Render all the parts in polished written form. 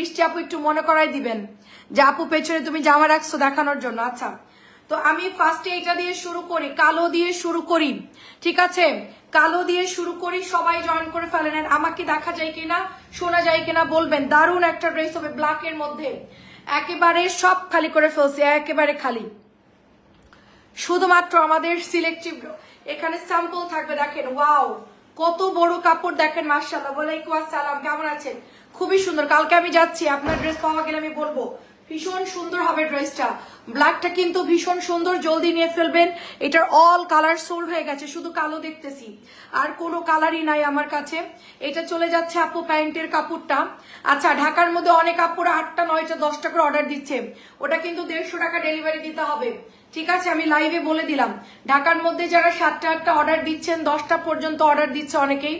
বৃষ্টি আপু একটু মনে করাই দিবেন যে আপু পেছনে তুমি জামা রাখছো দেখানোর জন্য। আচ্ছা, তো আমি ফার্স্টে এটা দিয়ে শুরু করি, কালো দিয়ে শুরু করি, ঠিক আছে? কালো দিয়ে শুরু করি, সবাই জয়েন করে ফেলেন। আমাকে দেখা যায় কিনা, শোনা যায় কিনা বলবেন। দারুণ একটা ড্রেস হবে ব্ল্যাকের মধ্যে, একেবারে সব খালি করে ফেলছি, একেবারে খালি। শুধুমাত্র আমাদের সিলেক্টিভ এখানে স্যাম্পল থাকবে। দেখেন ওয়াও, কত বড় কাপড় দেখেন, মাশাআল্লাহ। ওয়ালাইকুম আসসালাম, কেমন আছেন? খুবই সুন্দর। কালকে আমি যাচ্ছি, আপনার ড্রেস পাওয়া গেলে আমি বলবো। ভীষণ সুন্দর হবে ড্রেসটা, ব্ল্যাকটা কিন্তু ভীষণ সুন্দর, জলদি নিয়ে ফেলবেন। এটার অল কালার সোল্ড হয়ে গেছে, শুধু কালো দেখতেছি, আর কোনো কালারই নাই আমার কাছে। এটা চলে যাচ্ছে আপু প্যান্টের কাপড়টা। আচ্ছা, ঢাকার মধ্যে অনেক আপুরা 8টা 9টা 10টা করে অর্ডার দিচ্ছে, ওটা কিন্তু 150 টাকা ডেলিভারি দিতে হবে, ঠিক আছে? আমি লাইভে বলে দিলাম। ঢাকার মধ্যে যারা 7টা 8টা অর্ডার দিচ্ছেন, 10টা পর্যন্ত অর্ডার দিচ্ছে অনেকেই,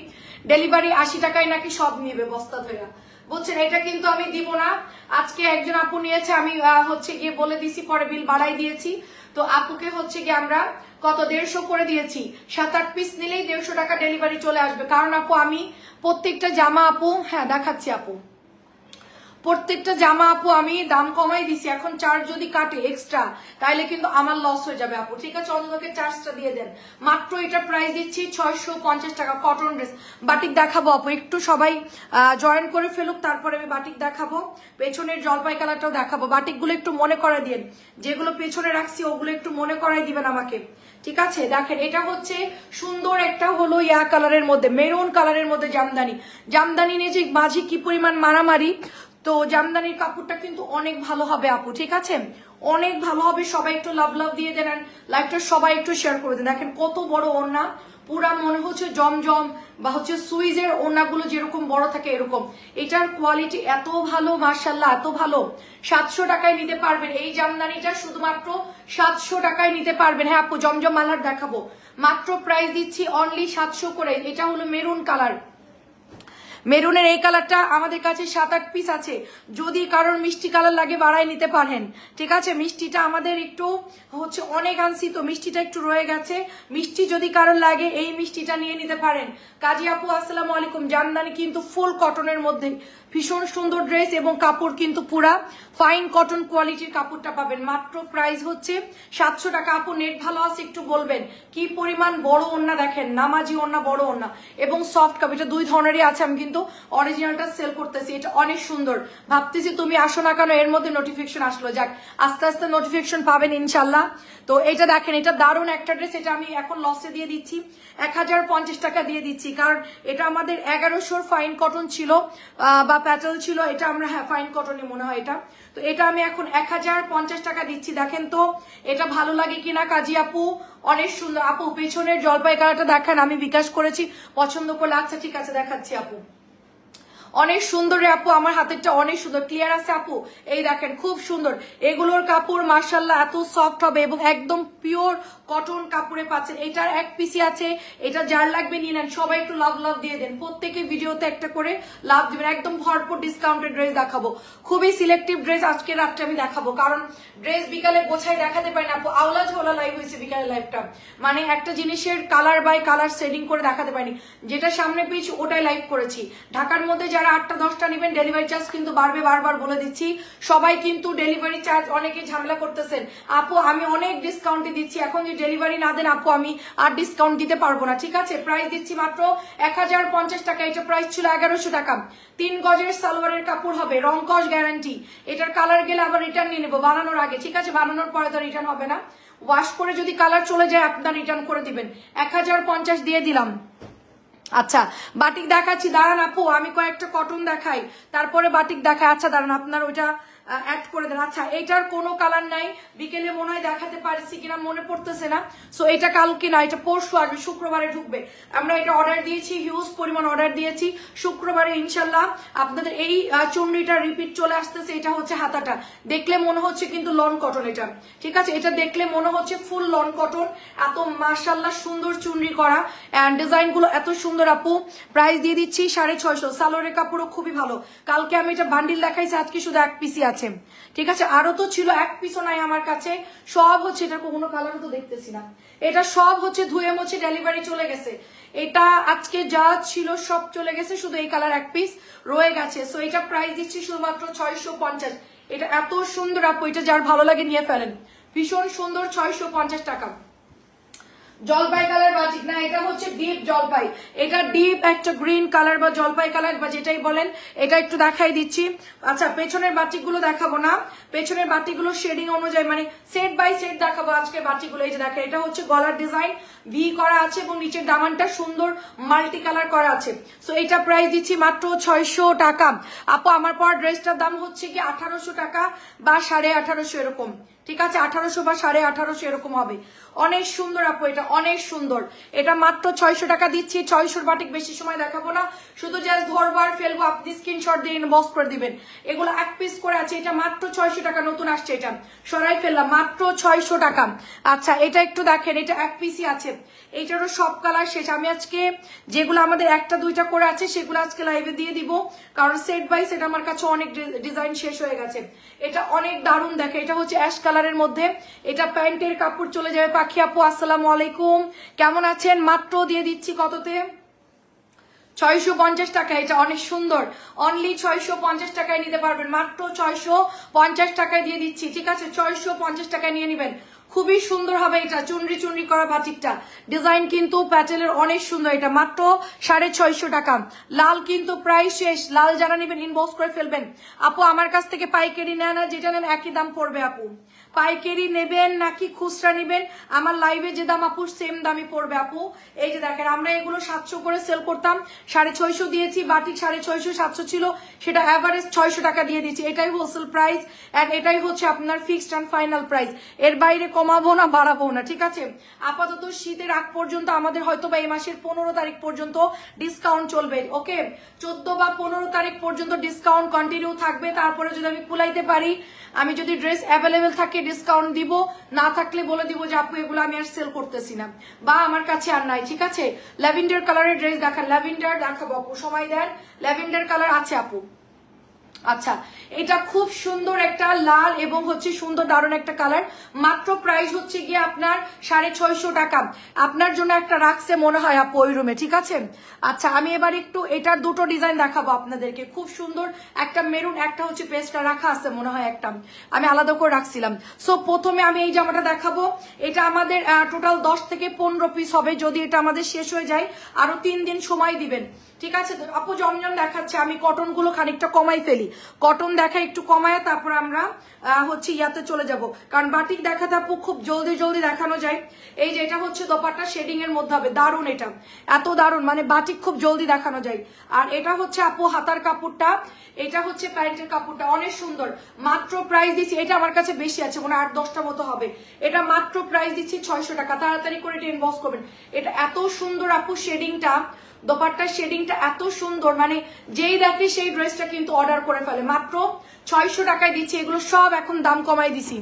ডেলিভারি 80 টাকায় নাকি সব নিবে বস্তা ধরে, বুঝছেন? এটা কিন্তু আমি দিব না। আজকে একজন আপু নিয়েছে, আমি হচ্ছে গিয়ে বলে দিছি, পরে বিল বাড়াই দিয়েছি। তো আপুকে হচ্ছে গিয়ে আমরা কত 150 করে দিয়েছি। 7-8 পিস নিলেই 150 টাকা ডেলিভারি চলে আসবে। কারণ আপু আমি প্রত্যেকটা জামা আপু, হ্যাঁ দেখাচ্ছি আপু, প্রত্যেকটা জামা আপু আমি দাম কমাই দিছি। এখন চার্জ যদি কাটে এক্সট্রা, তাইলে কিন্তু আমার লস হয়ে যাবে আপু, ঠিক আছে? অন্ততকে চার্জটা দিয়ে দেন। মাত্র এটা প্রাইস দিচ্ছি 650 টাকা। কটন ড্রেস, বাটিক দেখাবো আপু, একটু সবাই জয়েন করে ফেলুক, তারপরে আমি বাটিক দেখাবো। পেছনের জলপাই কালারটাও দেখাবো। বাটিকগুলো একটু মনে করাই দিন, যেগুলো পেছনে রাখছি ওগুলো একটু মনে করাই দিবেন আমাকে, ঠিক আছে? দেখেন এটা হচ্ছে সুন্দর একটা হলো ইয়া কালারের মধ্যে, মেরুন কালারের মধ্যে জামদানি। জামদানি নিয়ে যে মাঝে কি পরিমাণ মারামারি, তো জামদানির কাপড়টা কিন্তু অনেক ভালো হবে আপু, ঠিক আছে? অনেক ভালো হবে। সবাই একটু লাভ লাভ দিয়ে দেন, লাইভটা সবাই একটু শেয়ার করে দেন। দেখেন কত বড় ওড়না, পুরা মনে হচ্ছে জমজম বা হচ্ছে সুইজের ওড়নাগুলো যেরকম বড় থাকে এরকম। এটার কোয়ালিটি এত ভালো, মাশাআল্লাহ, এত ভালো। 700 টাকায় নিতে পারবেন এই জামদানিটা, শুধুমাত্র 700 টাকায় নিতে পারবেন। হ্যাঁ আপু, জমজম মালার দেখাবো, মাত্র প্রাইস দিচ্ছি অনলি 700 করে। এটা হলো মেরুন কালার, মেরুনের এই কালারটা আমাদের কাছে 7-8 পিস আছে। যদি কারোর মিষ্টি কালার লাগে বাড়াই নিতে পারেন, ঠিক আছে? মিষ্টিটা আমাদের একটু হচ্ছে অনেক আনছি, তো মিষ্টিটা একটু রয়ে গেছে। মিষ্টি যদি কারোর লাগে এই মিষ্টিটা নিয়ে নিতে পারেন। কাজী আপু আসসালামু আলাইকুম। জামদানি কিন্তু ফুল কটনের মধ্যে, ভীষণ সুন্দর ড্রেস, এবং কাপড় কিন্তু পুরা ফাইন কটন কোয়ালিটির কাপড়টা পাবেন। মাত্র প্রাইস হচ্ছে 700 টাকা। আপু নেট ভালো আছে একটু বলবেন। কি পরিমাণ বড় ওড়না দেখেন, নামাজি ওড়না, বড় ওড়না এবং সফট কাপ। এটা দুই ধরনেরই আছে, আমি কিন্তু অরিজিনালটা সেল করতেছি। এটা অনেক সুন্দর। ভাবতেছি তুমি আসো না কেন, এর মধ্যে নোটিফিকেশন আসলো। যাক, আস্তে আস্তে নোটিফিকেশন পাবেন ইনশাল্লাহ। তো এটা দেখেন, এটা দারুণ একটা ড্রেস। এটা আমি এখন লসে দিয়ে দিচ্ছি, 1050 টাকা দিয়ে দিচ্ছি। কারণ এটা আমাদের 1100 ফাইন কটন ছিল বা প্যাটেল ছিল, এটা আমরা হ্যাঁ ফাইন কটনই মনে হয় এটা। তো এটা আমি এখন 1050 টাকা দিচ্ছি। দেখেন তো এটা ভালো লাগে কিনা কাজী আপু, অনেক সুন্দর। আপু পেছনের জলপাই কালারটা দেখেন, আমি বিকাশ করেছি, পছন্দ করলে আচ্ছা ঠিক আছে দেখাচ্ছি আপু। অনেক সুন্দর রে আপু, আমার হাতেরটা অনেক সুন্দর, ক্লিয়ার আছে আপু? এই দেখেন খুব সুন্দর। এগুলোর কাপড় মাশাআল্লাহ এত সফট হবে এবং একদম পিওর কটন কাপড়ে পাচ্ছেন। এটার এক পিসি আছে, এটা যার লাগবে নিয়ে নেন। সবাই একটু লাভ লাভ দিয়ে দেন, প্রত্যেকে ভিডিওতে একটা করে লাভ দিবেন। একদম ভরপুর ডিসকাউন্টেড ড্রেস দেখাবো, খুবই সিলেক্টিভ ড্রেস আজকে রাত্রে আমি দেখাবো। কারণ ড্রেস বিকালে গোছায় দেখাতে পারি না আপু, আওলা ঝোলা লাইভ হয়েছে বিকালের লাইভটা, মানে একটা জিনিসের কালার বাই কালার শেডিং করে দেখাতে পারিনি। যেটা সামনে পেজ ওটাই লাইভ করেছি। ঢাকার মধ্যে যারা 8টা 10টা নেবেন, ডেলিভারি চার্জ কিন্তু বাড়বে, বারবার বলে দিচ্ছি। সবাই কিন্তু ডেলিভারি চার্জ অনেকে ঝামেলা করতেছেন। আপু আমি অনেক ডিসকাউন্টে দিচ্ছি, এখন যদি ডেলিভারি না দেন আপু আমি আর ডিসকাউন্ট দিতে পারবো না, ঠিক আছে? প্রাইস দিচ্ছি মাত্র 1050 টাকা। এটা প্রাইস ছিল 1100 টাকা। 3 গজের সালোয়ারের কাপড় হবে, রং কস গ্যারান্টি। এটার কালার গেলে আবার রিটার্ন নিয়ে নেবো বানানোর আগে, ঠিক আছে? বানানোর পরে তো রিটার্ন হবে না। ওয়াশ করে যদি কালার চলে যায় আপনার রিটার্ন করে দিবেন। 1050 দিয়ে দিলাম। আচ্ছা বাটিক দেখাচ্ছি, দাঁড়ান আপু, আমি কয়েকটা কটন দেখাই, তারপরে বাটিক দেখাই। আচ্ছা দাঁড়ান, আপনার ওইটা অ্যাড করে দেন। আচ্ছা এটার কোনো কালার নাই, বিকেলে মনে হয় দেখাতে পারছি কিনা মনে পড়তেছে না। সো এটা কালকে না, এটা পরশু আসবে, শুক্রবারে ঢুকবে। আমরা এটা অর্ডার দিয়েছি, হিউজ পরিমাণ অর্ডার দিয়েছি। শুক্রবারে ইনশাল্লাহ আপনাদের এই চুন্নিটা রিপিট চলে আসতেছে। এটা হচ্ছে হাতাটা, দেখলে মনে হচ্ছে কিন্তু লন কটন এটা, ঠিক আছে? এটা দেখলে মনে হচ্ছে ফুল লন কটন। এত মাশাআল্লাহ সুন্দর চুনরি করা, এন্ড ডিজাইন গুলো এত সুন্দর সুন্দর আপু, প্রাইস দিয়ে দিচ্ছি 650। সালোয়ারের কাপড়ও খুবই ভালো। কালকে আমি এটা বান্ডিল দেখাইছি, আজকে শুধু এক পিসই আছে, ঠিক আছে? আরো তো ছিল, এক পিসও নাই আমার কাছে, সব হচ্ছে, এটা কোনো কালারও তো দেখতেছি না, এটা সব হচ্ছে ধুয়ে মুছে ডেলিভারি চলে গেছে। এটা আজকে যা ছিল সব চলে গেছে, শুধু এই কালার এক পিস রয়ে গেছে। সো এটা প্রাইস দিচ্ছি শুধুমাত্র 650। এটা এত সুন্দর আপু, এটা যার ভালো লাগে নিয়ে ফেলেন, ভীষণ সুন্দর, 650 টাকা। জলপাই কালার বাটিক না, এটা হচ্ছে ডিপ জলপাই, এটা ডিপ একটা গ্রিন কালার বা জলপাই কালার বা যেটাই বলেন, এটা একটু দেখাই দিচ্ছি। আচ্ছা, পেছনের বাটিক গুলো দেখাবো না, পেছনের বাটিক গুলো শেডিং অনুযায়ী মানে সেট বাই সেট দেখাবো আজকে বাটিক গুলো। এই যে দেখেন, এটা হচ্ছে গলার ডিজাইন ভি করা আছে এবং নিচের দামানটা সুন্দর মাল্টি কালার করা আছে। সো এটা প্রাইস দিচ্ছি মাত্র 600 টাকা। আপু আমার পর ড্রেসটার দাম হচ্ছে কি 1800 টাকা বা 1850 এরকম, ঠিক আছে? 1800 বা 1850 এরকম হবে। অনেক সুন্দর আপু, এটা অনেক সুন্দর, এটা মাত্র 600 টাকা দিচ্ছি। 600 বাটিক বেশি সময় দেখাবো না, শুধু জাস্ট ধরবো আর ফেলবো, আপনি স্ক্রিনশট দিয়ে ইনবক্স করে দিবেন। এগুলো এক পিস করে আছে, এটা মাত্র 600 টাকা, নতুন আসছে, এটা সরাই ফেললাম, মাত্র 600 টাকা। আচ্ছা, এটা একটু দেখেন, এটা এক পিসই আছে, এইটারও সব কালার শেষ। আমি আজকে যেগুলো আমাদের একটা দুইটা করে আছে সেগুলো আজকে লাইভে দিয়ে দিব, কারণ সেট বাই সেট আমার কাছে অনেক ডিজাইন শেষ হয়ে গেছে। এটা অনেক দারুণ, দেখে, এটা হচ্ছে অ্যাশ কালারের মধ্যে, এটা প্যান্টের কাপড় চলে যাবে। পাখি আপু আসসালামু আলাইকুম, কেমন আছেন? মাত্র দিয়ে দিচ্ছি কততে? 650 টাকা। এটা অনেক সুন্দর, অনলি 650 টাকায় নিতে পারবেন, মাত্র 650 টাকায় দিয়ে দিচ্ছি, ঠিক আছে? 650 টাকায় নিয়ে নেবেন, খুবই সুন্দর হবে। এটা চুনরি চুনরি করা বাটিকটা ডিজাইন কিন্তু প্যাটেলের অনেক সুন্দর, এটা মাত্র 650 টাকা। লাল কিন্তু প্রায় শেষ, লাল যারা নেবেন ইনবক্স করে ফেলবেন। আপু আমার কাছ থেকে পাইকারি নেন আর যেটা নেন একই দাম পড়বে আপু, পাইকারি নেবেন নাকি খুচরা নেবেন, আমার লাইভে যে দাম আপু সেম দামই পড়বে আপু। এই যে দেখেন, আমরা এগুলো 700 করে সেল করতাম, 650 দিয়েছি, বাটিক 650 700 ছিল, সেটা অ্যাভারেজ 600 টাকা দিয়ে দিচ্ছি। এটাই হোলসেল প্রাইস এন্ড এটাই হচ্ছে আপনার ফিক্সড এন্ড ফাইনাল প্রাইস, এর বাইরে কমাবো না বাড়াবো না, ঠিক আছে? আপাতত শীতের আগ পর্যন্ত আমাদের হয়তো বা এই মাসের 15 তারিখ পর্যন্ত ডিসকাউন্ট চলবে, ওকে? 14 বা 15 তারিখ পর্যন্ত ডিসকাউন্ট কন্টিনিউ থাকবে। তারপরে যদি আমি কুলাইতে পারি, আমি যদি ড্রেস অ্যাভেলেবেল থাকে ডিসকাউন্ট দিব, না থাকলে বলে দিব যে আপু এগুলো আমি আর সেল করতেছি না বা আমার কাছে আর নাই, ঠিক আছে? ল্যাভেন্ডার কালারের ড্রেস দেখান, ল্যাভেন্ডার দেখাবো আপু, সময় দেন। ল্যাভেন্ডার কালার আছে আপু, আচ্ছা, এটা খুব সুন্দর একটা লাল এবং হচ্ছে সুন্দর দারুণ একটা কালার, মাত্র প্রাইস হচ্ছে গিয়ে আপনার 650 টাকা। আপনার জন্য একটা রাখছে মনে হয় আপু ওই রুমে, ঠিক আছে? আচ্ছা, আমি এবার একটু এটার দুটো ডিজাইন দেখাবো আপনাদেরকে, খুব সুন্দর, একটা মেরুন, একটা হচ্ছে পেস্টটা রাখা আছে মনে হয়, একটা আমি আলাদা করে রাখছিলাম। সো প্রথমে আমি এই জামাটা দেখাবো, এটা আমাদের টোটাল 10 থেকে 15 পিস হবে, যদি এটা আমাদের শেষ হয়ে যায় আরো 3 দিন সময় দিবেন, ঠিক আছে? আপু জমজম দেখাচ্ছে, আমি কটন গুলো খানিকটা কমাই ফেলি, কটন দেখাই একটু কমায়, তারপর আমরা হচ্ছে ইয়াতে চলে যাব, কারণ বাটিক দেখাতে আপু খুব জলদি জলদি দেখানো যায়। এই যে এটা হচ্ছে দোপাট্টা শেডিং এর মধ্যে হবে, দারুন, এটা এত দারুন, মানে বাটিক খুব জলদি দেখানো যায়। আর এটা হচ্ছে আপু হাতার কাপড়টা, এটা হচ্ছে প্যান্টের কাপড়টা, অনেক সুন্দর, মাত্র প্রাইস দিচ্ছি, এটা আমার কাছে বেশি আছে মনে হয় 8-10টা মতো হবে, এটা মাত্র প্রাইস দিচ্ছি 600 টাকা। তাড়াতাড়ি করে এটা ইনবক্স করবেন, এটা এত সুন্দর আপু শেডিংটা, দোপাট্টার শেডিংটা এত সুন্দর, মানে যেই দেখে সেই ড্রেসটা কিন্তু অর্ডার করে ফেলে। মাত্র 600 টাকায় দিচ্ছি, এগুলো সব এখন দাম কমাই দিছি,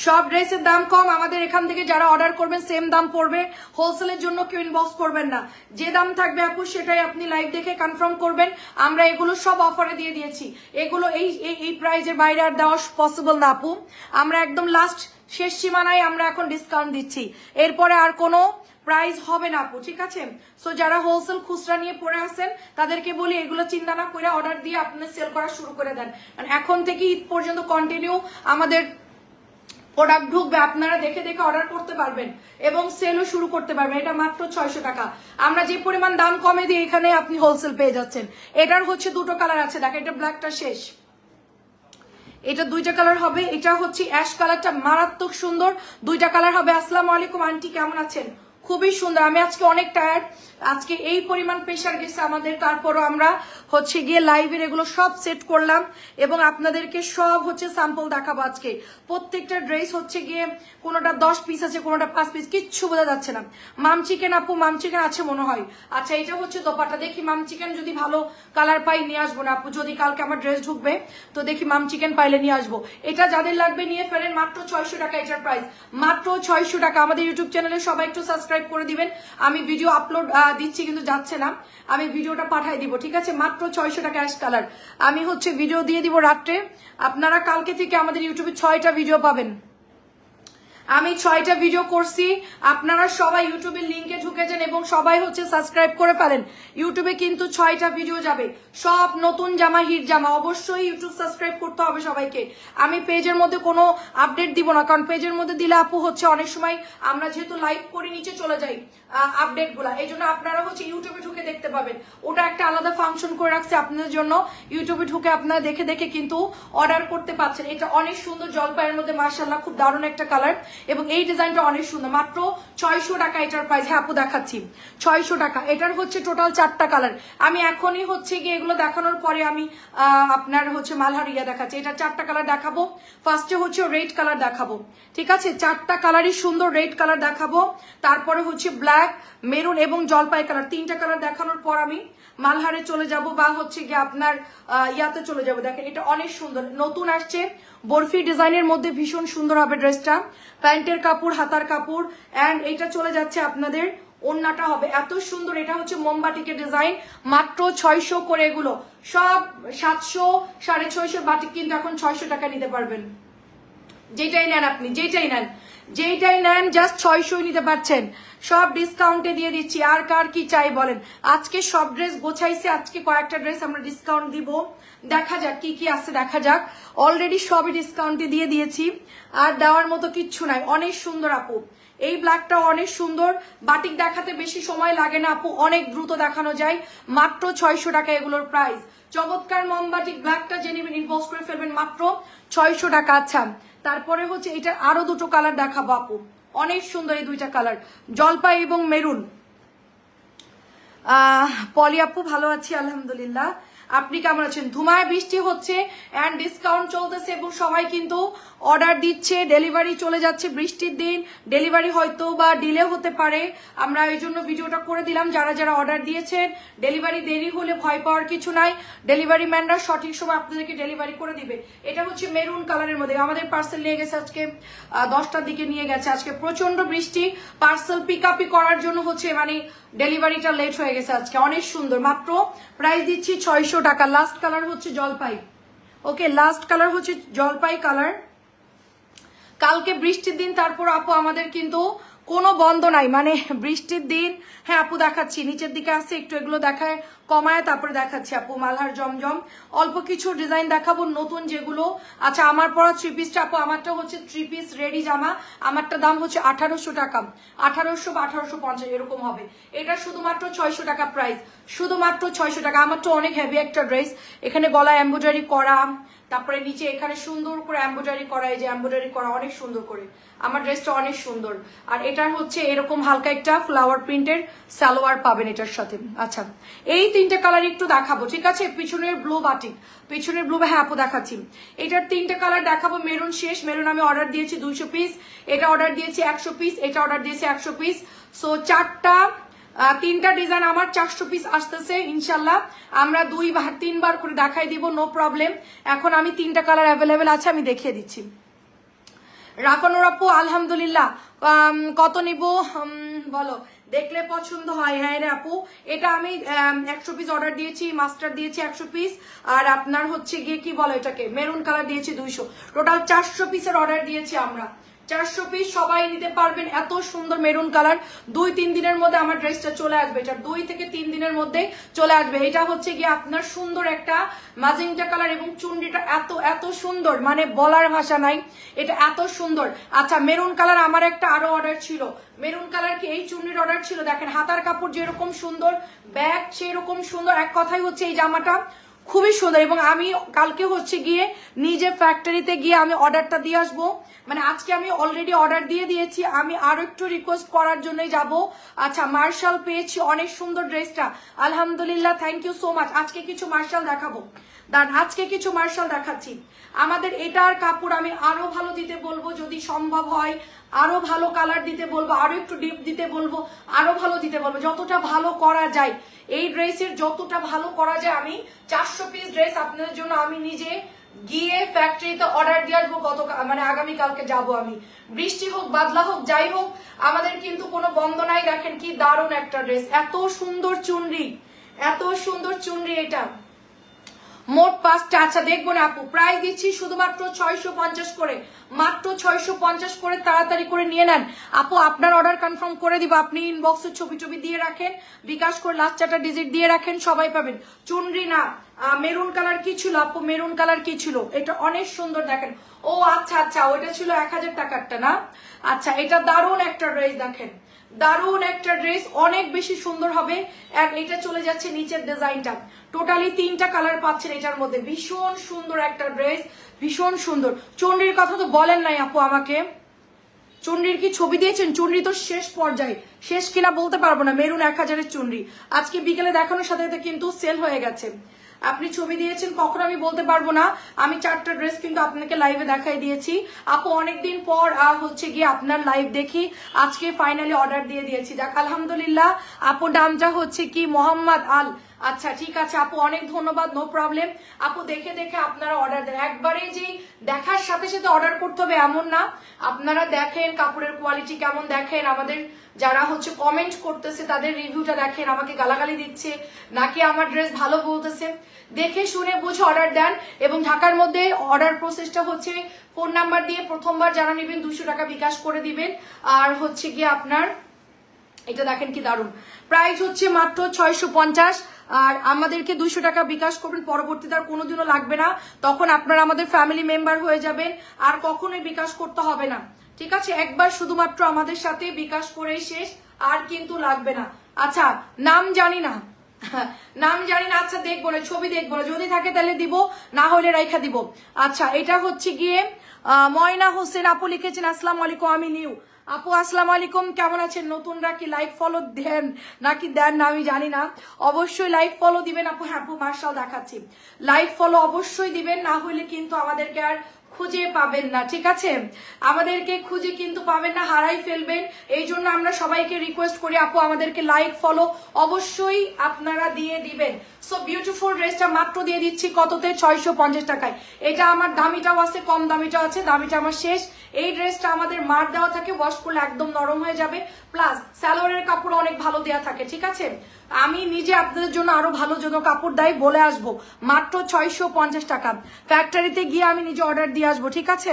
সব ড্রেসের দাম কম, আমাদের এখান থেকে যারা অর্ডার করবেন সেম দাম পড়বে, হোলসেলের জন্য কেউ ইনবক্স করবেন না, যে দাম থাকবে আপু সেটাই আপনি লাইভ দেখে কনফার্ম করবেন। আমরা এগুলো সব অফারে দিয়ে দিয়েছি, এগুলো এই প্রাইজের বাইরে আর দেওয়া পসিবল না আপু, আমরা একদম লাস্ট শেষ সীমানায় আমরা এখন ডিসকাউন্ট দিচ্ছি, এরপরে আর কোনো প্রাইস হবে না আপু, ঠিক আছে? সো যারা হোলসেল খুচরা নিয়ে পড়ে আসেন তাদেরকে বলি এগুলো চিন্তা না করে অর্ডার দিয়ে আপনি সেল করা শুরু করে দেন, এখন থেকে ঈদ পর্যন্ত কন্টিনিউ আমাদের প্রোডাক্ট ঢুকবে, আপনারা দেখে দেখে অর্ডার করতে পারবেন এবং সেলও শুরু করতে পারবেন। এটা মাত্র 600 টাকা, আমরা যে পরিমাণ দাম কমে দিই এখানে আপনি হোলসেল পেয়ে যাচ্ছেন। এটার হচ্ছে দুটো কালার আছে, দেখেন, এটা ব্ল্যাকটা শেষ, এটা দুইটা কালার হবে, এটা হচ্ছে অ্যাশ কালারটা মারাত্মক সুন্দর, দুইটা কালার হবে। আসসালামু আলাইকুম আন্টি, কেমন আছেন? খুবই সুন্দর, আমি আজকে অনেক টায়ার্ড, আজকে এই পরিমাণ প্রেশার গেছে আমাদের, তারপরও আমরা হচ্ছে গিয়ে লাইভের এগুলো সব সেট করলাম এবং আপনাদেরকে সব হচ্ছে স্যাম্পল দেখাবো আজকে। প্রত্যেকটা ড্রেস হচ্ছে গিয়ে কোনোটা 10 পিস আছে, কোনোটা 5 পিস, কিচ্ছু বোঝা যাচ্ছে না। মাম চিকেন আপু, মাম চিকেন আছে মনে হয়, আচ্ছা এটা হচ্ছে দোপাট্টা, দেখি মাম চিকেন যদি ভালো কালার পাই নিয়ে আসবো না আপু, যদি কালকে আমার ড্রেস ঢুকবে তো দেখি মাম চিকেন পাইলে নিয়ে আসবো। এটা যাদের লাগবে নিয়ে ফেলেন, মাত্র 600 টাকা এটার প্রাইস, মাত্র 600 টাকা। আমাদের ইউটিউব চ্যানেলে সবাই একটু সাবস্ক্রাইব সাবস্ক্রাইব করে দিবেন। আমি ভিডিও আপলোড দিচ্ছি কিন্তু যাচ্ছে না, আমি ভিডিওটা পাঠাই দিব, ঠিক আছে? মাত্র 600 টাকা অ্যাশ কালার। আমি হচ্ছে ভিডিও দিয়ে দিব রাত্রে, আপনারা কালকে থেকে আমাদের ইউটিউবে 6টা ভিডিও পাবেন। আমি 6টা ভিডিও করছি, আপনারা সবাই ইউটিউবের লিংকে ঢুকে যান এবং সবাই হচ্ছে সাবস্ক্রাইব করে ফেলেন। ইউটিউবে কিন্তু 6টা ভিডিও যাবে, সব নতুন জামা, হিট জামা। অবশ্যই ইউটিউব সাবস্ক্রাইব করতে হবে সবাইকে। আমি পেজের মধ্যে কোনো আপডেট দিব না, কারণ পেজের মধ্যে দিলে আপু হচ্ছে অনেক সময় আমরা যেহেতু লাইভ করে নিচে চলে যাই আপডেট গুলা, এই জন্য আপনারা হচ্ছে ইউটিউবে ঢুকে দেখতে পাবেন। ওটা একটা আলাদা ফাংশন করে রাখছে আপনাদের জন্য, ইউটিউবে ঢুকে আপনারা দেখে দেখে কিন্তু অর্ডার করতে পারছেন। এটা অনেক সুন্দর জলপাইয়ের মধ্যে, মার্শাল্লাহ খুব দারুণ একটা কালার, এবং এই ডিজাইনটা অনেক সুন্দর। মাত্র 600 টাকা এটার প্রাইস। হ্যাঁ আপু দেখাচ্ছি 600 টাকা। এটার হচ্ছে টোটাল 4টা কালার। আমি এখনই হচ্ছে গিয়ে এগুলো দেখানোর পরে আমি আপনার হচ্ছে মালহারিয়া দেখাচ্ছি। এটা 4টা কালার দেখাবো। ফার্স্টে হচ্ছে রেড কালার দেখাবো, ঠিক আছে? 4টা কালারই সুন্দর, রেড কালার দেখাবো, তারপরে হচ্ছে ব্ল্যাক, মেরুন এবং জলপাই কালার। 3টা কালার দেখানোর পর আমি মালহারে চলে যাব বা হচ্ছে গিয়ে আপনার ইয়াতে চলে যাব। দেখেন এটা অনেক সুন্দর, নতুন আসছে, বরফি ডিজাইনের মধ্যে ভীষণ সুন্দর হবে ড্রেসটা। প্যান্টের কাপড়, হাতার কাপড়, এন্ড এটা চলে যাচ্ছে আপনাদের ওড়নাটা হবে এত সুন্দর। এটা হচ্ছে মোমবাটিকের ডিজাইন, মাত্র 600 করে। এগুলো সব 700, 650 বাটিক কিন্তু এখন 600 টাকা নিতে পারবেন। যেটাই নেন আপনি, যেটাই নেন জাস্ট 600 নিতে পারছেন, সব ডিসকাউন্টে দিয়ে দিচ্ছি। আর কার কি চাই বলেন? আজকে সব ড্রেস গোছাইছে, আজকে কয়েকটা ড্রেস আমরা ডিসকাউন্ট দিব, দেখা যাক কি কি আছে, দেখা যাক। অলরেডি সবই ডিসকাউন্টে দিয়ে দিয়েছি, আর দেওয়ার মতো কিচ্ছু নাই। অনেক সুন্দর আপু, এই ব্ল্যাকটা অনেক সুন্দর। বাটিক দেখাতে বেশি সময় লাগে না আপু, অনেক দ্রুত দেখানো যায়। মাত্র 600 টাকা এগুলোর প্রাইস। চমৎকার মোমবাটিক ব্ল্যাকটা যে নেবেন ইনবক্স করে ফেলবেন, মাত্র 600 টাকা। আচ্ছা, তারপরে হচ্ছে এটা আরো দুটো কালার দেখাবো আপু, অনেক সুন্দর এই 2টা কালার, জলপাই এবং মেরুন। পলি আপু ভালো আছি আলহামদুলিল্লাহ, আপনি কেমন আছেন? ধুমায় বৃষ্টি হচ্ছে এন্ড ডিসকাউন্ট চলতেছে এবং সবাই কিন্তু অর্ডার দিচ্ছে, ডেলিভারি চলে যাচ্ছে। বৃষ্টির দিন ডেলিভারি হয়তো বা ডিলে হতে পারে, আমরা এই জন্য ভিডিওটা করে দিলাম। যারা যারা অর্ডার দিয়েছেন, ডেলিভারি দেরি হলে ভয় পাওয়ার কিছু নাই, ডেলিভারি ম্যানরা সঠিক সময় আপনাদেরকে ডেলিভারি করে দিবে। এটা হচ্ছে মেরুন কালারের মধ্যে, আমাদের পার্সেল নিয়ে গেছে আজকে 10টার দিকে নিয়ে গেছে। আজকে প্রচন্ড বৃষ্টি, পার্সেল পিক আপি করার জন্য হচ্ছে মানে ডেলিভারিটা লেট হয়ে গেছে আজকে। অনেক সুন্দর, মাত্র প্রাইস দিচ্ছি 600 টাকা। লাস্ট কালার হচ্ছে জলপাই, ওকে লাস্ট কালার হচ্ছে জলপাই কালার। কালকে বৃষ্টির দিন, তারপর আপু আমাদের কিন্তু কোনো বন্ধ নাই, মানে বৃষ্টির দিন। হ্যাঁ আপু দেখাচ্ছি, নিচের দিকে আছে একটু, এগুলো দেখায় কমায় তারপরে দেখাচ্ছি আপু। মালহার জমজম অল্প কিছু ডিজাইন দেখাবো নতুন যেগুলো। আচ্ছা, আমার পরা 3 পিসটা আপু, আমারটা হচ্ছে 3 পিস রেডি জামা, আমারটা দাম হচ্ছে 1800 টাকা, 1800 বা 1850 এরকম হবে। এটা শুধুমাত্র 600 টাকা প্রাইস, শুধুমাত্র 600 টাকা। আমারটা অনেক হেভি একটা ড্রেস, এখানে গলায় এমব্রয়ডারি করা, তারপরে নিচে এখানে সুন্দর করে এমব্রয়ডারি করা, এই যে এমব্রয়ডারি করা অনেক সুন্দর করে। আমার ড্রেসটা অনেক সুন্দর, আর এটার হচ্ছে এরকম হালকা একটা ফ্লাওয়ার প্রিন্টের সালোয়ার পাবেন এটার সাথে। আচ্ছা, এই 3টে কালার একটু দেখাবো, ঠিক আছে? পিছনের ব্লু বাটিক, পিছনের ব্লু, হ্যাঁ আপু দেখাচ্ছি। এটার 3টে কালার দেখাবো। মেরুন শেষ, মেরুন আমি অর্ডার দিয়েছি 200 পিস, এটা অর্ডার দিয়েছি 100 পিস, এটা অর্ডার দিয়েছি 100 পিস। সো 3টা ডিজাইন আমার 400 পিস আসতেছে ইনশাল্লাহ। আমরা 2-3 বার করে দেখাই দিব, নো প্রবলেম। এখন আমি 3টা কালার অ্যাভেলেবেল আছে, আমি দেখিয়ে দিচ্ছি। রাফানুর আপু আলহামদুলিল্লাহ, কত নিব বলো, দেখলে পছন্দ হয়? হ্যাঁ রে আপু, এটা আমি 100 পিস অর্ডার দিয়েছি, মাস্টার দিয়েছি 100 পিস, আর আপনার হচ্ছে গিয়ে কি বলো এটাকে, মেরুন কালার দিয়েছি 200, টোটাল 400 পিসের অর্ডার দিয়েছি আমরা। 400 পিস সবাই নিতে পারবেন, এত সুন্দর মেরুন কালার। 2-3 দিনের মধ্যে আমার ড্রেসটা চলে আসবে, এটা 2 থেকে 3 দিনের মধ্যে চলে আসবে। এটা হচ্ছে গিয়ে আপনার সুন্দর একটা ম্যাজেন্টা কালার, এবং চুন্ডিটা এত এত সুন্দর, মানে বলার ভাষা নাই, এটা এত সুন্দর। আচ্ছা, মেরুন কালার আমার একটা আরো অর্ডার ছিল, মেরুন কালার কি এই চুন্ডির অর্ডার ছিল। দেখেন হাতার কাপড় যেরকম সুন্দর, ব্যাগ সেরকম সুন্দর, এক কথাই হচ্ছে এই জামাটা খুবই সুন্দর। এবং আমি কালকে হচ্ছে গিয়ে নিজে ফ্যাক্টরিতে গিয়ে আমি অর্ডারটা দিয়ে আসবো, মানে আজকে আমি অলরেডি অর্ডার দিয়ে দিয়েছি, আমি আরো একটু রিকোয়েস্ট করার জন্যই যাব। আচ্ছা, মার্শাল পেয়েছি, অনেক সুন্দর ড্রেসটা আলহামদুলিল্লাহ, থ্যাংক ইউ সো মাচ। আজকে কিছু মার্শাল দেখাবো, আজকে কিছু মার্শাল দেখাচ্ছি। আমাদের এটার কাপড় আমি আরো ভালো দিতে বলবো, যদি সম্ভব হয় আরো ভালো কালার দিতে বলবো, আরো একটু ডিপ দিতে বলবো, আরো ভালো দিতে বলবো, যতটা ভালো করা যায় এই ড্রেসের, যতটা ভালো করা যায়। আমি 400 পিস ড্রেস আপনাদের জন্য আমি নিজে গিয়ে ফ্যাক্টরিতে অর্ডার দিয়ে আসবো গত মানে আগামীকালকে যাব আমি। বৃষ্টি হোক বাদলা হোক যাই হোক আমাদের কিন্তু কোনো বন্ধ নাই। দেখেন কি দারুণ একটা ড্রেস, এত সুন্দর চুনরি, এত সুন্দর চুনরি। এটা মোট 5টা। আচ্ছা দেখবো না আপু, প্রাইস দিচ্ছি শুধুমাত্র 650 করে, মাত্র 650 করে। তাড়াতাড়ি করে নিয়ে নেন আপু, আপনার অর্ডার কনফার্ম করে দিব। আপনি ইনবক্সে ছবি ছবি দিয়ে রাখেন, বিকাশ করে লাস্ট 4টা ডিজিট দিয়ে রাখেন, সবাই পাবেন। চুনরি না মেরুন কালার কি ছিল আপু, মেরুন কালার কি ছিল? এটা অনেক সুন্দর দেখেন। ও আচ্ছা আচ্ছা, ওইটা ছিল 1000 টাকারটা না? আচ্ছা এটা দারুণ একটা ড্রেস, দেখেন দারুণ একটা ড্রেস, অনেক বেশি সুন্দর হবে। আর এটা চলে যাচ্ছে নিচের ডিজাইনটা, টোটালি 3টা কালার পাচ্ছেন এটার মধ্যে। ভীষণ সুন্দর একটা ড্রেস, ভীষণ সুন্দর। চুনরির কথা তো বলেন নাই আপু আমাকে, চুনরির কি ছবি দিয়েছেন? চুনরি তো শেষ পর্যায়ে, শেষ কিনা বলতে পারবো না। মেরুন 1000-এর চুনরি আজকে বিকেলে দেখানোর সাথে সাথে কিন্তু সেল হয়ে গেছে। আপনি ছবি দিয়েছেন কখন আমি বলতে পারবো না। আমি 4টা ড্রেস কিন্তু আপনাকে লাইভে দেখাই দিয়েছি আপু, অনেকদিন পর হচ্ছে গিয়ে আপনার লাইভ দেখি, আজকে ফাইনালি অর্ডার দিয়ে দিয়েছি। যাক আলহামদুলিল্লাহ। আপু নামটা হচ্ছে কি মোহাম্মদ আল? আচ্ছা ঠিক আছে আপু, অনেক ধন্যবাদ, নো প্রবলেম। আপু দেখে দেখে আপনারা অর্ডার দেন, একবারে যে দেখার সাথে সাথে অর্ডার করতে হবে এমন না। আপনারা দেখেন কাপড়ের কোয়ালিটি কেমন, দেখেন আমাদের যারা হচ্ছে কমেন্ট করতেছে তাদের রিভিউটা দেখেন, আমাকে গালাগালি দিচ্ছে নাকি আমার ড্রেস ভালো বলতেছে, দেখে শুনে বুঝে অর্ডার দেন। এবং ঢাকার মধ্যে অর্ডার প্রসেসটা হচ্ছে ফোন নাম্বার দিয়ে প্রথমবার যারা নেবেন 200 টাকা বিকাশ করে দিবেন। আর হচ্ছে গিয়ে আপনার এটা দেখেন কি দারুণ, প্রাইস হচ্ছে মাত্র 650। আর আমাদেরকে 200 টাকা বিকাশ করবেন, পরবর্তীতে আর কোনোদিনও লাগবে না, তখন আপনারা আমাদের ফ্যামিলি মেম্বার হয়ে যাবেন, আর কখনোই বিকাশ করতে হবে না। ঠিক আছে, একবার শুধুমাত্র আমাদের সাথে বিকাশ করেই শেষ, আর কিন্তু লাগবে না। আচ্ছা নাম জানি না, নাম জানি না। আচ্ছা দেখবো না, ছবি দেখবো না, যদি থাকে তাহলে দিব, না হলে রাইখা দিব। আচ্ছা এটা হচ্ছে গিয়ে ময়না হোসেন আপু লিখেছেন আসসালামু আলাইকুম, আমি নিউ আপু আসসালামু আলাইকুম, কেমন আছেন? নতুনরা কি লাইক ফলো দেন নাকি দেন না আমি জানি না, অবশ্যই লাইক ফলো দিবেন আপু। হ্যাঁ আপু মার্শাল দেখাচ্ছি, লাইক ফলো অবশ্যই দিবেন, না হলে কিন্তু আমাদেরকে আর খুঁজে পাবেন না। ঠিক আছে, আমাদেরকে খুঁজে কিন্তু পাবেন না, হারাই ফেলবেন। এই জন্য আমরা সবাইকে রিকোয়েস্ট করি আপু আমাদেরকে লাইক ফলো অবশ্যই আপনারা দিয়ে দিবেন। সো বিউটিফুল ড্রেসটা মাত্র দিয়ে দিচ্ছি কততে? 650 টাকায়। এটা আমার দামিটাও আছে, কম দামিটাও আছে, দামিটা আমার শেষ। এই ড্রেসটা আমাদের মার দেওয়া থাকে, ওয়াশ করলে একদম নরম হয়ে যাবে, প্লাস সালোয়ারের কাপড় অনেক ভালো দেওয়া থাকে। ঠিক আছে, আমি নিজে আপনাদের জন্য আরো ভালো জন্য কাপড় দেয় বলে আসবো। মাত্র 650 টাকা, ফ্যাক্টরিতে গিয়ে আমি নিজে অর্ডার দিয়ে আসবো। ঠিক আছে,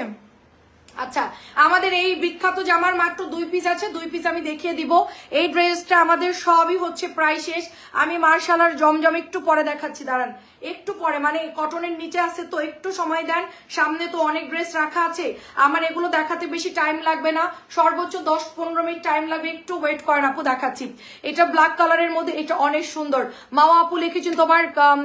আচ্ছা আমাদের এই বিখ্যাত জামার মাত্র 2 পিস আছে, 2 পিস আমি দেখিয়ে দিব। এই ড্রেসটা আমাদের সবই হচ্ছে প্রায় শেষ। আমি মার্শালার জমজম একটু পরে দেখাচ্ছি, দাঁড়ান একটু পরে, মানে কটনের নিচে আছে তো একটু সময় দেন, সামনে তো অনেক ড্রেস রাখা আছে, আমার এগুলো দেখাতে বেশি টাইম লাগবে না, সর্বোচ্চ 10-15 মিনিট টাইম লাগবে, একটু ওয়েট করেন আপু দেখাচ্ছি। এটা ব্ল্যাক কালারের মধ্যে, এটা অনেক সুন্দর। মাওয়া আপু লিখেছেন তোমার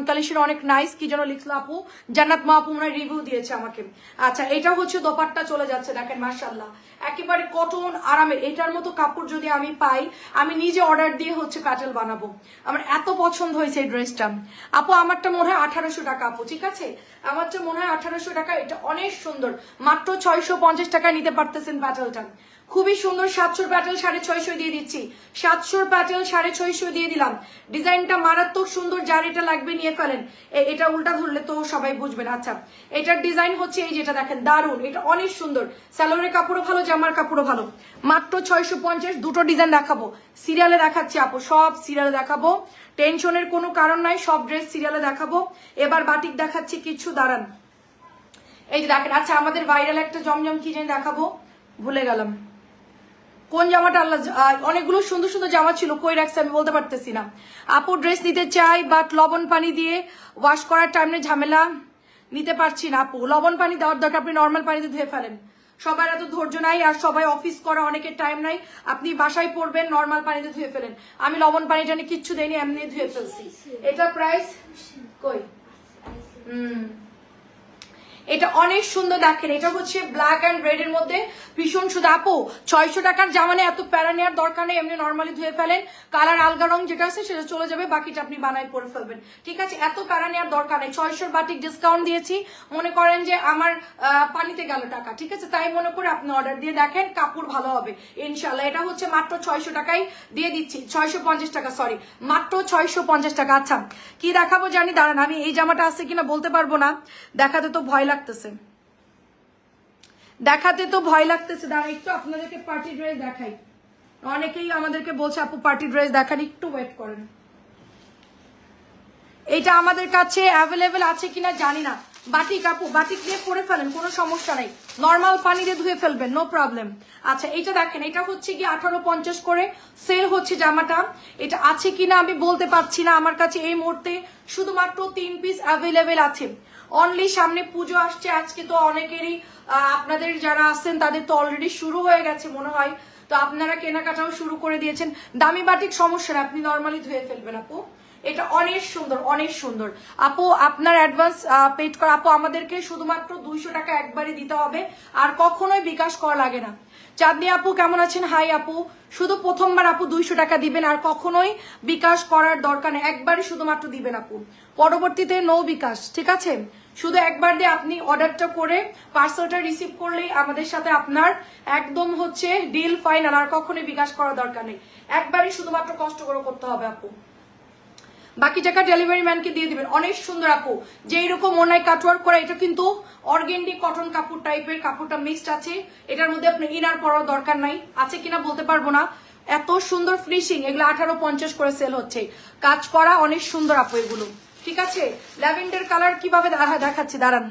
কালেকশন অনেক নাইস, কি যেন লিখলো আপু, জান্নাত মা আপু মনে রিভিউ দিয়েছে আমাকে। আচ্ছা এটা হচ্ছে দোপাট্টা চলে যাচ্ছে, দেখেন মাশাআল্লাহ একেবারে কটন আরামের। এটার মতো কাপড় যদি আমি পাই আমি নিজে অর্ডার দিয়ে হচ্ছে প্যাটেল বানাবো, আমার এত পছন্দ হয়েছে এই ড্রেসটা। আপু আমারটা মনে হয় 1800 টাকা আপু, ঠিক আছে আমারটা মনে হয় 1800 টাকা। এটা অনেক সুন্দর, মাত্র 650 টাকায় নিতে পারতেছেন প্যাটেলটা, খুবই সুন্দর। 700 প্যাটেল 650 দিয়ে দিচ্ছি, 700 প্যাটেল 650 দিয়ে দিলাম। ডিজাইনটা মারাত্মক সুন্দর, যার এটা লাগবে নিয়ে ফেলেন। এটা উল্টা ধরলে তো সবাই বুঝবেন। আচ্ছা এটার ডিজাইন হচ্ছে এই যেটা দেখেন, দারুন, এটা অনেক সুন্দর, সালোয়ারের কাপড়ও ভালো, জামার কাপড়ও ভালো। মাত্র 650, দুটো ডিজাইন দেখাবো, সিরিয়ালে দেখাচ্ছি আপু, সব সিরিয়ালে দেখাবো, টেনশনের কোনো কারণ নাই, সব ড্রেস সিরিয়ালে দেখাবো। এবার বাটিক দেখাচ্ছি কিছু, দাঁড়ান এই যে দেখেন। আচ্ছা আমাদের ভাইরাল একটা জমজম কি জানি দেখাবো, ভুলে গেলাম কোন জামাটা, আল্লাহ অনেকগুলো সুন্দর সুন্দর জামা ছিল, কই রাখছে আমি বলতে পারতেছি না। আপু ড্রেস নিতে চাই বাট লবণ পানি দিয়ে ওয়াশ করার টাইমে ঝামেলা, নিতে পারছি না আপু। লবণ পানি দেওয়ার দরকার, আপনি নর্মাল পানিতে ধুয়ে ফেলেন, সবার এত ধৈর্য নাই, আর সবাই অফিস করা অনেকের টাইম নাই, আপনি বাসায় পড়বেন নর্মাল পানিতে ধুয়ে ফেলেন। আমি লবণ পানি জানি কিচ্ছু দেয়নি, এমনি ধুয়ে ফেলছি। এটা প্রাইস কই, এটা অনেক সুন্দর দেখেন, এটা হচ্ছে ব্ল্যাক অ্যান্ড রেড এর মধ্যে ভীষণ সুন্দর। আপু 600 টাকার জামা এত প্যারা নেওয়ার দরকার নেই, এমনি নর্মালি ধুয়ে ফেলেন, কালার আলগা রং যেটা আছে সেটা চলে যাবে, বাকিটা আপনি বানায় পরে ফেলবেন, ঠিক আছে? এত প্যারা নেওয়ার দরকার নেই। 600 বাটিক ডিসকাউন্ট দিয়েছি, মনে করেন যে আমার পানিতে গেল টাকা, ঠিক আছে? তাই মনে করে আপনি অর্ডার দিয়ে দেখেন, কাপড় ভালো হবে ইনশাল্লাহ। এটা হচ্ছে মাত্র 600 টাকায় দিয়ে দিচ্ছি, 650 টাকা, সরি মাত্র 650 টাকা। আচ্ছা কি দেখাবো জানি, দাঁড়ান আমি এই জামাটা আছে কিনা বলতে পারবো না, দেখাতে তো ভয় লাগতেছে, দাঁড়ান একটু আপনাদেরকে পার্টি ড্রেস দেখাই। অনেকেই আমাদেরকে বলছে আপু পার্টি ড্রেস দেখান, একটু ওয়েট করেন। এটা আমাদের কাছে অ্যাভেলেবেল আছে কিনা জানি না। বাটিক আপু, বাটিক দিয়ে পরে ফেলেন, কোনো সমস্যা নাই, নর্মাল পানি দিয়ে ধুয়ে ফেলবেন, নো প্রবলেম। আচ্ছা এটা দেখেন, এটা হচ্ছে কি 1850 করে সেল হচ্ছে জামাটা, এটা আছে কিনা আমি বলতে পারছি না, আমার কাছে এই মুহূর্তে শুধুমাত্র 3 পিস অ্যাভেলেবেল আছে। অনলি সামনে পুজো আসছে, আজকে তো অনেকেরই আপনাদের যারা আছেন তাদের তো অলরেডি শুরু হয়ে গেছে মনে হয়, তো আপনারা কেনাকাটাও শুরু করে দিয়েছেন। দামি বাটিক সমস্যা না, আপনি নর্মালি ধুয়ে ফেলবেন আপু। এটা অনেক সুন্দর, অনেক সুন্দর আপু। আপনার অ্যাডভান্স পেড করা আপু, আমাদেরকে শুধুমাত্র 200 টাকা একবারে দিতে হবে, আর কখনোই বিকাশ করা লাগে না। চাঁদনি আপু কেমন আছেন? হাই আপু, শুধু প্রথমবার আপু 200 টাকা দিবেন, আর কখনোই বিকাশ করার দরকার নেই, একবারে শুধুমাত্র দিবেন আপু, পরবর্তীতে নো বিকাশ, ঠিক আছে? শুধু একবার দিয়ে আপনি অর্ডারটা করে পার্সেলটা রিসিভ করলেই আমাদের সাথে আপনার একদম হচ্ছে ডিল ফাইনাল, আর কখনোই বিকাশ করার দরকার নেই, একবারই শুধুমাত্র কষ্ট করে করতে হবে আপু, বাকি টাকা ডেলিভারি ম্যানকে দিয়ে দিবেন। অনেক সুন্দর আপু, যে এরকম ওনায় কাটওয়ার্ক করা, এটা কিন্তু অর্গেন্ডি কটন কাপড় টাইপের, কাপড়টা মিক্সড আছে, এটার মধ্যে আপনি ইনার পরার দরকার নাই, আছে কিনা বলতে পারবো না। এত সুন্দর ফিনিশিং, এগুলো 1850 করে সেল হচ্ছে, কাজ করা অনেক সুন্দর আপু এগুলো, ঠিক আছে? ল্যাভেন্ডার কালার কিভাবে দেখাচ্ছি, দাঁড়ান,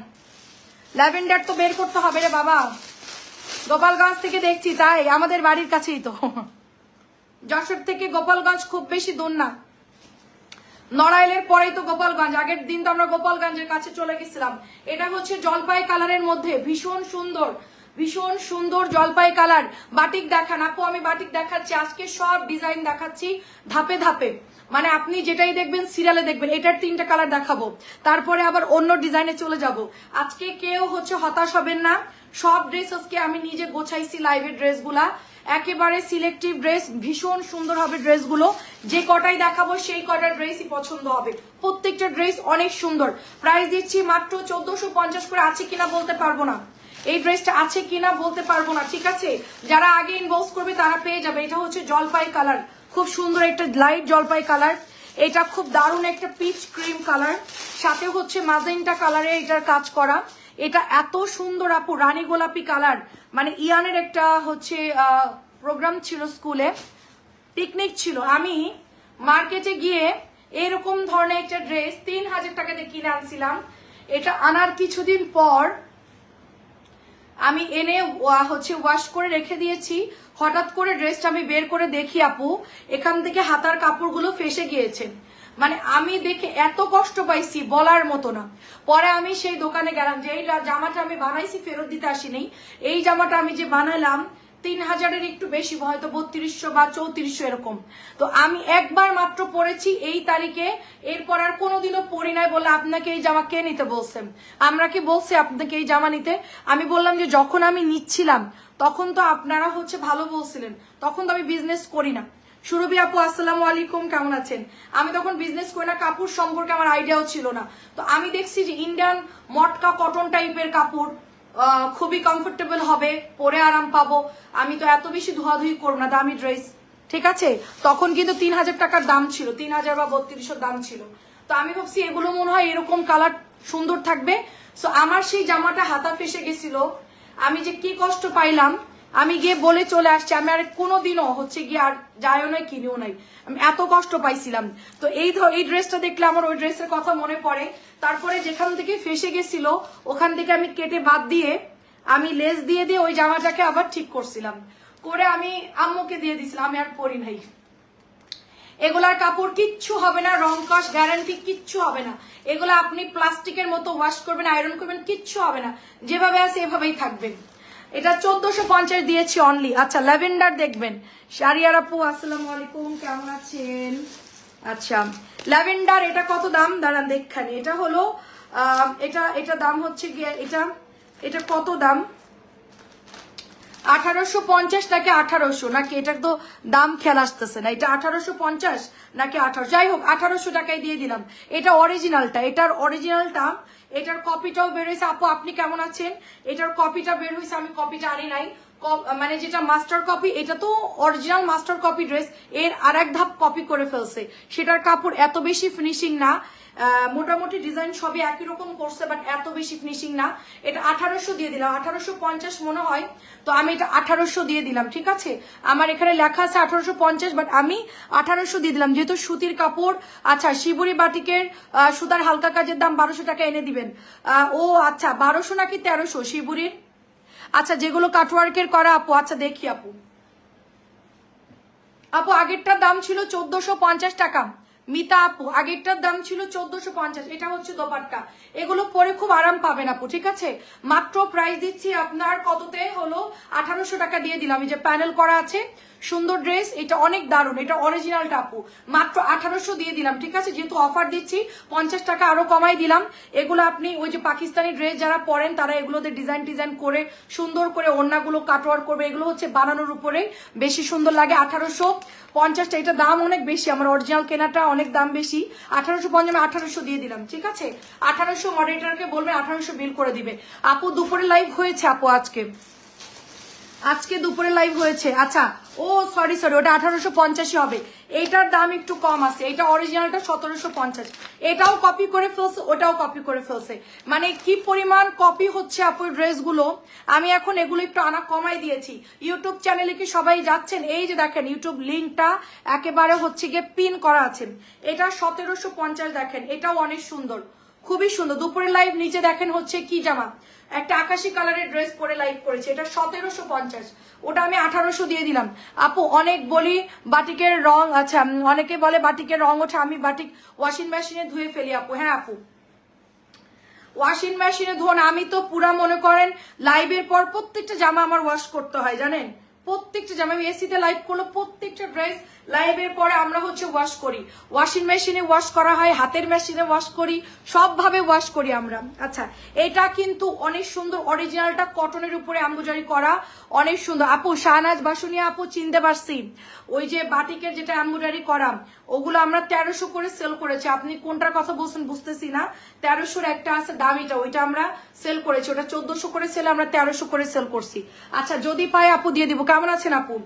ল্যাভেন্ডার তো বের করতে হবে রে বাবা, গোপালগঞ্জ থেকে দেখছি, তাই আমাদের বাড়ির কাছেই তো, যশোর থেকে গোপালগঞ্জ খুব বেশি দূর না, নড়াইলের পরেই তো গোপালগঞ্জ, আগের দিন তো আমরা গোপালগঞ্জের কাছে চলে গেছিলাম। এটা হচ্ছে জলপাই কালারের মধ্যে ভীষণ সুন্দর, ভীষণ সুন্দর জলপাই কালার। বাটিক দেখান আপু, আমি বাটিক দেখাচ্ছি, আজকে সব ডিজাইন দেখাচ্ছি ধাপে ধাপে, মানে আপনি যেটাই দেখবেন সিরিয়ালে দেখবেন। এটার 3টা কালার দেখাবো, তারপরে আবার অন্য ডিজাইনে চলে যাব। আজকে কেউ হচ্ছে হতাশ হবেন না, সব ড্রেস আজকে আমি নিজে গোছাইছি, লাইভের ড্রেসগুলা একেবারে সিলেক্টিভ ড্রেস, ভীষণ সুন্দর হবে ড্রেসগুলো, যে কটাই দেখাবো সেই কটা ড্রেসই পছন্দ হবে, প্রত্যেকটা ড্রেস অনেক সুন্দর। প্রাইস দিচ্ছি মাত্র 1450 করে, আছে কিনা বলতে পারবো না, এই ড্রেসটা আছে কিনা বলতে পারবো না, ঠিক আছে? যারা আগে ইনবক্স করবে তারা পেয়ে যাবে। এটা হচ্ছে জলপাই কালার, খুব সুন্দর একটা লাইট জলপাই কালার, এটা খুব দারুণ একটা পিচ ক্রিম কালার, সাথে হচ্ছে ম্যাজেন্টা কালারে এটার কাজ করা। এটা এত সুন্দর আপু, রানী গোলাপি কালার, মানে ইয়ানের একটা হচ্ছে প্রোগ্রাম ছিল স্কুলে, পিকনিক ছিল, আমি মার্কেটে গিয়ে এরকম ধরনের একটা ড্রেস 3000 টাকা দিয়ে কিনে আনছিলাম। এটা আনার কিছুদিন পর আমি এনে হচ্ছে ওয়াশ করে রেখে দিয়েছি, হঠাৎ করে ড্রেসটা আমি বের করে দেখি আপু এখান থেকে হাতার কাপড়গুলো ফেসে গিয়েছে, মানে আমি দেখে এত কষ্ট পাইছি বলার মতো না। পরে আমি সেই দোকানে গেলাম, যে এই জামাটা আমি বানাইছি ফেরত দিতে আসিনি, এই জামাটা আমি যে বানাইলাম 3000-এর একটু বেশি, হয়তো 3200 বা 3400 এরকম। তো আমি একবার মাত্র পরেছি এই তারিখে, এরপর আর কোনোদিনও পরি নাই। বলে আপনাকে এই জামা কে নিতে বলছেন? আমরা কি বলছি আপনাকে এই জামা নিতে? আমি বললাম যে যখন আমি নিচ্ছিলাম তখন তো আপনারা হচ্ছে ভালো বলছিলেন, তখন তো আমি বিজনেস করি না। সুরভি আপু আসসালামু আলাইকুম, কেমন আছেন? আমি তখন বিজনেস করি না, কাপড় সম্পর্কে আমার আইডিয়াও ছিল না। তো আমি দেখছি যে ইন্ডিয়ান মটকা কটন টাইপের কাপড়, খুবই কমফোর্টেবল হবে, পরে আরাম পাবো, আমি তো এত বেশি ধোয়াধুয়ি করবো না, দামি ড্রেস, ঠিক আছে? তখন কিন্তু 3000 টাকার দাম ছিল, 3000 বা 3200 দাম ছিল। তো আমি ভাবছি এগুলো মনে হয় এরকম কালার সুন্দর থাকবে। সো আমার সেই জামাটা হাতা ফেসে গেছিল, আমি যে কি কষ্ট পাইলাম, আমি গিয়ে বলে চলে আসছি, আমি আর কোনোদিনও হচ্ছে গিয়ে আর যাইও নাই কিনেও নাই, আমি এত কষ্ট পাইছিলাম। তো এই ড্রেসটা দেখলে আমার ওই ড্রেসের কথা মনে পড়ে। তারপরে যেখান থেকে ফেসে গেছিল ওখান থেকে আমি কেটে বাদ দিয়ে আমি লেস দিয়ে ওই জামাটাকে আবার ঠিক করছিলাম, করে আমি আম্মুকে দিয়ে দিছিলাম, আমি আর পরি নাই। এগুলার কাপড় কিচ্ছু হবে না, রং কস গ্যারান্টি কিচ্ছু হবে না। এগুলো আপনি প্লাস্টিকের মতো ওয়াশ করবেন, আয়রন করবেন, কিচ্ছু হবে না, যেভাবে আছে এভাবেই থাকবেন। এটা 1450 দিয়েছি অনলি। আচ্ছা ল্যাভেন্ডার দেখবেন, শারিয়ার আপু আসসালামু আলাইকুম, কেমন আছেন? আচ্ছা ল্যাভেন্ডার এটা কত দাম দাঁড়ান দেখখানি, এটা হলো এটা এটা দাম হচ্ছে গিয়ে এটা কত দাম 1850 নাকি 1800 নাকি, এটা তো দাম খেয়াল আসতেছে না, এটা 1850 নাকি 1800, যাই হোক 1800 টাকায় দিয়ে দিলাম। এটা অরিজিনালটা, এটার অরিজিনালটা, এটার কপিটাও বের হয়েছে। আপু আপনি কেমন আছেন? এটার কপিটা বের হয়েছে, আমি কপিটা আনি নাই, মানে যেটা মাস্টার কপি, এটা তো অরিজিনাল মাস্টার কপি ড্রেস, এর আর এক ধাপ কপি করে ফেলছে। সেটার কাপড় এত বেশি ফিনিশিং না, মোটামুটি ডিজাইন সবই একই রকম করছে, বাট এত বেশি ফিনিশিং না। এটা 1800 দিয়ে দিলাম, 1850 মনে হয়, তো আমি এটা 1800 দিয়ে দিলাম। ঠিক আছে, আমার এখানে লেখা আছে 1850, বাট আমি 1800 দিয়ে দিলাম, যেহেতু সুতির কাপড়। আচ্ছা, শিবুরি বাটিকের সুতার হালকা কাজের দাম 1200 টাকা এনে দিবেন। ও আচ্ছা, 1200 নাকি 1300 শিবুরির? আচ্ছা, যেগুলো কাটওয়ার্কের করা আপু, আচ্ছা দেখি আপু। আপু আগেরটার দাম ছিল 1450 টাকা। মিতা আপু আগেরটার দাম ছিল 1450, এটা হচ্ছে দোপাট্টা। এগুলো পরে খুব আরাম পাবেন আপু। ঠিক আছে, মাত্র প্রাইস দিচ্ছি আপনার কততে হলো 1800 টাকা দিয়ে দিলাম। এই যে প্যানেল করা আছে, সুন্দর ড্রেস, এটা অনেক দারুণ, এটা অরিজিনালটা আপু, মাত্র 1800 দিয়ে দিলাম। ঠিক আছে, যেহেতু অফার দিচ্ছি 50 টাকা আরো কমাই দিলাম। এগুলো আপনি ওই যে পাকিস্তানি ড্রেস যারা পরেন তারা এগুলোতে ডিজাইন করে সুন্দর করে ওড়নাগুলো কাটওয়ার্ক করবে, এগুলো হচ্ছে বানানোর উপরে বেশি সুন্দর লাগে। 1850, এটা দাম অনেক বেশি, আমার অরিজিনাল কেনাটা অনেক দাম বেশি। 1850 আমি 1800 দিয়ে দিলাম। ঠিক আছে, 1800 মডারেটরকে বলবেন 1800 বিল করে দিবে। আপু দুপুরে লাইভ হয়েছে আপু, আজকে দুপুরে লাইভ হয়েছে। আচ্ছা, ও সরি ওটা 1850 হবে। এইটার দাম একটু কম আছে, এটা অরিজিনালটা 1750, এটাও কপি করে ফেলছে, ওটাও কপি করে ফেলছে। মানে কি পরিমাণ কপি হচ্ছে আপুর ড্রেসগুলো। আমি এখন এগুলো একটু আনা কমাই দিয়েছি। ইউটিউব চ্যানেলে কি সবাই যাচ্ছেন? এই যে দেখেন ইউটিউব লিঙ্কটা একেবারে হচ্ছে গিয়ে পিন করা আছে। এটা 1750 দেখেন, এটাও অনেক সুন্দর, খুবই সুন্দর। দুপুরের লাইভ নিচে দেখেন হচ্ছে কি জামা, একটা আকাশি কালারের ড্রেস পরে লাইভ করেছে, এটা 1750, ওটা আমি 1800 দিয়ে দিলাম। আপু অনেক বলি বাটিকের রং, আচ্ছা অনেকে বলে বাটিকের রং ওঠে, আমি বাটিক ওয়াশিং মেশিনে ধুয়ে ফেলি আপু। হ্যাঁ আপু, ওয়াশিং মেশিনে ধোন, আমি তো পুরা মনে করেন লাইভের পর প্রত্যেকটা জামা আমার ওয়াশ করতে হয় জানেন, প্রত্যেকটা জামা। আমি এসিতে লাইভ করলো, প্রত্যেকটা ড্রেস লাইভের পরে আমরা হচ্ছে ওয়াশ করি, ওয়াশিং মেশিনে ওয়াশ করা হয়, হাতের মেশিনে ওয়াশ করি, সবভাবে ওয়াশ করি আমরা। আচ্ছা, এটা কিন্তু অনেক সুন্দর, অরিজিনালটা কটনের উপরে এমব্রয়ডারি করা, অনেক সুন্দর। আপু শাহনাজ বাসুনিয়া আপু চিনতে পারছি, ওই যে বাটিকের যেটা এমব্রয়ডারি করা, ওগুলো আমরা 1300 করে সেল করেছি। আপনি কোনটার কথা বলছেন বুঝতেছি না, 1300 একটা আছে দামিটা, ওইটা আমরা সেল করেছি, ওটা 1400 করে সেল, আমরা 1300 করে সেল করছি। আচ্ছা, যদি পাই আপু দিয়ে দিব। কেমন আছেন আপু?